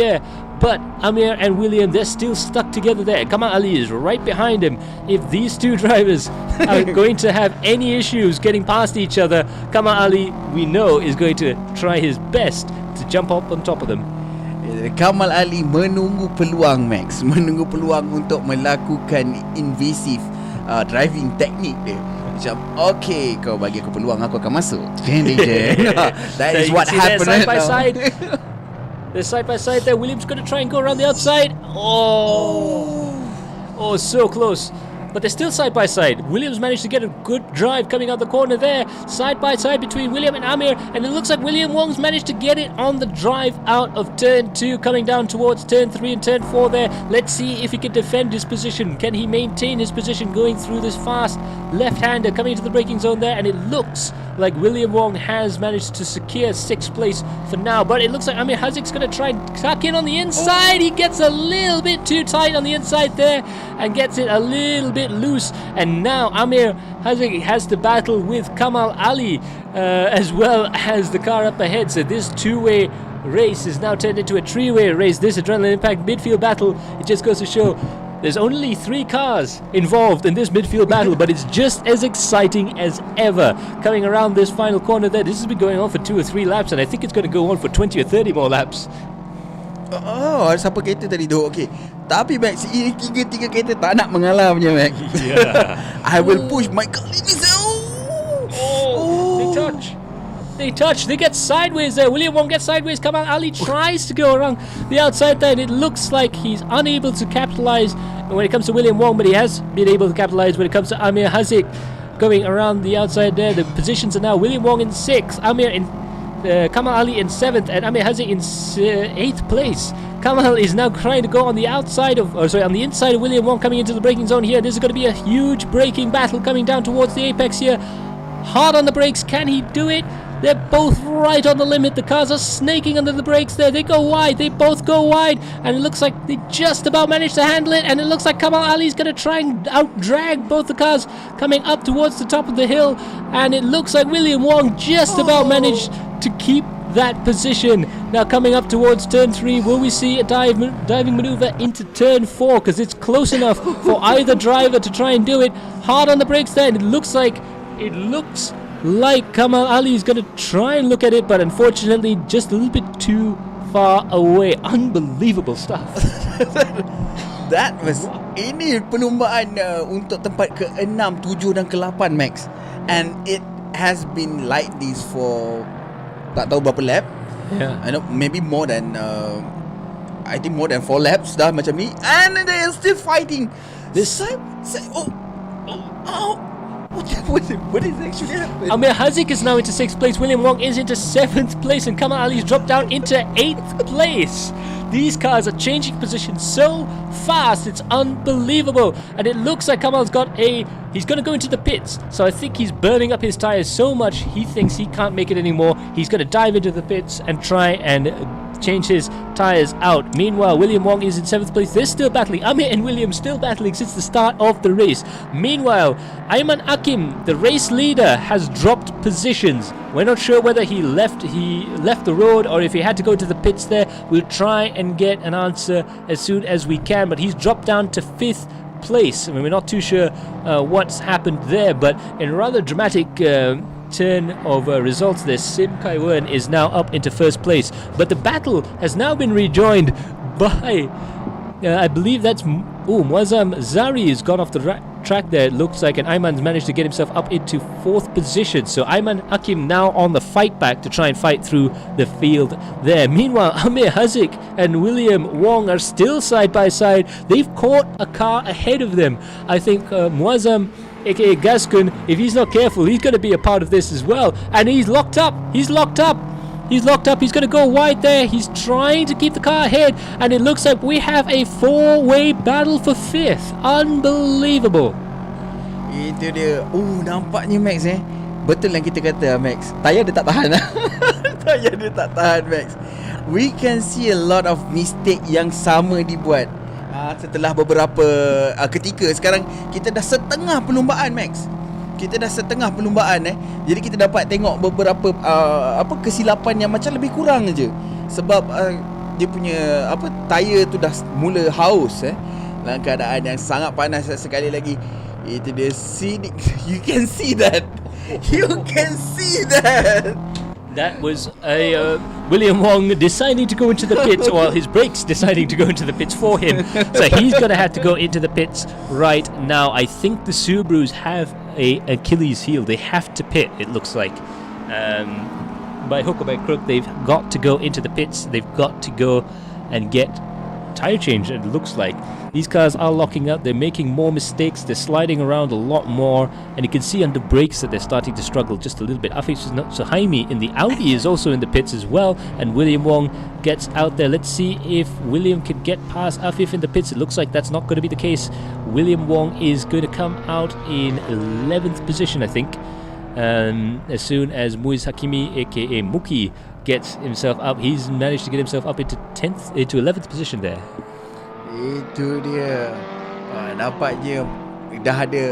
but Amir and William, they're still stuck together there. Kamal Ali is right behind him. If these two drivers are going to have any issues getting past each other, Kamal Ali, we know, is going to try his best to jump up on top of them. Kamal Ali menunggu peluang, Max. Menunggu peluang untuk melakukan invasive driving technique dia. Macam, okay, kau bagi aku peluang, aku akan masuk. That is what happened right now. They're side by side there. Williams going to try and go around the outside. Oh, so close. But they're still side by side. Williams managed to get a good drive coming out the corner there. Side by side between William and Amir. And it looks like William Wong's managed to get it on the drive out of turn 2, coming down towards turn 3 and turn 4 there. Let's see if he can defend his position. Can he maintain his position going through this fast left-hander coming into the braking zone there? And it looks like William Wong has managed to secure 6th place for now. But it looks like Amir Haziq's going to try and tuck in on the inside. He gets a little bit too tight on the inside there and gets it a little bit loose, and now Amir Haziq has to battle with Kamal Ali as well as the car up ahead. So this two-way race is now turned into a three-way race. This adrenaline impact midfield battle, it just goes to show There's only 3 cars involved in this midfield battle, but it's just as exciting as ever. Coming around this final corner there, this has been going on for 2 or 3 laps, and I think it's going to go on for 20 or 30 more laps. Oh, siapa kereta tadi tu? Okay. Tapi Max, ini 3 kereta tak nak mengalah punya Max. Yeah. I will push my limits. They touch. They get sideways there. William Wong gets sideways. Kamal Ali tries to go around the outside there, and it looks like he's unable to capitalize when it comes to William Wong, but he has been able to capitalize when it comes to Amir Haziq going around the outside there. The positions are now William Wong in 6th, Amir in Kamal Ali in 7th, and Amir Haziq in 8th place. Kamal is now trying to go on the outside of, on the inside of William Wong, coming into the braking zone here. This is going to be a huge braking battle coming down towards the apex here. Hard on the brakes. Can he do it? They're both right on the limit. The cars are snaking under the brakes there. They go wide. They both go wide. And it looks like they just about managed to handle it. And it looks like Kamal Ali's going to try and out-drag both the cars coming up towards the top of the hill. And it looks like William Wong just about managed to keep that position. Now coming up towards turn 3, will we see a diving maneuver into turn 4? Because it's close enough for either driver to try and do it. Hard on the brakes there. And it looks like Kamal Ali is going to try and look at it, but unfortunately just a little bit too far away. Unbelievable stuff. That was ini perlumbaan untuk tempat ke-6, 7 dan ke-8 Max. And it has been like this for tak tahu berapa lap. Yeah. I know maybe more than I think more than 4 laps dah macam ni, and they are still fighting. What is actually happening? Amir Haziq is now into 6th place. William Wong is into 7th place, and Kamal Ali's dropped down into 8th place. These cars are changing position so fast, it's unbelievable. And it looks like Kamal's he's going to go into the pits. So I think he's burning up his tires so much, he thinks he can't make it anymore. He's going to dive into the pits and try and change his tires out. Meanwhile, William Wong is in 7th place. They're still battling. Amir and William still battling since the start of the race. Meanwhile, Ayman Akim, the race leader, has dropped positions. We're not sure whether he left the road or if he had to go to the pits there. We'll try and get an answer as soon as we can, but he's dropped down to 5th place. I mean, we're not too sure what's happened there, but in a rather dramatic turn of results there, Sim Kai-wen is now up into 1st place, but the battle has now been rejoined by I believe that's Muazzam Zari has gone off the track there, it looks like, and Ayman's managed to get himself up into 4th position. So Ayman Hakim now on the fight back to try and fight through the field there. Meanwhile, Amir Haziq and William Wong are still side by side. They've caught a car ahead of them. I think Muazzam, aka Gaskun, if he's not careful, he's going to be a part of this as well. And he's locked up. He's locked up. He's going to go wide there. He's trying to keep the car ahead, and it looks like we have a 4-way battle for 5th. Unbelievable. Itu dia. Nampaknya Max betul yang kita kata Max. Tyre dia tak tahan. Tyre dia tak tahan Max. We can see a lot of mistake yang sama dibuat setelah beberapa ketika. Sekarang kita dah setengah perlumbaan Max. Jadi kita dapat tengok beberapa kesilapan yang macam lebih kurang je. Sebab dia punya tayar tu dah mula haus dalam keadaan yang sangat panas sekali lagi. Itu dia scenic. You can see that. That was a William Wong deciding to go into the pits, or his brakes deciding to go into the pits for him. So he's going to have to go into the pits right now. I think the Subarus have a Achilles heel. They have to pit, it looks like. By hook or by crook, they've got to go into the pits. They've got to go and get tire change, it looks like. These cars are locking up. They're making more mistakes. They're sliding around a lot more, and you can see under brakes that they're starting to struggle just a little bit. Afif Suhaimi in the Audi is also in the pits as well, and William Wong gets out there. Let's see if William can get past Afif in the pits. It looks like that's not going to be the case. William Wong is going to come out in 11th position, I think. As soon as Muiz Hakimi, aka Muki, gets himself up, he's managed to get himself up into 11th position there. Itu dia. Nampaknya dah ada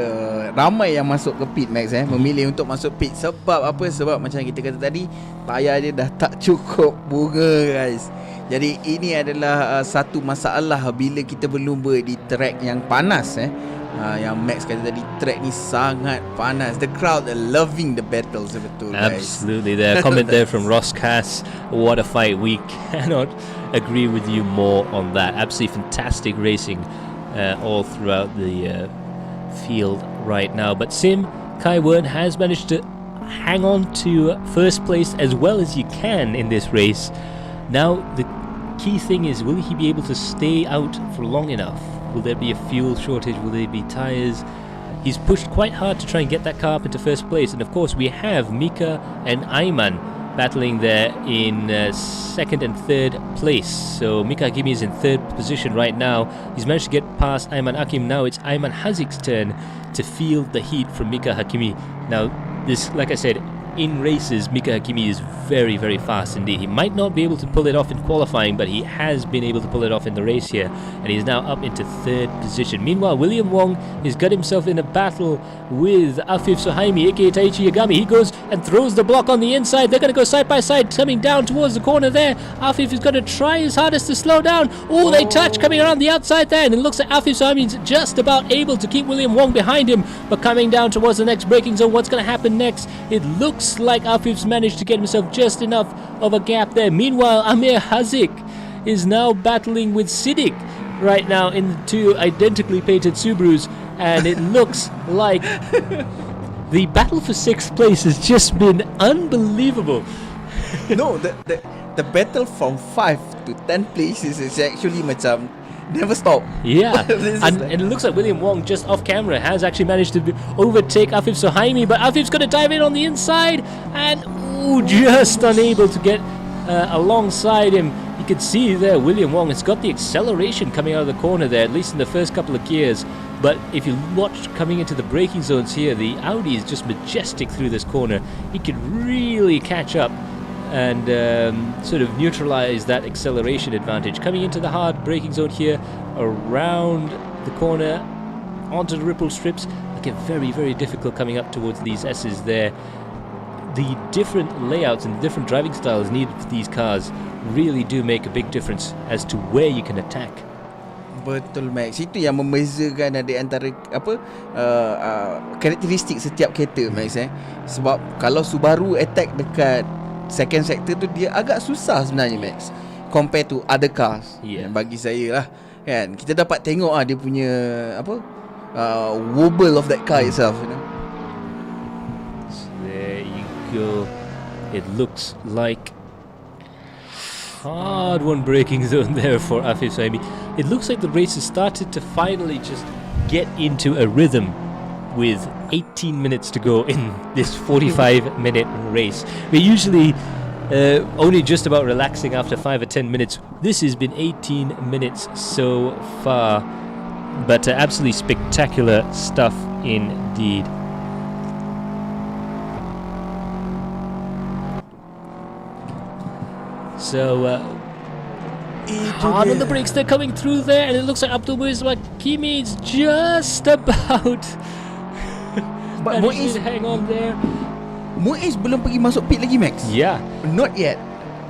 ramai yang masuk ke pit Max memilih untuk masuk pit. Sebab apa? Sebab macam kita kata tadi, tayar dia dah tak cukup bunga guys. Jadi ini adalah satu masalah bila kita berlumba di track yang panas yang Max kata tadi, track ni sangat panas. The crowd are loving the battles, betul guys. Absolutely. The comment there from Ross Cass, what a fight. We cannot agree with you more on that. Absolutely fantastic racing all throughout the field right now. But Sim Kai-Wen has managed to hang on to first place as well as you can in this race. Now the key thing is, will he be able to stay out for long enough? Will there be a fuel shortage? Will there be tyres? He's pushed quite hard to try and get that car up into first place. And of course we have Mika and Ayman battling there in second and third place. So Mika Hakimi is in third position right now. He's managed to get past Ayman Hakim. Now it's Ayman Hazik's turn to feel the heat from Mika Hakimi. Now this, like I said, in races, Mika Hakimi is very, very fast indeed. He might not be able to pull it off in qualifying, but he has been able to pull it off in the race here, and he's now up into third position. Meanwhile, William Wong has got himself in a battle with Afif Suhaimi, aka Taichi Yagami. He goes and throws the block on the inside. They're going to go side by side, coming down towards the corner there. Afif is going to try his hardest to slow down. Oh, they touch coming around the outside there, and it looks like Afif Suhaimi is just about able to keep William Wong behind him, but coming down towards the next braking zone. What's going to happen next? It looks like Afif's managed to get himself just enough of a gap there. Meanwhile, Amir Hazik is now battling with Siddiq right now in the two identically painted Subarus, and it looks like the battle for sixth place has just been unbelievable. No, the battle from 5 to 10 places is actually macam never stop. Yeah, and it looks like William Wong, just off camera, has actually managed to overtake Afif Suhaimi, but Afif's going to dive in on the inside and just unable to get alongside him. You can see there William Wong has got the acceleration coming out of the corner there, at least in the first couple of gears. But if you watch coming into the braking zones here, the Audi is just majestic through this corner. He could really catch up and sort of neutralize that acceleration advantage. Coming into the hard braking zone here, around the corner, onto the ripple strips, get very, very difficult coming up towards these S's there. The different layouts and the different driving styles needed for these cars really do make a big difference as to where you can attack. Betul Max, itu yang membezakan ada antara karakteristik setiap kereta Max Sebab kalau Subaru attack dekat second sector tu, dia agak susah sebenarnya Max, compare to other cars. Bagi saya lah kan, kita dapat tengok dia punya wobble of that car itself, you know? So there you go. It looks like hard one braking zone there for Afif Suhaimi. It looks like the race has started to finally just get into a rhythm with 18 minutes to go in this 45-minute race. We're usually only just about relaxing after 5 or 10 minutes. This has been 18 minutes so far, but absolutely spectacular stuff indeed. So hard on the brakes, they're coming through there, and it looks like Abdul Muiz Wakimi is just about But Muiz hang on there. Muiz belum pergi masuk pit lagi Max. Yeah, not yet.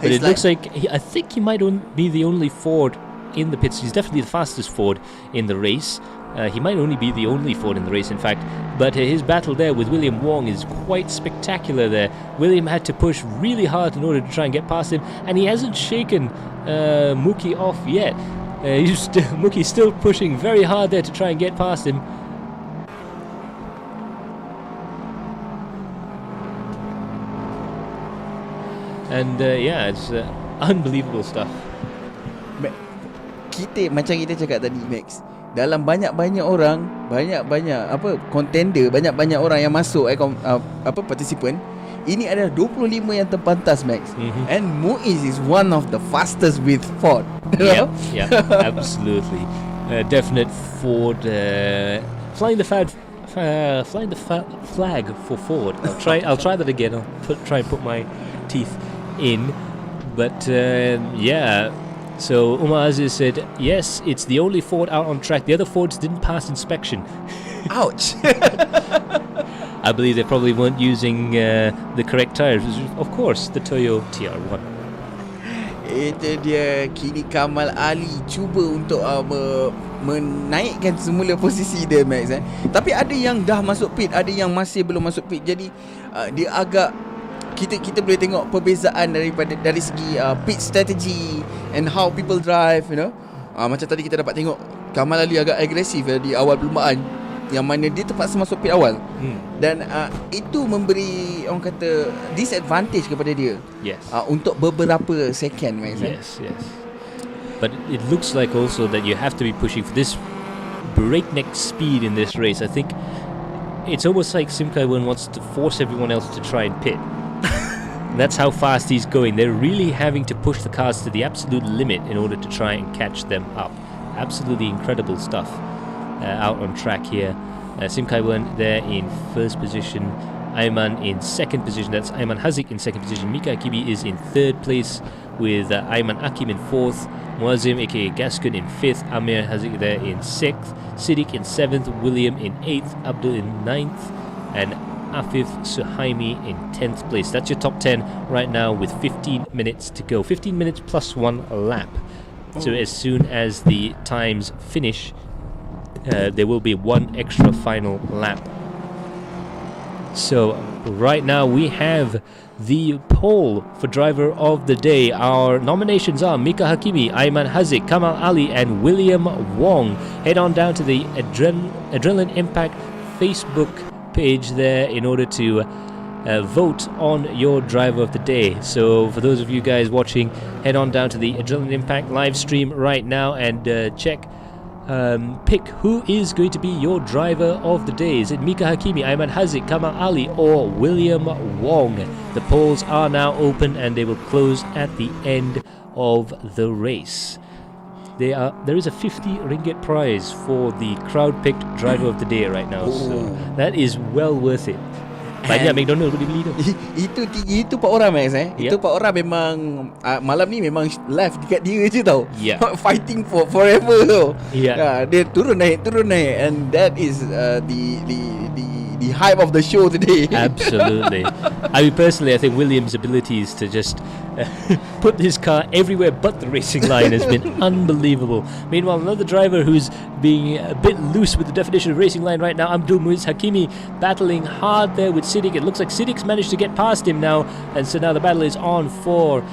But it looks like I think he might be the only Ford in the pits. He's definitely the fastest Ford in the race. He might only be the only Ford in the race, in fact. But his battle there with William Wong is quite spectacular there. William had to push really hard in order to try and get past him, and he hasn't shaken Mookie off yet. Mookie's still pushing very hard there to try and get past him. And it's unbelievable stuff. Macam kita cakap tadi Max, dalam banyak-banyak orang, banyak-banyak contender, banyak-banyak orang yang masuk participant, ini adalah 25 yang terpantas Max. And Muiz is one of the fastest with Ford. Yeah, absolutely. Definite Ford flying the flag for Ford. I'll try that again. I'll try and put my teeth in. But So Umar Aziz said, yes, it's the only Ford out on track. The other Fords didn't pass inspection. Ouch. I believe they probably weren't using the correct tires. Of course, the Toyo TR1. Itu dia. Kini Kamal Ali cuba untuk menaikkan semula posisi dia, Max. Tapi ada yang dah masuk pit, ada yang masih belum masuk pit. Jadi dia agak, kita boleh tengok perbezaan dari segi pit strategy and how people drive, you know. Macam tadi kita dapat tengok Kamal Ali agak agresif di awal perlumbaan, yang mana dia terpaksa masuk pit awal. Dan itu memberi, orang kata, disadvantage kepada dia. Yes. Untuk beberapa second, Max. Yes. But it looks like also that you have to be pushing for this breakneck speed in this race. I think it's almost like Sim Kai-wen wants to force everyone else to try and pit. That's how fast he's going. They're really having to push the cars to the absolute limit in order to try and catch them up. Absolutely incredible stuff out on track here. Sim Kai-wen there in first position. Ayman in second position. That's Ayman Haziq in second position. Mika Akibi is in third place with Ayman Akim in fourth. Muazzim aka Gascon in fifth. Amir Haziq there in sixth. Siddiq in seventh. William in eighth. Abdul in ninth. And Afif Suhaimi in 10th place. That's your top 10 right now with 15 minutes to go. 15 minutes plus 1 lap. So as soon as the times finish, there will be one extra final lap. So right now we have the poll for driver of the day. Our nominations are Mika Hakimi, Ayman Haziq, Kamal Ali and William Wong. Head on down to the Adrenaline Impact Facebook page there in order to vote on your driver of the day. So for those of you guys watching, head on down to the Adrenaline Impact live stream right now and pick who is going to be your driver of the day. Is it Mika Hakimi, Ayman Haziq, Kamal Ali or William Wong? The polls are now open and they will close at the end of the race. There is a 50 ringgit prize for the crowd-picked driver of the day right now. So that is well worth it. Banyak McDonald boleh beli tu. Itu 4 orang, Max. Itu 4 orang memang malam ni memang live dekat dia je tau. Fighting for forever tau. Dia turun naik and that is the hype of the show today. Absolutely. I mean, personally, I think William's abilities to just put his car everywhere but the racing line has been unbelievable. Meanwhile, another driver who's being a bit loose with the definition of racing line right now, Abdul Muiz Hakimi, battling hard there with Siddiq. It looks like Siddiq's managed to get past him now, and so now the battle is on for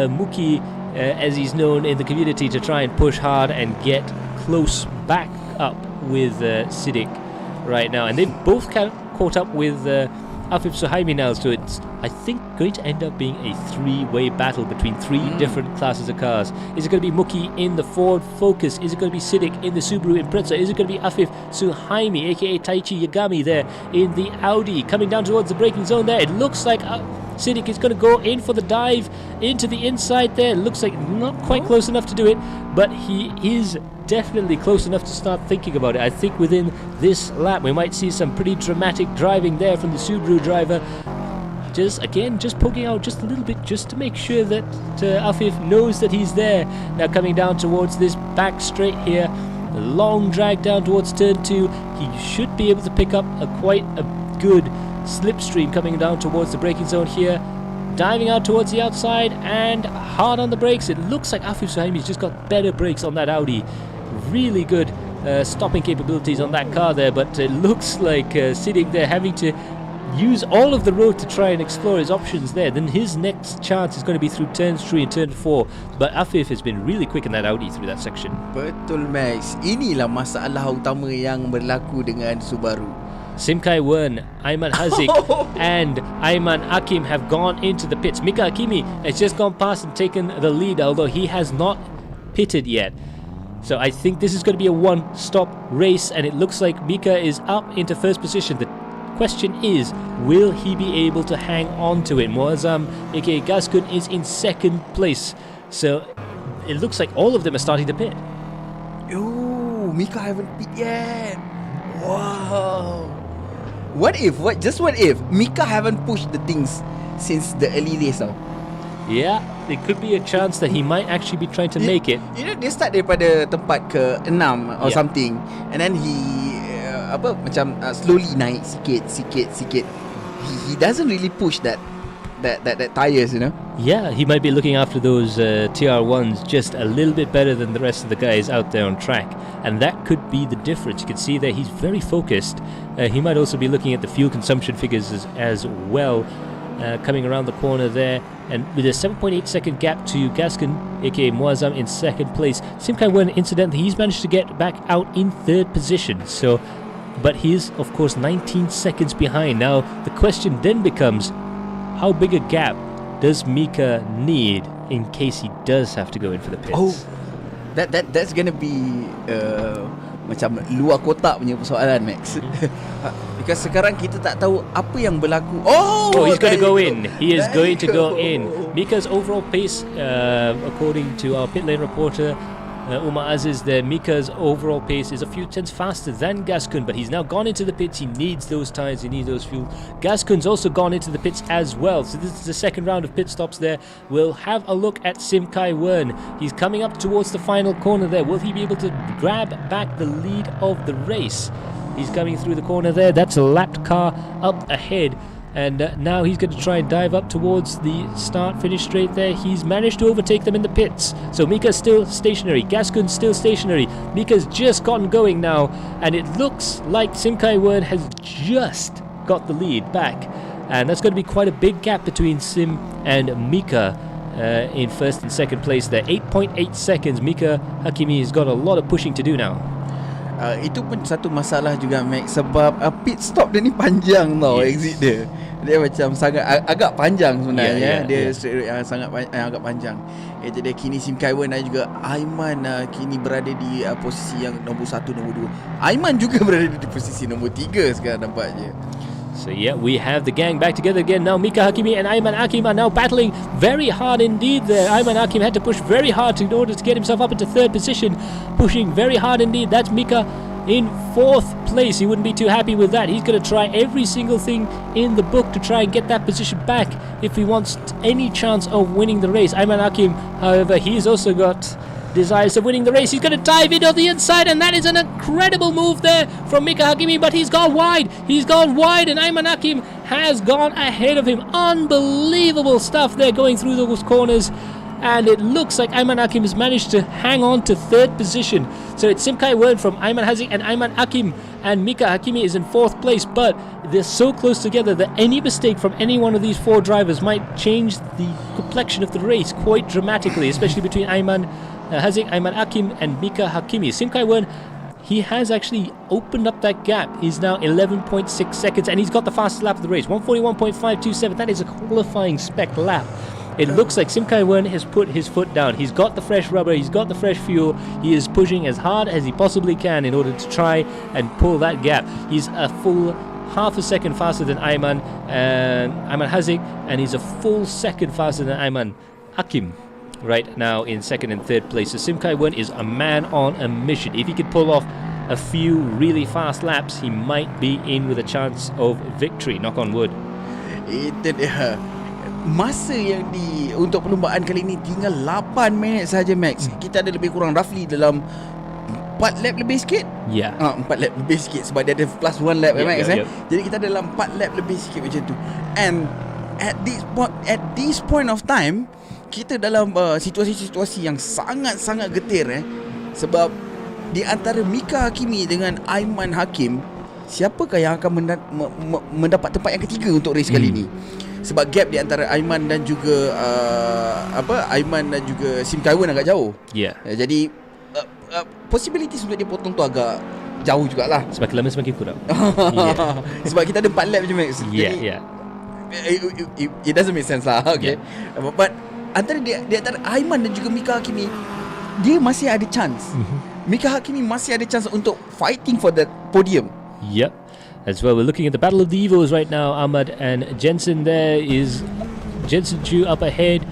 Muki, as he's known in the community, to try and push hard and get close back up with Siddiq right now. And they've both caught up with Afif Suhaimi now, so it's, I think, going to end up being a 3-way battle between 3 different classes of cars. Is it going to be Muki in the Ford Focus? Is it going to be Siddiq in the Subaru Impreza? Is it going to be Afif Suhaimi, aka Taichi Yagami, there in the Audi, coming down towards the braking zone there? It looks like Siddiq is going to go in for the dive into the inside there. Looks like not quite close enough to do it, but he is definitely close enough to start thinking about it. I think within this lap we might see some pretty dramatic driving there from the Subaru driver. Just poking out just a little bit, just to make sure that Afif knows that he's there. Now coming down towards this back straight here, a long drag down towards turn 2. He should be able to pick up quite a good slipstream coming down towards the braking zone here. Diving out towards the outside and hard on the brakes. It looks like Afif Suhaimi's just got better brakes on that Audi. Really good stopping capabilities on that car there, but it looks like Siddiq there having to use all of the road to try and explore his options there. Then his next chance is going to be through turns 3 and turn 4. But Afif has been really quick in that Audi through that section. Betul, Max. Inilah masalah utama yang berlaku dengan Subaru. Sim Kai-wen, Ayman Haziq and Ayman Akim have gone into the pits. Mika Hakimi has just gone past and taken the lead, although he has not pitted yet. So I think this is going to be a one-stop race, and it looks like Mika is up into first position. The question is, will he be able to hang on to it? Muazzam aka Gascon is in second place. So it looks like all of them are starting to pit. Oh, Mika haven't pit yet. Wow. What if Mika haven't pushed the things since the early days now? Yeah, there could be a chance that he might actually be trying to make it. You know, dia start daripada tempat ke-6 or Yeah. something, and then he slowly naik sikit. He doesn't really push that tires, you know. Yeah, he might be looking after those TR1s just a little bit better than the rest of the guys out there on track, and that could be the difference. You can see that he's very focused. He might also be looking at the fuel consumption figures as well. Coming around the corner there, and with a 7.8 second gap to Gascon, aka Muazzam, in second place. Sim Kai Wen, incidentally, he's managed to get back out in third position. So, but he's of course 19 seconds behind. Now the question then becomes, how big a gap does Mika need in case he does have to go in for the pits? Oh, that's gonna be macam luar kotak punya persoalan, Max. Because sekarang kita tak tahu apa yang berlaku. Oh, he's going to go in. He is going to go in. Mika's overall pace, according to our pit lane reporter, Umar Aziz there, Mika's overall pace is a few tenths faster than Gascon, but he's now gone into the pits. He needs those tyres, he needs those fuel. Gascon's also gone into the pits as well. So this is the second round of pit stops there. We'll have a look at Sim Kai Wen. He's coming up towards the final corner there. Will he be able to grab back the lead of the race? He's coming through the corner there. That's a lapped car up ahead. And now he's going to try and dive up towards the start-finish straight there. He's managed to overtake them in the pits. So Mika's still stationary. Gascon's still stationary. Mika's just gotten going now. And it looks like Sim Kai Wen has just got the lead back. And that's going to be quite a big gap between Sim and Mika in first and second place there. 8.8 seconds. Mika Hakimi has got a lot of pushing to do now. Itu pun satu masalah juga, Max, sebab pit stop dia ni panjang tau. Exit dia macam sangat agak panjang sebenarnya. Dia straight road yang sangat agak panjang. Jadi kini Sim Kai Wen dan juga Aiman kini berada di posisi yang nombor 1, nombor 2. Aiman juga berada di posisi nombor 3 sekarang nampaknya. So yeah, we have the gang back together again now. Mika Hakimi and Ayman Hakim are now battling very hard indeed there. Ayman Hakim had to push very hard in order to get himself up into third position. Pushing very hard indeed. That's Mika in fourth place. He wouldn't be too happy with that. He's going to try every single thing in the book to try and get that position back if he wants any chance of winning the race. Ayman Hakim, however, he's also got desires of winning the race. He's going to dive in on the inside, and that is an incredible move there from Mika Hakimi, but he's gone wide. He's gone wide, and Ayman Hakim has gone ahead of him. Unbelievable stuff there going through those corners. And it looks like Ayman Hakim has managed to hang on to third position. So it's Sim Kai Wen from Ayman Haziq and Ayman Hakim, and Mika Hakimi is in fourth place, but they're so close together that any mistake from any one of these four drivers might change the complexion of the race quite dramatically, especially between Ayman Haziq, Ayman Hakim and Mika Hakimi. Sim Kai Wen, he has actually opened up that gap. He's now 11.6 seconds, and he's got the fastest lap of the race, 141.527. That is a qualifying spec lap. It looks like Sim Kai Wen has put his foot down. He's got the fresh rubber, he's got the fresh fuel. He is pushing as hard as he possibly can in order to try and pull that gap. He's a full half a second faster than Ayman Haziq, and he's a full second faster than Ayman Hakim right now in second and third place. So Sim Kai Wen is a man on a mission. If he could pull off a few really fast laps, he might be in with a chance of victory. Knock on wood. Itu dia. Masa yang untuk perlumbaan kali ini tinggal 8 minit saja, Max. Kita ada lebih kurang roughly dalam 4 lap lebih sikit. 4 lap lebih sikit sebab dia ada plus 1 lap, Max. Jadi kita ada dalam 4 lap lebih sikit macam tu. And at this point of time, kita dalam situasi-situasi yang sangat-sangat getir, sebab di antara Mika Hakimi dengan Ayman Hakim, siapakah yang akan mendapat tempat yang ketiga untuk race kali ini? Sebab gap di antara Ayman dan juga Ayman dan juga Sim Kai Wen agak jauh. Jadi possibilities untuk dia potong tu agak jauh jugalah. Semakin lama semakin kurang. Sebab kita ada 4 lap je, Max. Jadi it doesn't make sense lah. Okay. But antara di antara Ayman dan juga Mika Hakimi, dia masih ada chance. Mika Hakimi masih ada chance untuk fighting for that podium. As well, we're looking at the Battle of the Evos right now. Ahmad and Jensen, there is Jensen Chu up ahead,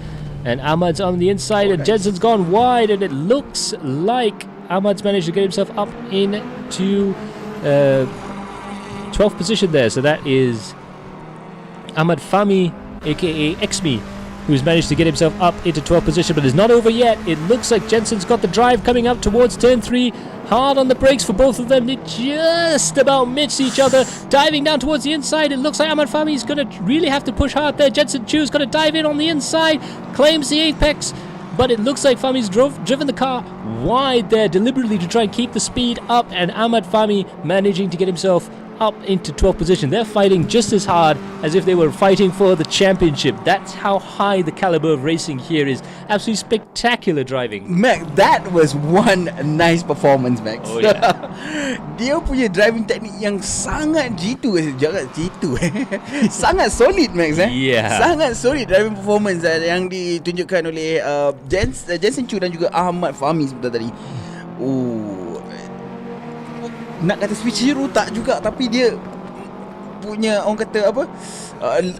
and Ahmad's on the inside, and Jensen's gone wide, and it looks like Ahmad's managed to get himself up into 12th position there. So that is Ahmad Fahmi, aka Xmi, who's managed to get himself up into 12th position, but it's not over yet. It looks like Jensen's got the drive coming up towards turn 3. Hard on the brakes for both of them. They just about miss each other. Diving down towards the inside. It looks like Ahmad Fahmi is going to really have to push hard there. Jensen Chu's going to dive in on the inside. Claims the apex. But it looks like Fahmi's driven the car wide there deliberately to try and keep the speed up. And Ahmad Fahmi managing to get himself up into 12th position. They're fighting just as hard as if they were fighting for the championship. That's how high the caliber of racing here is. Absolutely spectacular driving. Max, that was one nice performance, Max. Oh yeah. Dia punya driving technique yang sangat jangan G2 sangat solid, Max. Yeah. Sangat solid driving performance yang ditunjukkan oleh Jensen Chu dan juga Ahmad Fahmi sebentar tadi. Nak kata switch hero tak juga, tapi dia punya orang kata apa,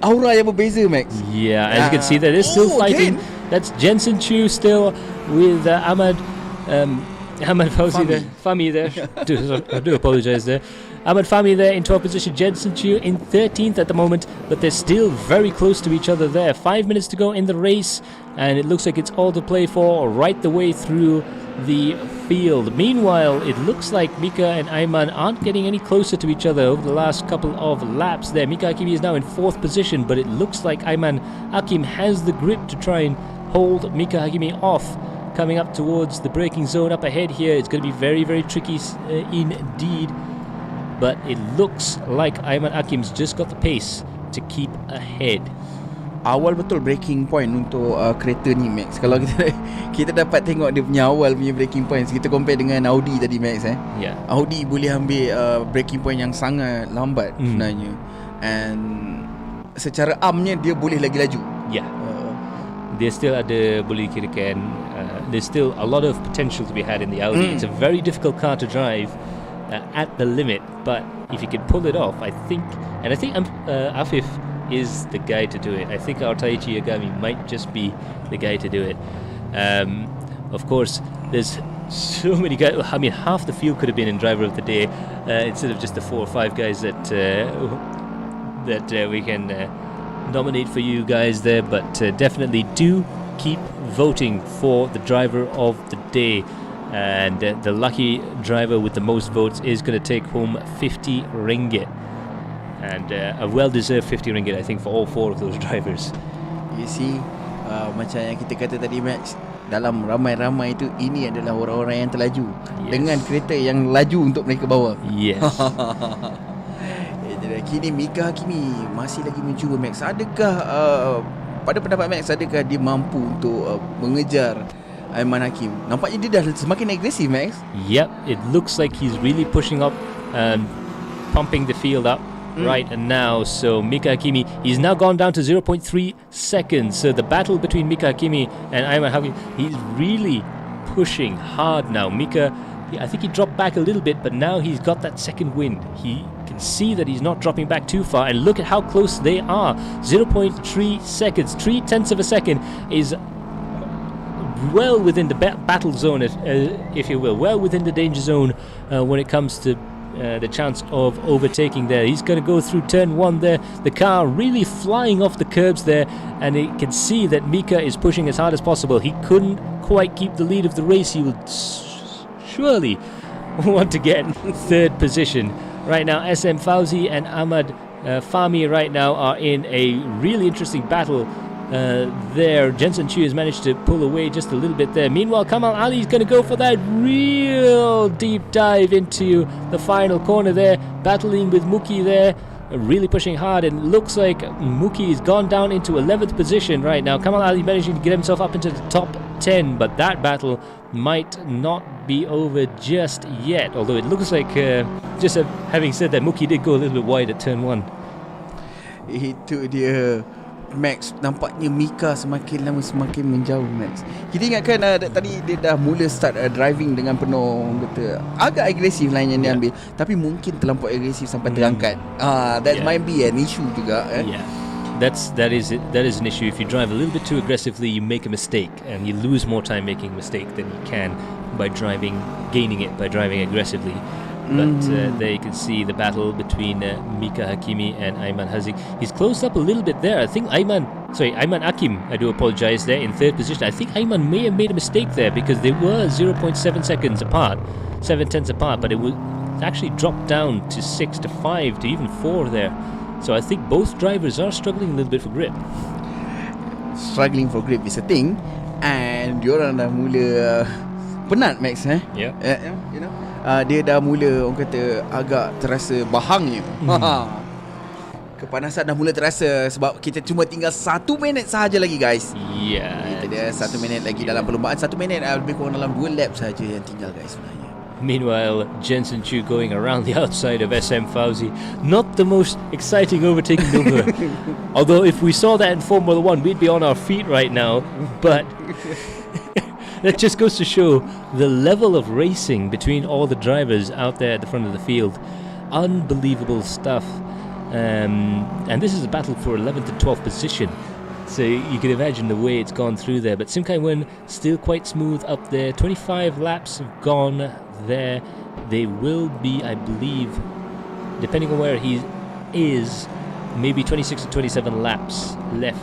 aura yang berbeza, Max. Yeah, as you can see, they're still fighting. Again. That's Jensen Chu still with Ahmad Fahmi there. I do apologize there. Ahmad Fahmi there in 12th position, Jensen Chu in 13th at the moment, but they're still very close to each other there. 5 minutes to go in the race, and it looks like it's all to play for right the way through the field. Meanwhile, it looks like Mika and Ayman aren't getting any closer to each other over the last couple of laps there. Mika Hakimi is now in 4th position, but it looks like Ayman Hakim has the grip to try and hold Mika Hakimi off. Coming up towards the braking zone up ahead here, it's going to be very, very tricky indeed. But it looks like Ayman Hakim's just got the pace to keep ahead. Awal betul breaking point untuk kereta ni, Max. Kalau kita dapat tengok dia punya awal punya breaking points, kita compare dengan Audi tadi, Max. Yeah. Audi boleh ambil breaking point yang sangat lambat sebenarnya, and secara armnya dia boleh lagi laju. Yeah. Dia still ada, boleh kirakan, there's still a lot of potential to be had in the Audi. It's a very difficult car to drive at the limit, but if you can pull it off, I think Afif is the guy to do it. I think our Taichi Yagami might just be the guy to do it. Of course, there's so many guys. I mean, half the field could have been in driver of the day instead of just the 4 or 5 guys that we can nominate for you guys there. But definitely do keep voting for the driver of the day. And the lucky driver with the most votes is going to take home 50 ringgit. And a well-deserved 50 ringgit, I think, for all 4 of those drivers. You see, macam yang kita kata tadi, Max, dalam ramai-ramai itu, ini adalah orang-orang yang terlaju, dengan kereta yang laju untuk mereka bawa. Yes. Kini Mika Hakimi masih lagi mencuba, Max. Adakah pada pendapat Max, adakah dia mampu untuk mengejar Ayman Hakim? Nampaknya dia dah semakin agresif, Max. Yep, it looks like he's really pushing up and pumping the field up right now. So Mika Hakimi, he's now gone down to 0.3 seconds. So the battle between Mika Hakimi and Ayman Hakim, he's really pushing hard now. Mika, I think he dropped back a little bit, but now he's got that second wind. He can see that he's not dropping back too far, and look at how close they are. 0.3 seconds, 0.3 of a second is well within the battle zone, if you will, well within the danger zone when it comes to the chance of overtaking there. He's going to go through turn 1 there. The car really flying off the curbs there, and you can see that Mika is pushing as hard as possible. He couldn't quite keep the lead of the race. He would surely want to get 3rd position. Right now, SM Fauzi and Ahmad Fahmi right now are in a really interesting battle there. Jensen Chu has managed to pull away just a little bit there. Meanwhile, Kamal Ali is going to go for that real deep dive into the final corner there, battling with Muki there, really pushing hard, and looks like Muki has gone down into 11th position right now. Kamal Ali managing to get himself up into the top 10, but that battle might not be over just yet, although it looks like having said that, Muki did go a little bit wide at turn 1. Itu dia, Max. Nampaknya Mika semakin lama semakin menjauh, Max. Kita ingatkan tadi dia dah mula start driving dengan penuh kata agak agresif lain yang dia ambil, tapi mungkin terlampau agresif sampai terangkat. That might be an issue juga. Yeah. That is an issue. If you drive a little bit too aggressively, you make a mistake, and you lose more time making a mistake than you can by gaining it by driving aggressively. But there you can see the battle between Mika Hakimi and Ayman Haziq. He's closed up a little bit there. I think Ayman Hakim, I do apologize, there in third position. I think Ayman may have made a mistake there because they were 0.7 seconds apart, 7/10 apart, but it was actually dropped down to 6 to 5 to even 4 there. So I think both drivers are struggling a little bit for grip. Struggling for grip is a thing, and diorang dah mula penat, Max. Yeah. You know, dia dah mula, orang kata, agak terasa bahangnya. Kepanasan dah mula terasa sebab kita cuma tinggal 1 minit sahaja lagi, guys. Yeah. Itu dia, 1 minit lagi dalam perlombaan. 1 minit lebih kurang dalam 2 lap sahaja yang tinggal, guys, sebenarnya. Meanwhile, Jensen Chu going around the outside of SM Fauzi. Not the most exciting overtaking maneuver. Although if we saw that in Formula 1, we'd be on our feet right now. But that just goes to show the level of racing between all the drivers out there at the front of the field. Unbelievable stuff. And this is a battle for 11th and 12th position. So you can imagine the way it's gone through there. But Sim Kai-wen still quite smooth up there. 25 laps have gone there. They will be, I believe, depending on where he is, maybe 26 or 27 laps left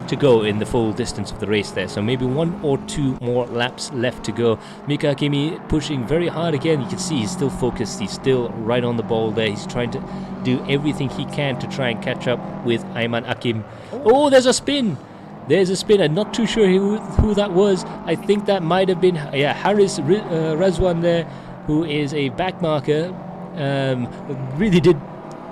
to go in the full distance of the race there. So maybe 1 or 2 more laps left to go. Mika Hakimi pushing very hard again. You can see he's still focused. He's still right on the ball there. He's trying to do everything he can to try and catch up with Ayman Hakim. Oh, there's a spin. There's a spin. I'm not too sure who that was. I think that might have been Haris Razwan there, who is a back marker. Really did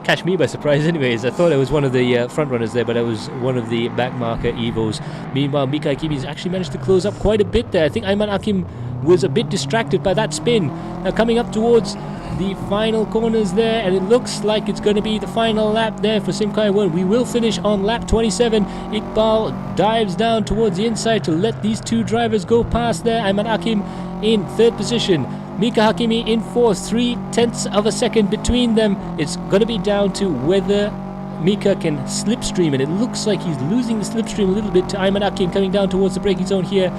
catch me by surprise anyways. I thought I was one of the front runners there, but I was one of the back marker Evos. Meanwhile, Mika Hakimi's actually managed to close up quite a bit there. I think Ayman Hakim was a bit distracted by that spin. Now coming up towards the final corners there, and it looks like it's going to be the final lap there for Sim Kai-wen. We will finish on lap 27. Iqbal dives down towards the inside to let these two drivers go past there. Ayman Hakim in third position, Mika Hakimi in fourth, 0.3 of a second between them. It's going to be down to whether Mika can slipstream, and it looks like he's losing the slipstream a little bit to Ayman Hakim coming down towards the braking zone here.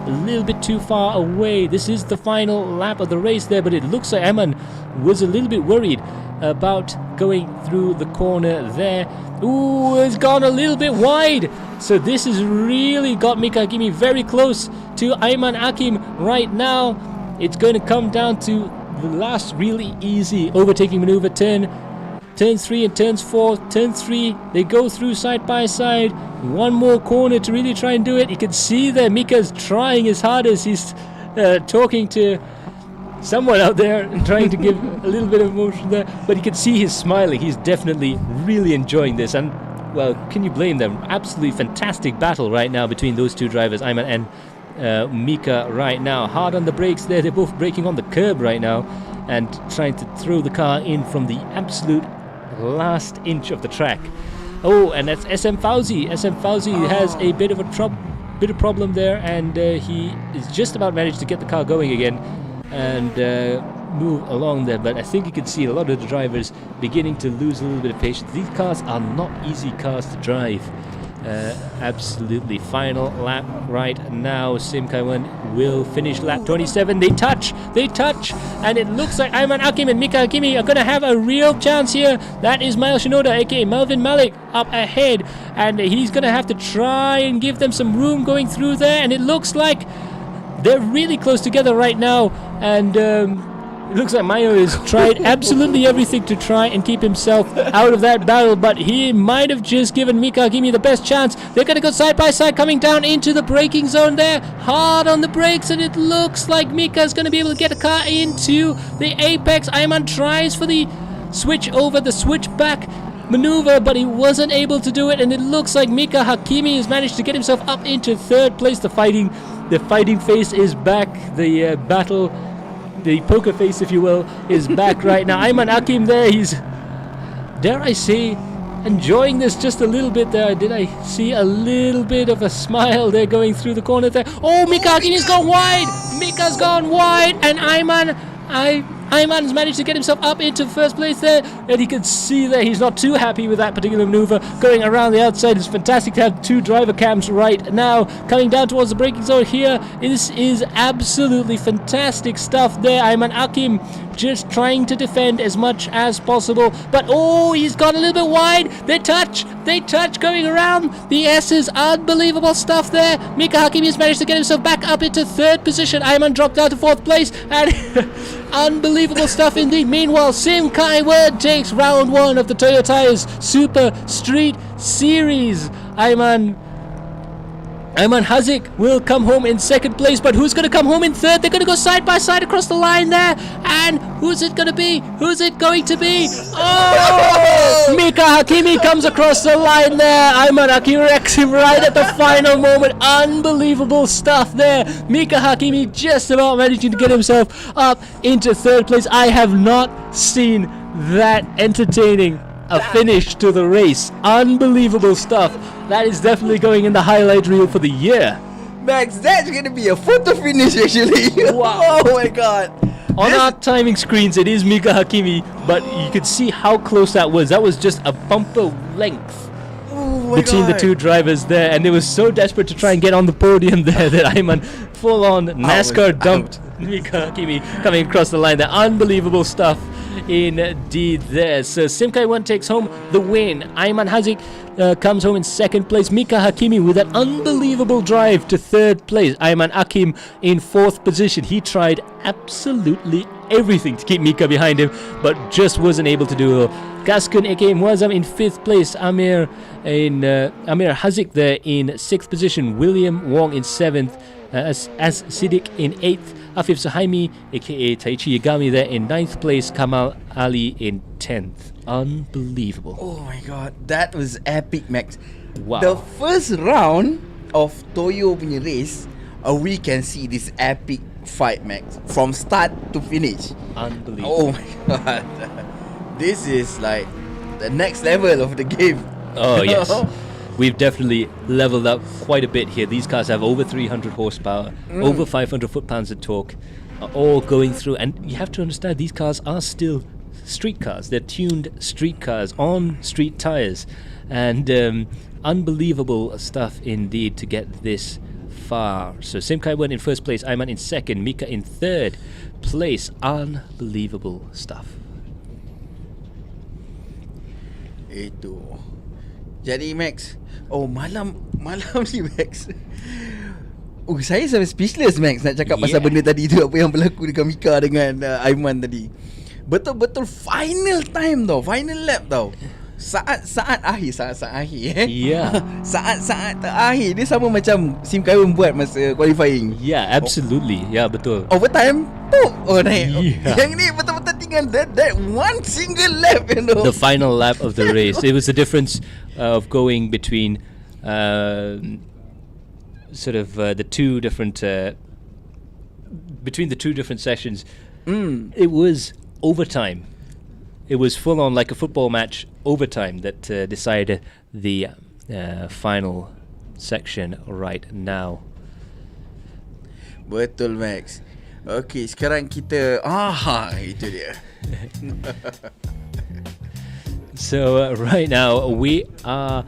A little bit too far away. This is the final lap of the race there, but it looks like Ayman was a little bit worried about going through the corner there. Ooh, it's gone a little bit wide. So this has really got Mika Hakimi very close to Ayman Hakim right now. It's going to come down to the last really easy overtaking maneuver, turns 3 and turns 4. Turn 3, they go through side by side. One more corner to really try and do it. You can see there Mika's trying his hardest. He's talking to someone out there and trying to give a little bit of emotion there, but you can see he's smiling. He's definitely really enjoying this, and well, can you blame them? Absolutely fantastic battle right now between those two drivers, Ayman and Mika right now. Hard on the brakes there. They're both braking on the curb right now and trying to throw the car in from the absolute last inch of the track. Oh, and that's SM Fauzi. SM Fauzi has a bit of a problem there, and he is just about managed to get the car going again and move along there. But I think you can see a lot of the drivers beginning to lose a little bit of patience. These cars are not easy cars to drive. Absolutely. Final lap right now. Sim Kai-wen will finish lap 27. They touch, and it looks like Ayman Hakim and Mika Hakimi are going to have a real chance here. That is Mael Shinoda, aka Melvin Malik, up ahead, and he's going to have to try and give them some room going through there, and it looks like they're really close together right now, and it looks like Mayo has tried absolutely everything to try and keep himself out of that battle, but he might have just given Mika Hakimi the best chance. They're going to go side by side, coming down into the braking zone there, hard on the brakes, and it looks like Mika is going to be able to get the car into the apex. Ayman tries for the switch over, the switchback maneuver, but he wasn't able to do it, and it looks like Mika Hakimi has managed to get himself up into third place. The fighting face is back. The battle, the poker face, if you will, is back right now. Ayman Hakim there, he's, dare I say, enjoying this just a little bit there. Did I see a little bit of a smile there going through the corner there? Oh, Mika Hakimi's gone wide! Mika's gone wide, and Ayman's managed to get himself up into first place there, and you can see there he's not too happy with that particular maneuver. Going around the outside, it's fantastic to have two driver cams right now. Coming down towards the braking zone here, this is absolutely fantastic stuff there. Ayman Hakim just trying to defend as much as possible. But he's got a little bit wide. They touch going around the S's. Unbelievable stuff there. Mika Hakimi has managed to get himself back up into third position. Ayman dropped down to fourth place, and unbelievable stuff indeed. Meanwhile, Sim Kai Wen takes round 1 of the Toyo Tyres Super Street Series. Ayman Haziq will come home in second place, but who's going to come home in third? They're going to go side by side across the line there, and who's it going to be? Oh! Mika Hakimi comes across the line there. Ayman Hakimi wrecks him right at the final moment. Unbelievable stuff there. Mika Hakimi just about managing to get himself up into third place. I have not seen that entertaining a finish to the race. Unbelievable stuff. That is definitely going in the highlight reel for the year. Max, that's going to be a photo finish actually. Wow. Oh my god. On our timing screens, it is Mika Hakimi, but you could see how close that was. That was just a bumper length between the two drivers there, and they were so desperate to try and get on the podium there that Ayman full on NASCAR dumped Mika Hakimi coming across the line there. Unbelievable stuff indeed there. So Sim Kai Wen takes home the win. Ayman Haziq comes home in second place. Mika Hakimi with an unbelievable drive to third place. Ayman Hakim in fourth position. He tried absolutely everything to keep Mika behind him, but just wasn't able to do it. Gaskun aka Muazzam in fifth place. Amir Haziq there in sixth position. William Wong in seventh. As Siddiq in 8th, Afif Suhaimi aka Taichi Yagami there in 9th place, Kamal Ali in 10th. Unbelievable. Oh my god, that was epic, Max. Wow. The first round of Toyo punya race, we can see this epic fight, Max, from start to finish. Unbelievable. Oh my god. This is like the next level of the game. Oh yes. We've definitely leveled up quite a bit here. These cars have over 300 horsepower, over 500 foot-pounds of torque, all going through. And you have to understand, these cars are still street cars. They're tuned street cars on street tires. And unbelievable stuff indeed to get this far. So Sim Kai Wen in first place, Ayman in second, Mika in third place. Unbelievable stuff. Itu. Jadi Max, malam ni Max, saya sampai speechless Max nak cakap pasal benda tadi tu, apa yang berlaku dengan Mika dengan Ayman tadi. Betul-betul final time tau, final lap tau. Saat-saat akhir Yeah. Saat-saat terakhir dia sama macam Sim Kai Wen buat masa qualifying. Yeah, absolutely. Yeah, betul. Overtime, naik. Yeah. Yang ni betul-betul tinggal that one single lap, you know. The final lap of the race. It was the difference of going between the two different between the two different sessions. It was overtime. It was full on like a football match overtime that decided the final section right now. Betul, Max. Okay, sekarang kita itu dia. So right now we are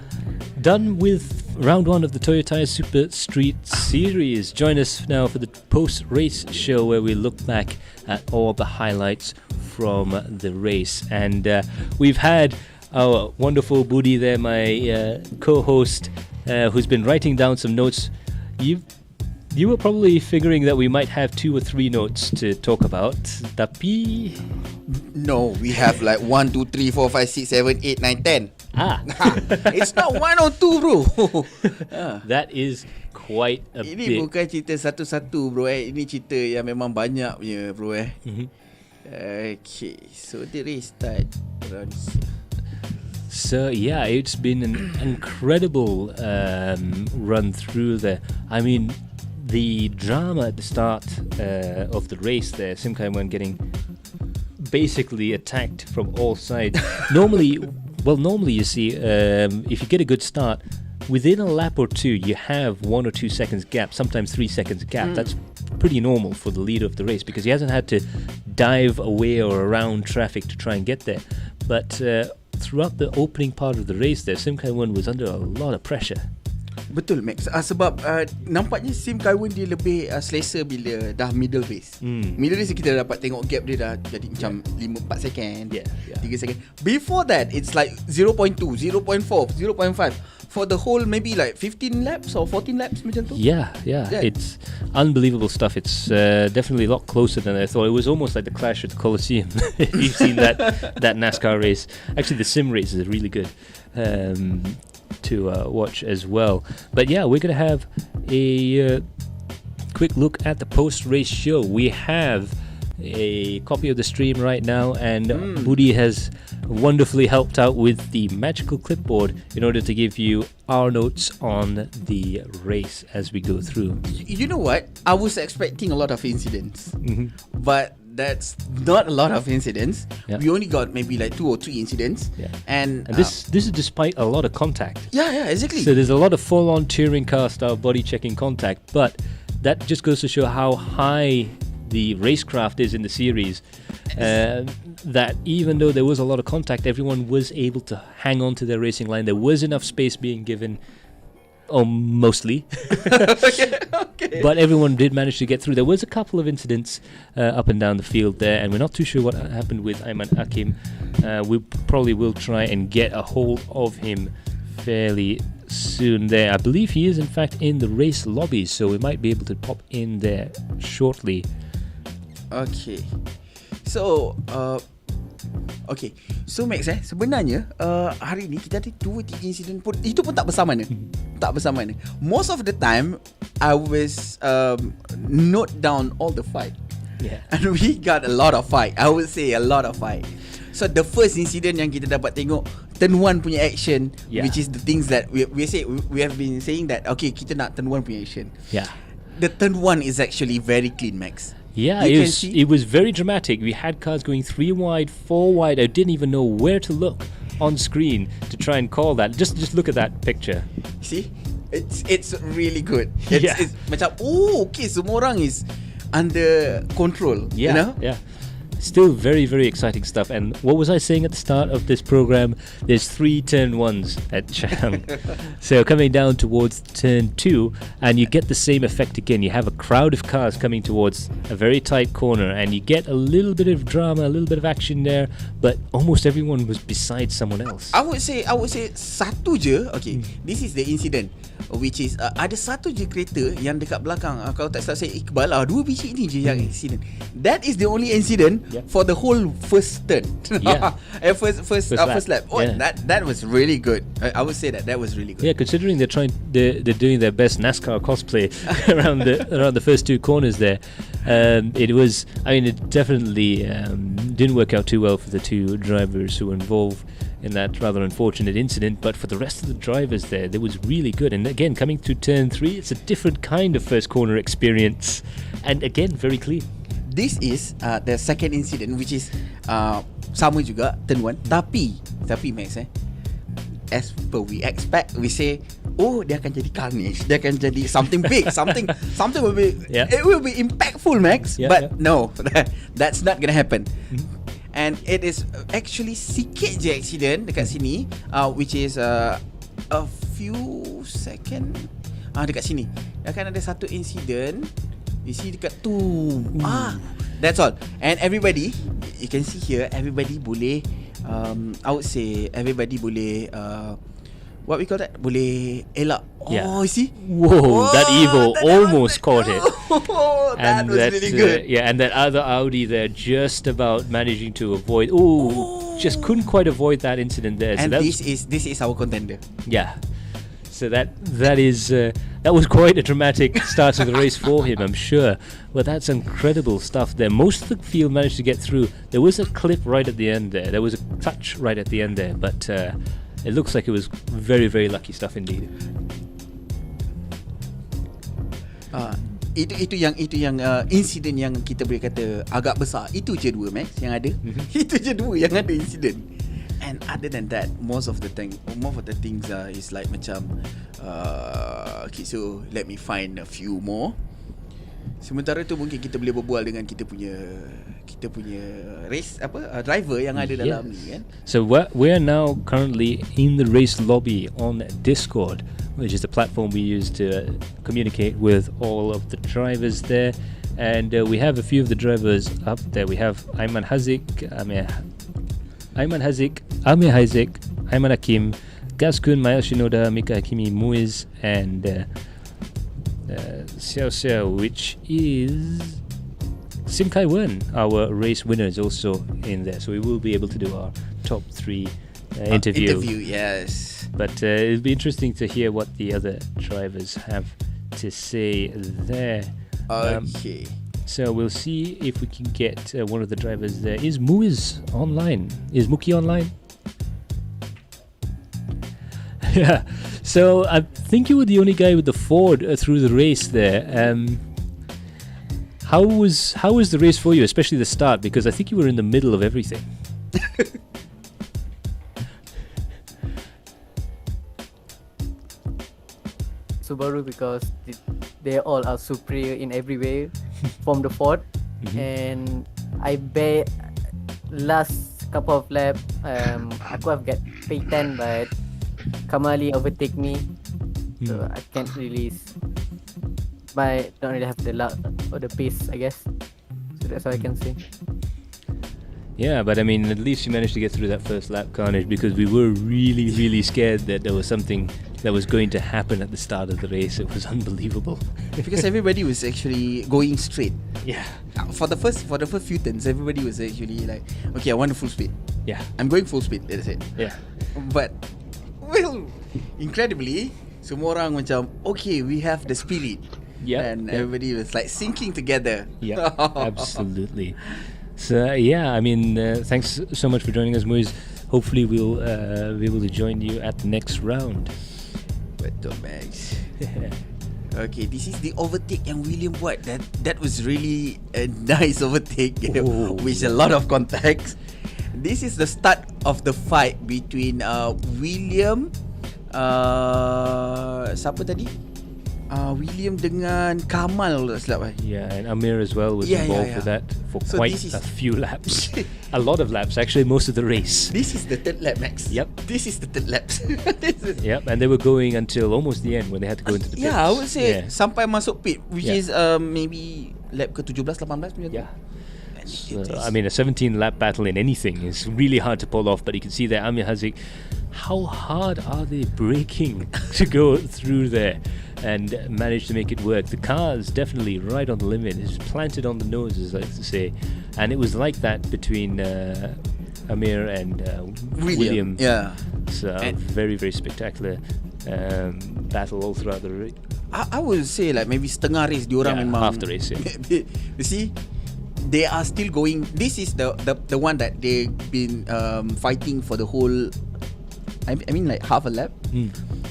done with round 1 of the Toyo Tyre Super Street Series. Join us now for the post-race show where we look back at all the highlights from the race. And we've had our wonderful Budi there, my co-host, who's been writing down some notes. You were probably figuring that we might have 2 or 3 notes to talk about, tapi... No, we have like 1, 2, 3, 4, 5, 6, 7, 8, 9, 10. It's not 1 or 2, bro. That is quite a bit. Ini bukan cerita satu-satu, bro. Ini cerita yang memang banyak punya, bro. Okay, so the race start around here. So yeah, it's been an incredible run through there. I mean, the drama at the start of the race there, Sim Kai Wen getting basically attacked from all sides. Normally you see, if you get a good start, within a lap or two, you have 1 or 2 seconds gap, sometimes 3 seconds gap. That's pretty normal for the leader of the race because he hasn't had to dive away or around traffic to try and get there. But throughout the opening part of the race there, Sim Kai Wen was under a lot of pressure. Betul Max. Sebab nampaknya Sim Kaiwan dia lebih selesa bila dah middle race. Middle race kita dapat tengok gap dia dah jadi macam 4 second, 3 second. Before that it's like 0.2, 0.4, 0.5 for the whole maybe like 15 laps or 14 laps macam tu. Yeah. It's unbelievable stuff. It's definitely a lot closer than I thought. It was almost like the clash at the Coliseum. If you've seen that NASCAR race. Actually, the sim race is really good to watch as well. But yeah, we're going to have a quick look at the post-race show. We have a copy of the stream right now, and Budi has wonderfully helped out with the magical clipboard in order to give you our notes on the race as we go through. You know what? I was expecting a lot of incidents, but that's not a lot of incidents. Yeah. We only got maybe like 2 or 3 incidents. Yeah. And this is despite a lot of contact. Yeah, exactly. So there's a lot of full-on touring car style body checking contact, but that just goes to show how high the racecraft is in the series, that even though there was a lot of contact, everyone was able to hang on to their racing line. There was enough space being given, mostly. Okay. But everyone did manage to get through. There was a couple of incidents up and down the field there, and we're not too sure what happened with Ayman Hakim. We probably will try and get a hold of him fairly soon there. I believe he is in fact in the race lobby, so we might be able to pop in there shortly. Okay. So So Max sebenarnya hari ni kita ada 2-3 insiden pun, itu pun tak besar mana. Most of the time I was note down all the fight. Yeah. And we got a lot of fight. I would say a lot of fight. So the first incident yang kita dapat tengok turn 1 punya action, which is the things that we have been saying that okay, kita nak turn 1 punya action. Yeah. The turn 1 is actually very clean, Max. Yeah, it was very dramatic. We had cars going 3 wide, 4 wide. I didn't even know where to look on screen to try and call that. Just look at that picture. See, it's really good. It's macam okay, semua orang is under control. Yeah, you know? Yeah. Still very, very exciting stuff. And what was I saying at the start of this program? There's 3 turn 1s at Chang. So coming down towards turn 2, and you get the same effect again. You have a crowd of cars coming towards a very tight corner, and you get a little bit of drama, a little bit of action there, but almost everyone was beside someone else. I would say satu je. Okay, this is the incident, which is ada satu je kereta yang dekat belakang. Kalau tak salah saya Iqbal, 2 biji ni je yang incident. That is the only incident for the whole first turn. First lap. That was really good. I would say that was really good. Yeah, considering they're doing their best NASCAR cosplay around the first 2 corners there. It definitely didn't work out too well for the 2 drivers who were involved in that rather unfortunate incident, but for the rest of the drivers there was really good. And again, coming to turn 3, it's a different kind of first corner experience, and again, very clean. This is the second incident, which is sama juga turn 1, tapi Max as per we expect, we say dia akan jadi carnage, dia akan jadi something big, something will be it will be impactful, Max. No, that's not gonna happen. And it is actually sikit je accident dekat sini, which is a few second dekat sini akan ada satu incident. You see dekat tu. That's all. And everybody, you can see here, everybody boleh I would say everybody boleh what we call that? Boleh elak. You see? Whoa, that Evo almost caught it. That was really good. And that other Audi there just about managing to avoid. Just couldn't quite avoid that incident there. And so this is our contender. Yeah. So that was quite a dramatic start to the race for him, I'm sure. But that's incredible stuff there. Most of the field managed to get through. There was a clip right at the end there. There was a touch right at the end there. But it looks like it was very, very lucky stuff indeed. Itu yang insiden yang kita boleh kata agak besar. Itu je 2, Max, yang ada. Itu je 2 yang ada insiden. And other than that, most of the things is like macam okay, so let me find a few more. Sementara tu mungkin kita boleh berbual dengan kita punya race driver yang ada dalam ni kan. So we're now currently in the race lobby on Discord which is the platform we use to communicate with all of the drivers there. And we have a few of the drivers up there. We have Aiman Haziq, Amir Hakim, Gaskun, Maya Shinoda, Mika Hakimi, Muiz, and Xiao Xiao, which is Sim Kai Wen, our race winner, is also in there. So we will be able to do our top 3 interview, yes. But it'll be interesting to hear what the other drivers have to say there. Okay. So we'll see if we can get one of the drivers there. Is Muiz online? Is Muki online? Yeah. So I think you were the only guy with the Ford through the race there. How was the race for you, especially the start? Because I think you were in the middle of everything. Subaru, because they all are superior in every way from the Ford. And I bet last couple of laps I could have get P10, but Kamali overtake me, so I can't really don't really have the luck or the pace, I guess. So that's all I can say. Yeah, but I mean, at least you managed to get through that first lap, Carnage, because we were really, really scared that there was something that was going to happen at the start of the race. It was unbelievable. Because everybody was actually going straight. Yeah. For the first few turns, everybody was actually like, okay, I want a full speed. Yeah. I'm going full speed, that's it. Yeah. But, well, incredibly, semua orang macam, okay, we have the spirit. Yeah. And everybody was like syncing together. Yeah, absolutely. So yeah, I mean, thanks so much for joining us, Muiz. Hopefully we'll be able to join you at the next round. Betul, Max. Okay, this is the overtake yang William buat. That was really a nice overtake with a lot of context. This is the start of the fight between William, siapa tadi? William dengan Kamal tak silap. Yeah, and Amir as well was involved with that for quite a few laps. A lot of laps, actually, most of the race. This is the third lap, Max. Yep. This is the third lap. Yep, and they were going until almost the end when they had to go into the pits. Yeah, I would say sampai masuk pit, which is maybe lap ke 17, 18 macam tu. Yeah. So, I mean, a 17-lap battle in anything is really hard to pull off, but you can see there, Amir Haziq, how hard are they braking to go through there and manage to make it work? The car's definitely right on the limit. It's planted on the nose, as I like to say. And it was like that between Amir and William. Yeah. So very, very spectacular battle all throughout the race. I would say like maybe setengah race diorang memang half the race. Yeah. You see, they are still going. This is the one that they've been fighting for the whole. I mean like half a lap,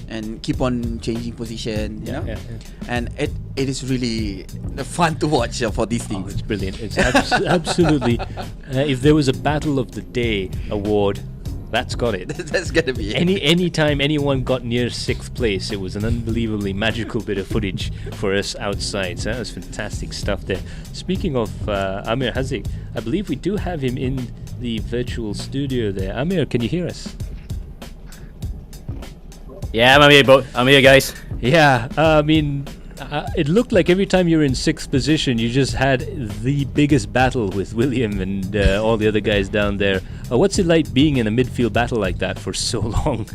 and keep on changing position. You know? And it is really fun to watch for these things. It's brilliant. It's absolutely. If there was a Battle of the Day award, that's got it. That's gonna be it. Any time anyone got near 6th place, it was an unbelievably magical bit of footage for us outside. So that was fantastic stuff there. Speaking of Amir Haziq, I believe we do have him in the virtual studio there. Amir, can you hear us? Yeah, I'm here, guys. Yeah, I mean, it looked like every time you were in 6th position, you just had the biggest battle with William and all the other guys down there. What's it like being in a midfield battle like that for so long?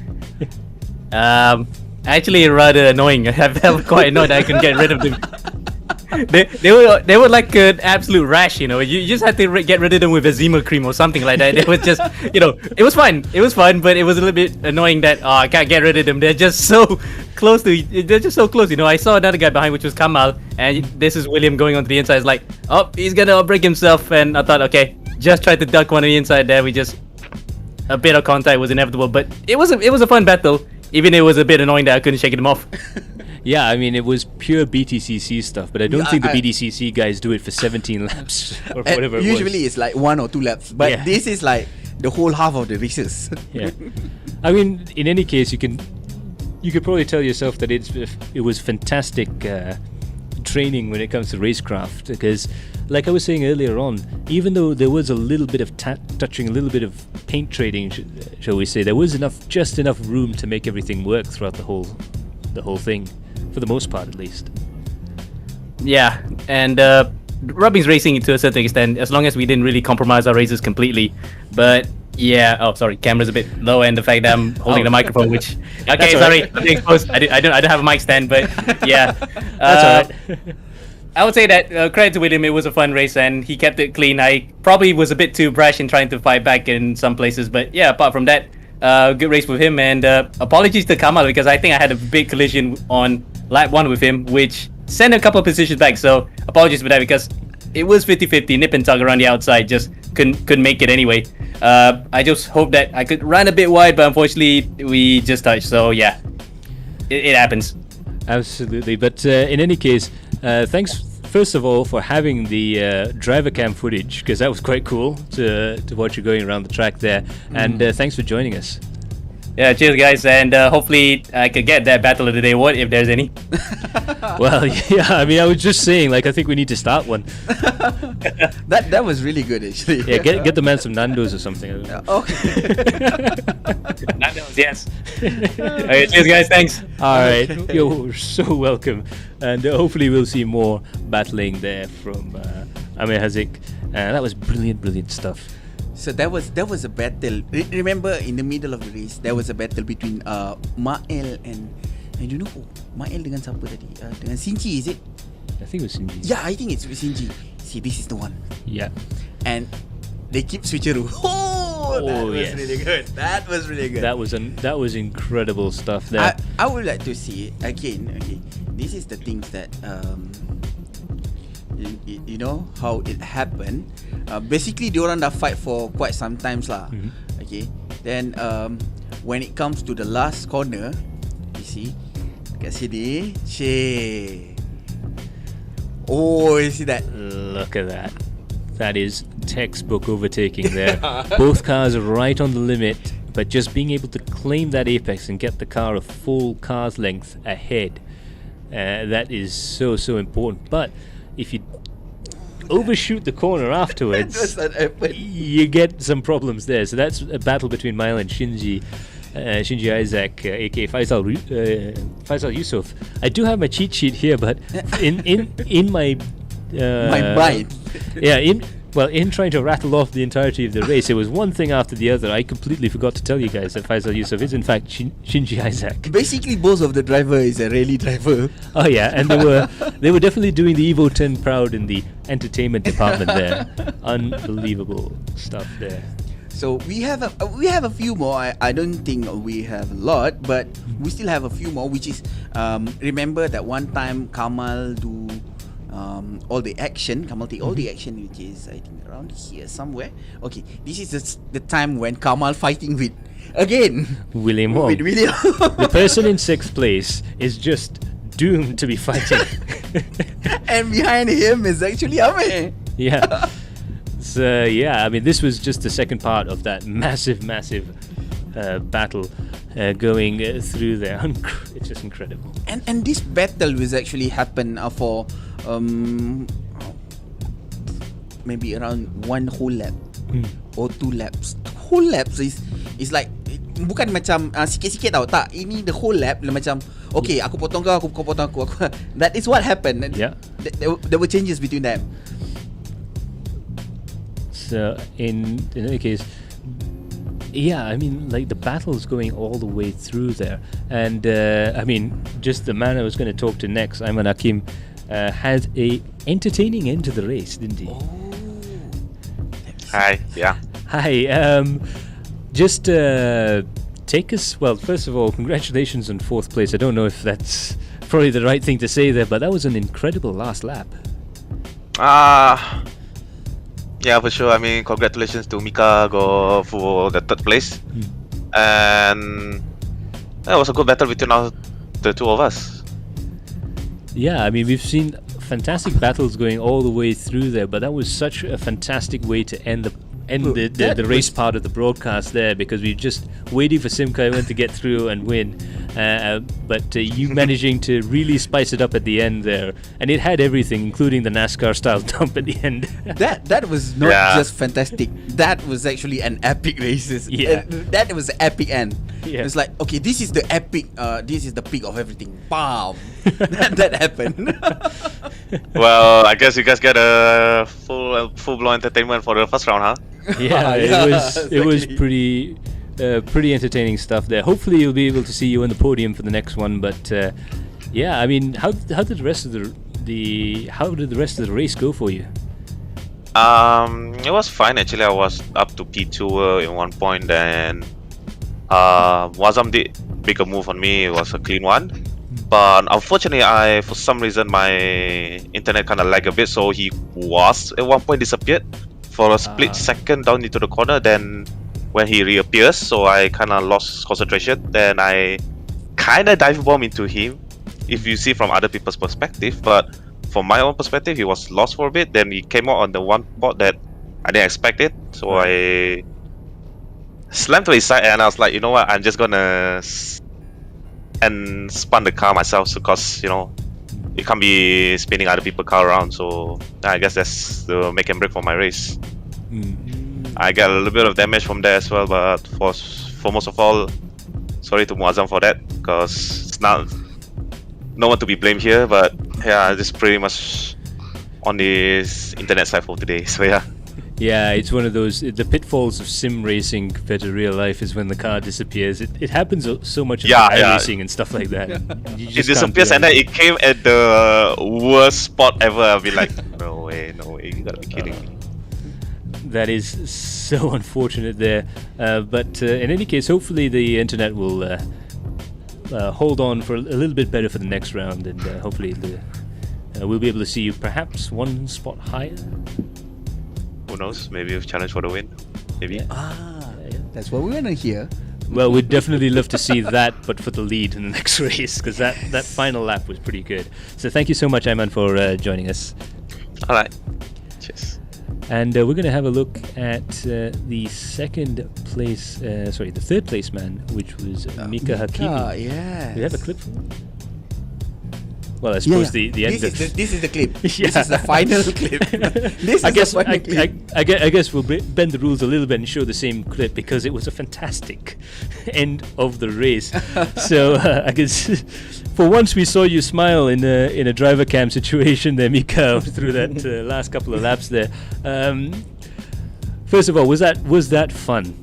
Actually, rather annoying. I felt quite annoyed I couldn't get rid of them. They were like an absolute rash, you know. You just had to get rid of them with a Zima cream or something like that. It was just, you know, it was fun, but it was a little bit annoying that I can't get rid of them. They're just so close, you know. I saw another guy behind, which was Kamal, and this is William going on to the inside. It's like, oh, he's gonna break himself, and I thought, okay, just try to duck one on the inside there. A bit of contact was inevitable, but it was a fun battle. Even it was a bit annoying that I couldn't shake them off. Yeah, I mean, it was pure BTCC stuff, but I don't think the BTCC guys do it for 17 laps or whatever it was. Usually it's like 1 or 2 laps, but this is like the whole half of the races. Yeah, I mean, in any case, you could probably tell yourself that it was fantastic training when it comes to racecraft, because like I was saying earlier on, even though there was a little bit of touching, a little bit of paint trading, shall we say, there was just enough room to make everything work throughout the whole the whole thing, for the most part at least. Yeah, and Rubbing's racing to a certain extent, as long as we didn't really compromise our races completely. But yeah, oh sorry, camera's a bit low, and the fact that I'm holding the microphone, which okay, sorry, I'm being exposed. I don't have a mic stand, but yeah, That's alright. I would say that credit to William, it was a fun race and he kept it clean. I probably was a bit too brash in trying to fight back in some places, but yeah, apart from that, good race with him. And apologies to Kamal, because I think I had a big collision on lap 1 with him, which sent a couple of positions back. So apologies for that, because it was 50-50, nip and tug around the outside, just couldn't make it anyway. I just hope that I could run a bit wide, but unfortunately we just touched. So yeah, it happens. Absolutely. But in any case, thanks first of all for having the driver cam footage, because that was quite cool to watch you going around the track there. And thanks for joining us. Yeah, cheers guys, and hopefully I could get that battle of the day award if there's any. Well, yeah, I mean, I was just saying, like, I think we need to start one. That was really good, actually. Yeah, get the man some Nando's or something. I don't know. Okay. Nando's, yes. Okay, cheers guys, thanks. All right, you're so welcome, and hopefully we'll see more battling there from Amir Haziq. That was brilliant stuff. So that was a battle. Remember, in the middle of the race, there was a battle between Mael and you know who? Mael dengan siapa tadi? Dengan Sinji, is it? I think it was Sinji. Yeah, I think it's Sinji. See, this is the one. Yeah. And they keep switcheroo. That was yes. really good. That was really good. That was incredible stuff there. I would like to see it again. Okay, this is the things that you know how it happened. Basically, diorang dah fight for quite some times lah. Okay, then when it comes to the last corner, you see, kat sini, oh, you see that? Look at that. That is textbook overtaking there. Both cars are right on the limit, but just being able to claim that apex and get the car a full car's length ahead, that is so important. But if you overshoot the corner afterwards, you get some problems there. So that's a battle between Mael and Shinji Isaac, aka Faisal Yusuf. I do have my cheat sheet here, but in my my mind. Yeah, in trying to rattle off the entirety of the race, it was one thing after the other. I completely forgot to tell you guys that Faisal Yusuf is in fact Shinji Isaac. Basically, both of the driver is a rally driver. Oh yeah, and they were definitely doing the Evo 10 proud in the entertainment department there. Unbelievable stuff there. So we have a few more. I don't think we have a lot, but we still have a few more. Which is remember that one time Kamal do all the action. Kamal take all the action, which is I think around here somewhere. Okay, this is the time when Kamal fighting with William Wong. With William. The person in 6th place is just doomed to be fighting. And behind him is actually Amir. Yeah. So yeah, I mean, this was just the second part of that massive battle going through there. It's just incredible. And this battle was actually happen for maybe around one whole lap or 2 laps. Whole laps is like bukan macam sikit-sikit tau. Tak, ini the whole lap macam okay, aku potong kau potong aku. That is what happened. Yeah. There were changes between them. So in any case, yeah, I mean, like the battle's going all the way through there, and I mean, just the man I was going to talk to next, Ayman Hakim, had a entertaining end to the race, didn't he? Hi, yeah. Hi, just take us. Well, first of all, congratulations on 4th place. I don't know if that's probably the right thing to say there, but that was an incredible last lap. Yeah, for sure. I mean, congratulations to Mika go for the 3rd place, and it was a good battle between the two of us. Yeah, I mean, we've seen fantastic battles going all the way through there, but that was such a fantastic way to end the race part of the broadcast there, because we just waiting for Sim Kaiwan to get through and win, but you managing to really spice it up at the end there, and it had everything, including the NASCAR style dump at the end. That was not just fantastic. That was actually an epic races. Yeah. That was the epic end. Yeah. It's like, okay, this is the epic. This is the peak of everything. Bam. that happened. Well, I guess you guys get a full-blown entertainment for the first round, huh? Yeah, it was pretty entertaining stuff there. Hopefully you'll be able to see you on the podium for the next one. But yeah, I mean, how did the rest of the race go for you? It was fine actually. I was up to P2 in one point, and Wazam did make a move on me. It was a clean one, but unfortunately, for some reason my internet kind of lagged a bit, so he was at one point disappeared for a split second down into the corner. Then when he reappears, so I kind of lost concentration. Then I kind of dive bomb into him, if you see from other people's perspective, but from my own perspective, he was lost for a bit. Then he came out on the one spot that I didn't expect it, so I slammed to his side, and I was like, you know what, I'm just gonna and spun the car myself, because you know you can't be spinning other people's car around. So I guess that's the make and break for my race. I got a little bit of damage from there as well, but for most of all, sorry to Muazzam for that, because it's not no one to be blamed here. But yeah, just pretty much on this internet side for today. So yeah. Yeah, it's one of those, the pitfalls of sim racing compared to real life is when the car disappears. It happens so much in racing and stuff like that. It disappears, and then it came at the worst spot ever. I'll be like, no way, you gotta be kidding me. That is so unfortunate there. But in any case, hopefully the internet will hold on for a little bit better for the next round, and hopefully we'll be able to see you perhaps one spot higher. Who knows? Maybe a challenge for the win. Maybe. Yeah. That's what we want to hear. Well, we'd definitely love to see that, but for the lead in the next race, because that final lap was pretty good. So thank you so much, Ayman, for joining us. All right. Cheers. And we're going to have a look at the third place man, which was Mika Hakimi. Yeah. Do you have a clip for him? Well, I suppose the end. This is the clip. This is the final clip. I guess we'll bend the rules a little bit and show the same clip, because it was a fantastic end of the race. So I guess for once we saw you smile in a driver cam situation there, Mika, through that last couple of laps there. First of all, was that fun?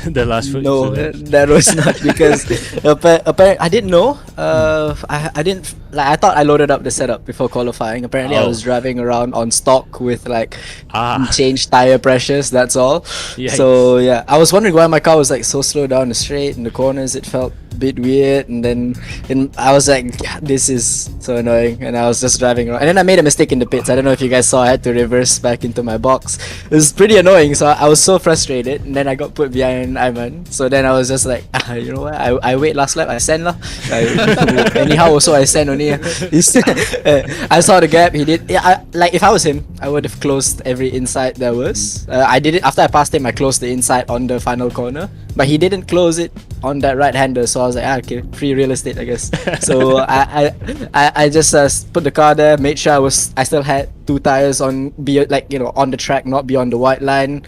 The last no, that was not, because apparently I didn't know. I didn't I thought I loaded up the setup before qualifying. Apparently I was driving around on stock with changed tire pressures. That's all. Yikes. So yeah, I was wondering why my car was so slow down the straight in the corners. It felt a bit weird, and then I was like, this is so annoying, and I was just driving around. And then I made a mistake in the pits. I don't know if you guys saw. I had to reverse back into my box. It was pretty annoying. So I was so frustrated, and then I got put behind Ayman. So then I was just like, you know what? I wait last lap. I send lah. Anyhow, also I send only. I saw the gap. He did. Yeah, if I was him, I would have closed every inside there was. I did it after I passed him. I closed the inside on the final corner, but he didn't close it on that right hander. So I was like, okay, free real estate, I guess. So I just put the car there, made sure I still had two tires on on the track, not beyond the white line.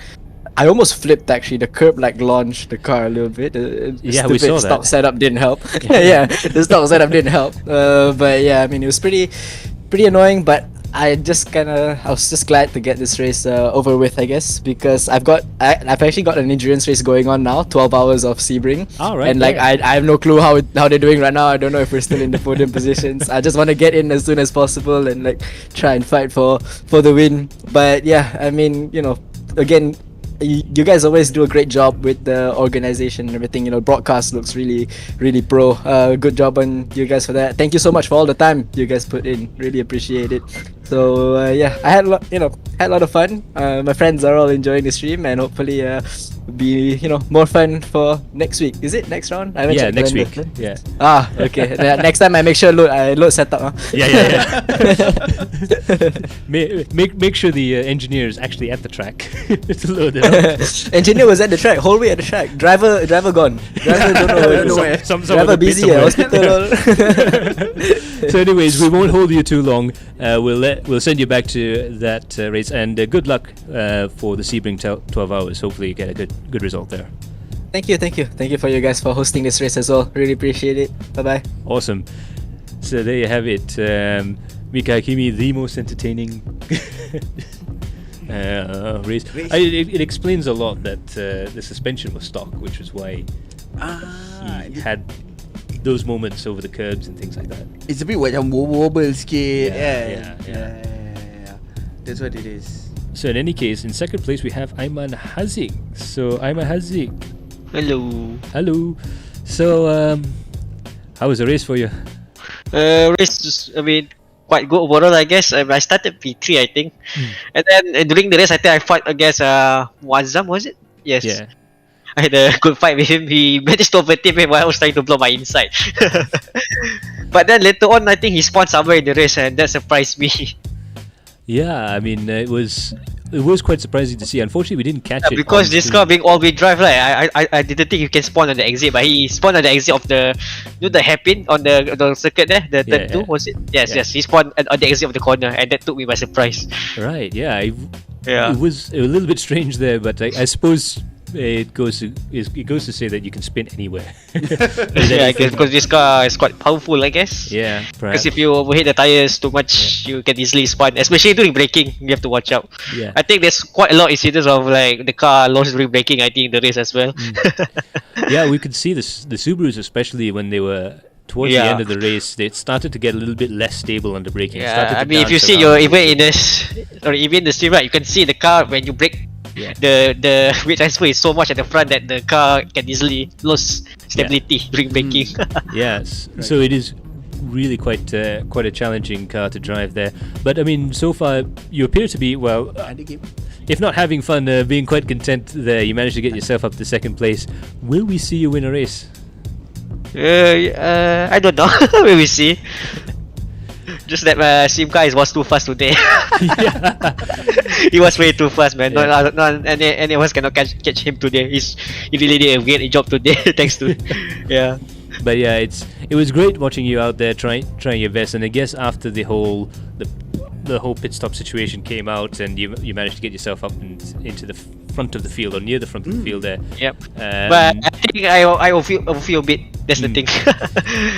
I almost flipped actually. The curb launched the car a little bit. We saw that. Stock setup didn't help. Yeah, the stock setup didn't help. But yeah, I mean, it was pretty annoying. But I was just glad to get this race over with, I guess, because I've actually got an endurance race going on now, 12 hours of Sebring. All right. And I have no clue how they're doing right now. I don't know if we're still in the podium positions. I just want to get in as soon as possible and try and fight for the win. But yeah, I mean, again, you guys always do a great job with the organization and everything. Broadcast looks really, really pro. Good job on you guys for that. Thank you so much for all the time you guys put in. Really appreciate it. So yeah, I had had a lot of fun. My friends are all enjoying the stream, and hopefully be more fun for next week. Is it next round? I haven't checked next the week. calendar. Yeah. Okay. Next time I make sure I load setup. Yeah. Make sure the engineer is actually at the track to load it up. Engineer was at the track, whole way at the track. Driver gone. Driver don't know where. Driver busy at hospital. So anyways, we won't hold you too long. We'll send you back to that race, and good luck for the Sebring 12 hours. Hopefully you get a good result there. Thank you for you guys for hosting this race as well. Really appreciate it. Bye. Awesome. So there you have it. Mika Hakimi, the most entertaining race. It explains a lot that the suspension was stock, which was why he had those moments over the curbs and things like that. It's a bit macam wobble sikit. Yeah. That's what it is. So in any case, in second place we have Aiman Haziq. So Aiman Haziq. Hello. So how was the race for you? Race, quite good overall, I guess. I started P3, I think. And then during the race, I think I fought against Muazzam, was it? Yes. Yeah. I had a good fight with him. He managed to overtake me while I was trying to blow my inside. But then later on, I think he spawned somewhere in the race, and that surprised me. Yeah, it was quite surprising to see. Unfortunately, we didn't catch it. Because this car being all-wheel drive, right? I didn't think you can spawn on the exit, but he spawned on the exit of the hairpin on the circuit there, the turn 2, was it? Yes. He spawned on the exit of the corner, and that took me by surprise. Right. Yeah. It was a little bit strange there, but I suppose it goes to say that you can spin anywhere. I guess because this car is quite powerful, I guess. Yeah, because if you overheat the tires too much, you can easily spin, especially during braking. You have to watch out. Yeah. I think there's quite a lot of incidents of the car lost during braking, I think, in the race as well. Yeah, we could see the Subarus, especially when they were towards the end of the race, they started to get a little bit less stable under braking. Yeah, if you see even in the stream, right, you can see the car when you brake. Yeah. The weight transfer is so much at the front that the car can easily lose stability during braking. Yes, so it is really quite a challenging car to drive there. But so far you appear to be, well, if not having fun, being quite content there. You managed to get yourself up to second place. Will we see you win a race? I don't know. We will see. Just that Sim guy was too fast today. He was way too fast, man. Yeah. No, anyone cannot catch him today. He really did a great job today. Thanks to But yeah, it was great watching you out there trying your best. And I guess after the whole pit stop situation came out, and you managed to get yourself up into the front of the field, or near the front of the field there. Yep. But I think I will feel a bit. That's the thing.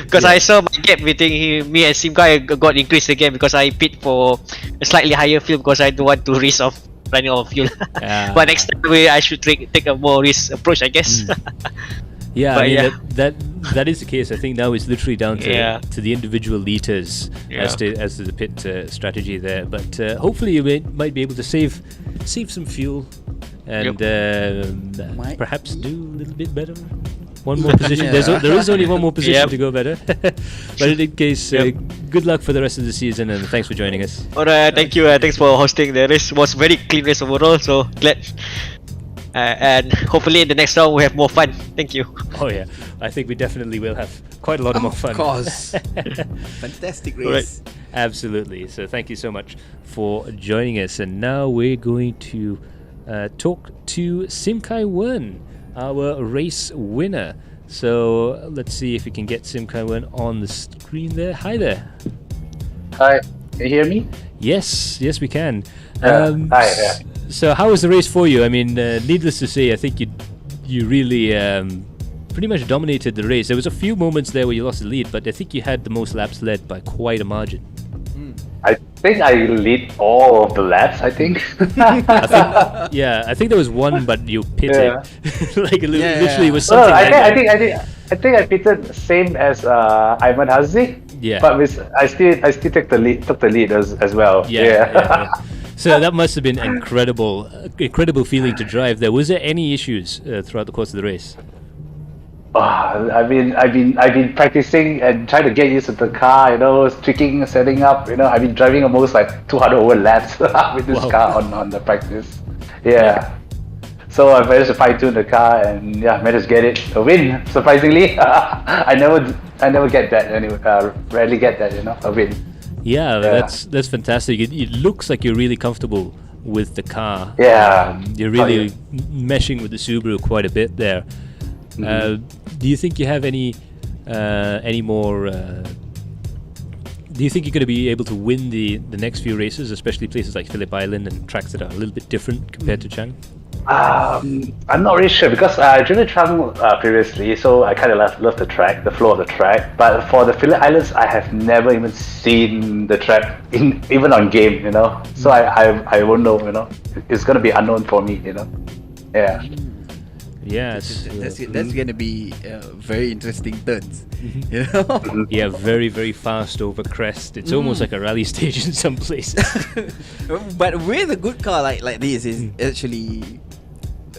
Because I saw my gap between me and Sim guy got increased again, because I pit for a slightly higher fuel, because I don't want to risk of running out of fuel. But next time I should take a more risk approach, I guess. Yeah, that is the case. I think now it's literally down to the individual liters as to the pit strategy there. But hopefully you might be able to save some fuel and perhaps do a little bit better. One more position. There is only one more position to go better. But in any case, good luck for the rest of the season, and thanks for joining us. Alright, thank you. Thanks for hosting the race. It was very clean race overall, so glad. And hopefully in the next round we have more fun. Thank you. Oh yeah, I think we definitely will have quite a lot more fun. Of course. Fantastic race. Right. Absolutely. So thank you so much for joining us. And now we're going to talk to Sim Kai Wen, our race winner. So let's see if we can get Sim Kai Wen on the screen there. Hi there. Hi, can you hear me? Yes, we can. Hi. So how was the race for you? Needless to say, I think you really pretty much dominated the race. There was a few moments there where you lost the lead, but I think you had the most laps led by quite a margin. I think I lead all of the laps, I think. I think there was one, but you pitted. Literally was something I think I pitted same as Aiman Haziq. Yeah. But I still took the lead as well. Yeah. So that must have been incredible feeling to drive there. Was there any issues throughout the course of the race? I've been practicing and trying to get used to the car, tweaking, setting up, I've been driving almost like 200 over laps with this car on the practice. Yeah. So I managed to fine tune the car and managed to get it a win. Surprisingly, I never get that anyway. Rarely get that, a win. Yeah, that's fantastic. It looks like you're really comfortable with the car. Yeah. You're really meshing with the Subaru quite a bit there. Do you think you have any more? Do you think you're going to be able to win the next few races, especially places like Phillip Island and tracks that are a little bit different compared to Chang? I'm not really sure because I driven Chang previously, so I kind of love the track, the flow of the track. But for the Phillip Islands, I have never even seen the track even on game, So I won't know, It's gonna be unknown for me, Yeah. Yes, that's gonna be very interesting turns. Yeah, very very fast over crest. It's almost like a rally stage in some places. But with a good car like this is actually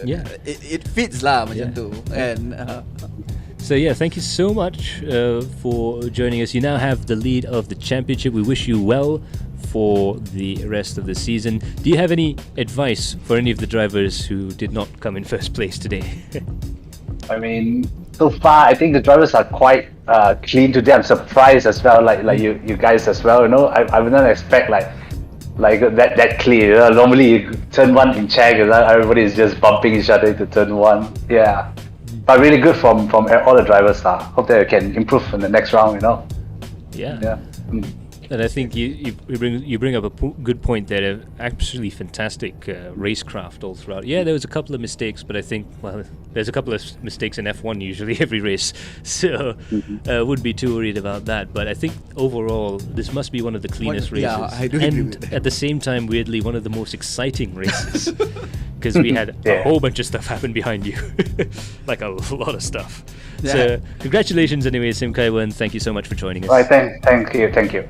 it fits lah macam tu. And so thank you so much for joining us. You now have the lead of the championship. We wish you well for the rest of the season. Do you have any advice for any of the drivers who did not come in first place today? I mean, so far I think the drivers are quite clean today. I'm surprised as well, like you guys as well. I would not expect like that clean. Normally you turn one in Chang, everybody is just bumping each other into turn one. Yeah, but really good from all the drivers. Hope they can improve in the next round. Yeah. And I think you bring up a good point there. Absolutely fantastic racecraft all throughout. Yeah, there was a couple of mistakes, but I think there's a couple of mistakes in F1 usually every race, so wouldn't be too worried about that. But I think overall this must be one of the cleanest races. Yeah, I do agree with that. At the same time, weirdly, one of the most exciting races because we had a whole bunch of stuff happen behind you, like a lot of stuff. Yeah. So congratulations anyway, Sim Kaiwan. Thank you so much for joining us. All right, thank you.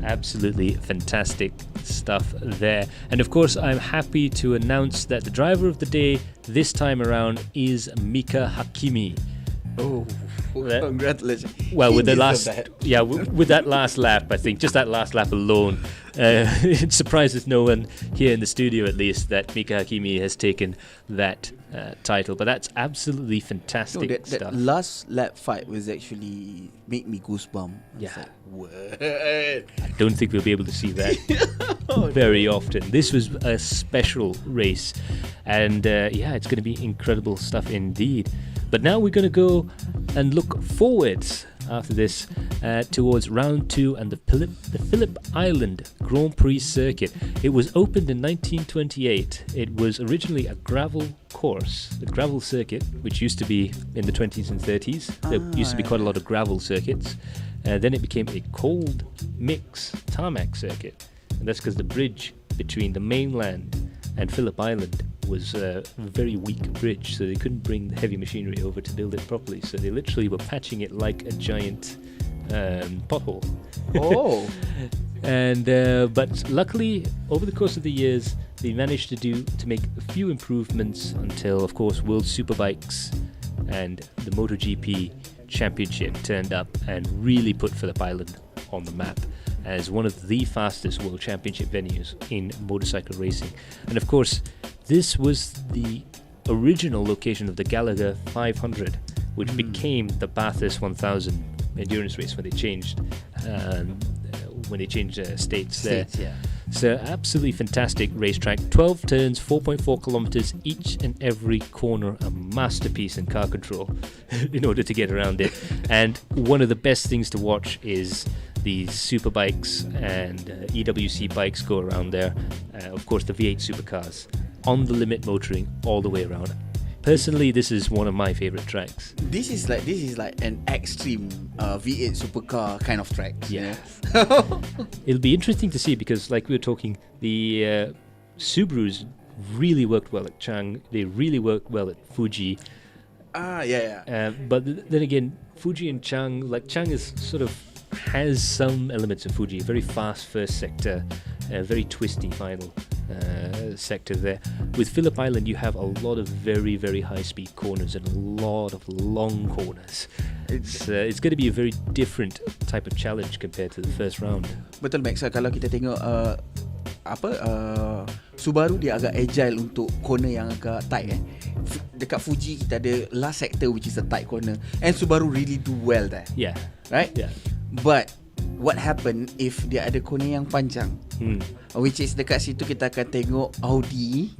Absolutely fantastic stuff there. And of course, I'm happy to announce that the driver of the day this time around is Mika Hakimi. Oh, congratulations. Well, with the last, with that last lap, I think just that last lap alone, it surprises no one here in the studio, at least, that Mika Hakimi has taken that title. But that's absolutely fantastic stuff. That last lap fight was actually make me goosebump. Yeah. What? I don't think we'll be able to see that very often. This was a special race, and it's going to be incredible stuff indeed. But now we're going to go and look forwards after this towards round 2 and the Phillip Island Grand Prix circuit. It was opened in 1928. It was originally a gravel course, a gravel circuit, which used to be in the 20s and 30s. There used to be quite a lot of gravel circuits. Then it became a cold mix tarmac circuit. And that's because the bridge between the mainland and Phillip Island was a very weak bridge, so they couldn't bring the heavy machinery over to build it properly. So they literally were patching it like a giant pothole. Oh. And but luckily, over the course of the years, they managed to make a few improvements until, of course, World Superbikes and the MotoGP Championship turned up and really put Phillip Island on the map as one of the fastest World Championship venues in motorcycle racing. And of course, this was the original location of the Gallagher 500, which became the Bathurst 1000 endurance race when they changed states there. Yeah. So absolutely fantastic racetrack. 12 turns, 4.4 kilometers, each and every corner a masterpiece in car control in order to get around it. And one of the best things to watch is the superbikes and EWC bikes go around there. Of course, the V8 supercars on the limit motoring all the way around. Personally, this is one of my favorite tracks. This is like an extreme V8 supercar kind of track. Yeah. It'll be interesting to see because, like we were talking, the Subarus really worked well at Chang. They really worked well at Fuji. But then again, Fuji and Chang, like Chang is sort of has some elements of Fuji, very fast first sector, very twisty final. sector there. With Phillip Island, you have a lot of very, very high-speed corners and a lot of long corners. It's going to be a very different type of challenge compared to the first round. Betul Max, kalau kita tengok Subaru dia agak agile untuk corner yang agak tight dekat Fuji kita ada last sector which is a tight corner, and Subaru really do well there. Yeah. Right? Yeah. But what happen if dia ada corner yang panjang? Which is dekat situ kita akan tengok Audi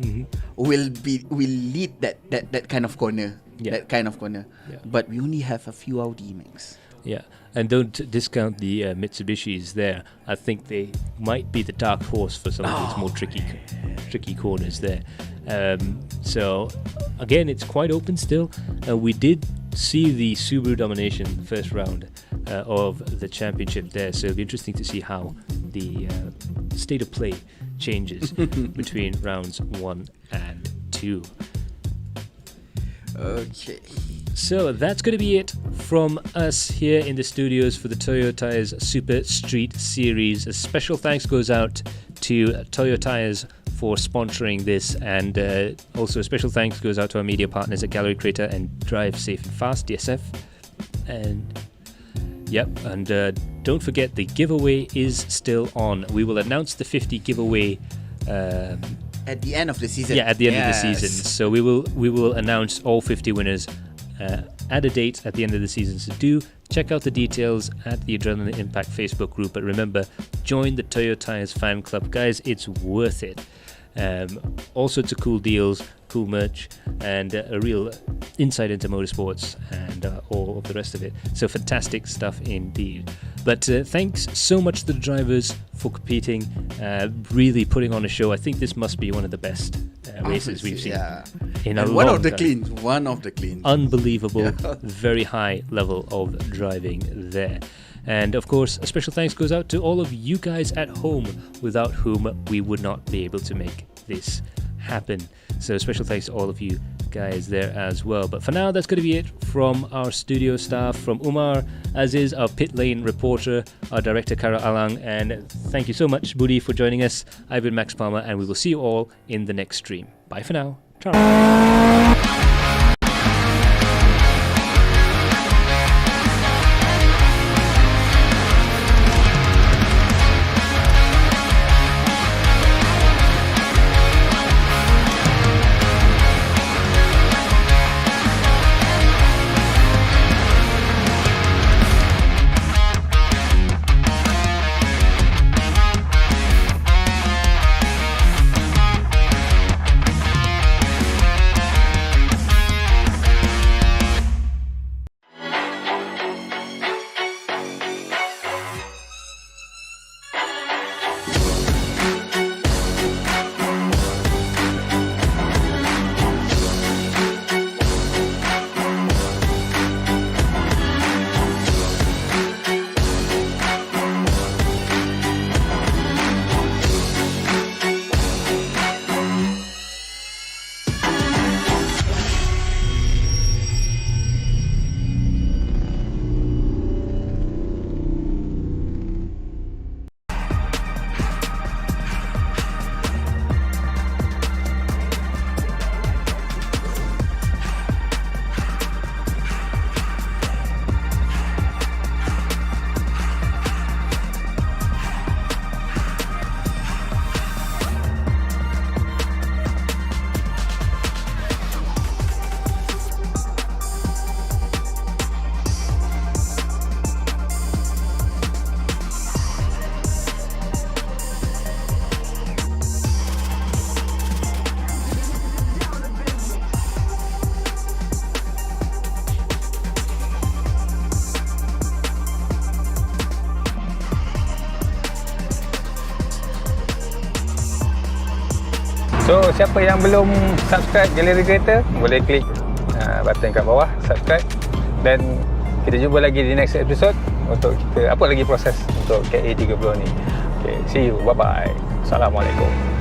will lead that kind of corner. Yeah. That kind of corner. Yeah. But we only have a few Audi, Max. Yeah, and don't discount the Mitsubishis there. I think they might be the dark horse for some of these more tricky corners there. So again, it's quite open still. We did see the Subaru domination first round of the championship there, so it'll be interesting to see how the state of play changes between rounds 1 and 2. Okay. So that's going to be it from us here in the studios for the Toyo Tyres Super Street Series. A special thanks goes out to Toyo Tyres for sponsoring this, and also a special thanks goes out to our media partners at Galeri Kereta and Drive Safe and Fast, DSF. And don't forget the giveaway is still on. We will announce the 50 giveaway at the end of the season. Yeah, at the end of the season. So we will announce all 50 winners at a date at the end of the season. So do check out the details at the Adrenaline Impact Facebook group. But remember, join the Toyo Tyres fan club, guys. It's worth it. All sorts of cool deals, cool merch, and a real insight into motorsports and all of the rest of it. So fantastic stuff indeed. But thanks so much to the drivers for competing, really putting on a show. I think this must be one of the best races we've seen in a long time. One of the cleans. Unbelievable, very high level of driving there. And of course, a special thanks goes out to all of you guys at home, without whom we would not be able to make this happen. So special thanks to all of you guys there as well. But for now, that's going to be it from our studio staff, from Umar, Aziz, our pit lane reporter, our director Kara Alang, and thank you so much, Budi, for joining us. I've been Max Palmer, and we will see you all in the next stream. Bye for now. Ciao. So siapa yang belum subscribe Galeri Kereta, boleh klik button kat bawah subscribe, dan kita jumpa lagi di next episode untuk kita apa lagi proses untuk KA30 ni. Okay, see you, bye bye. Assalamualaikum.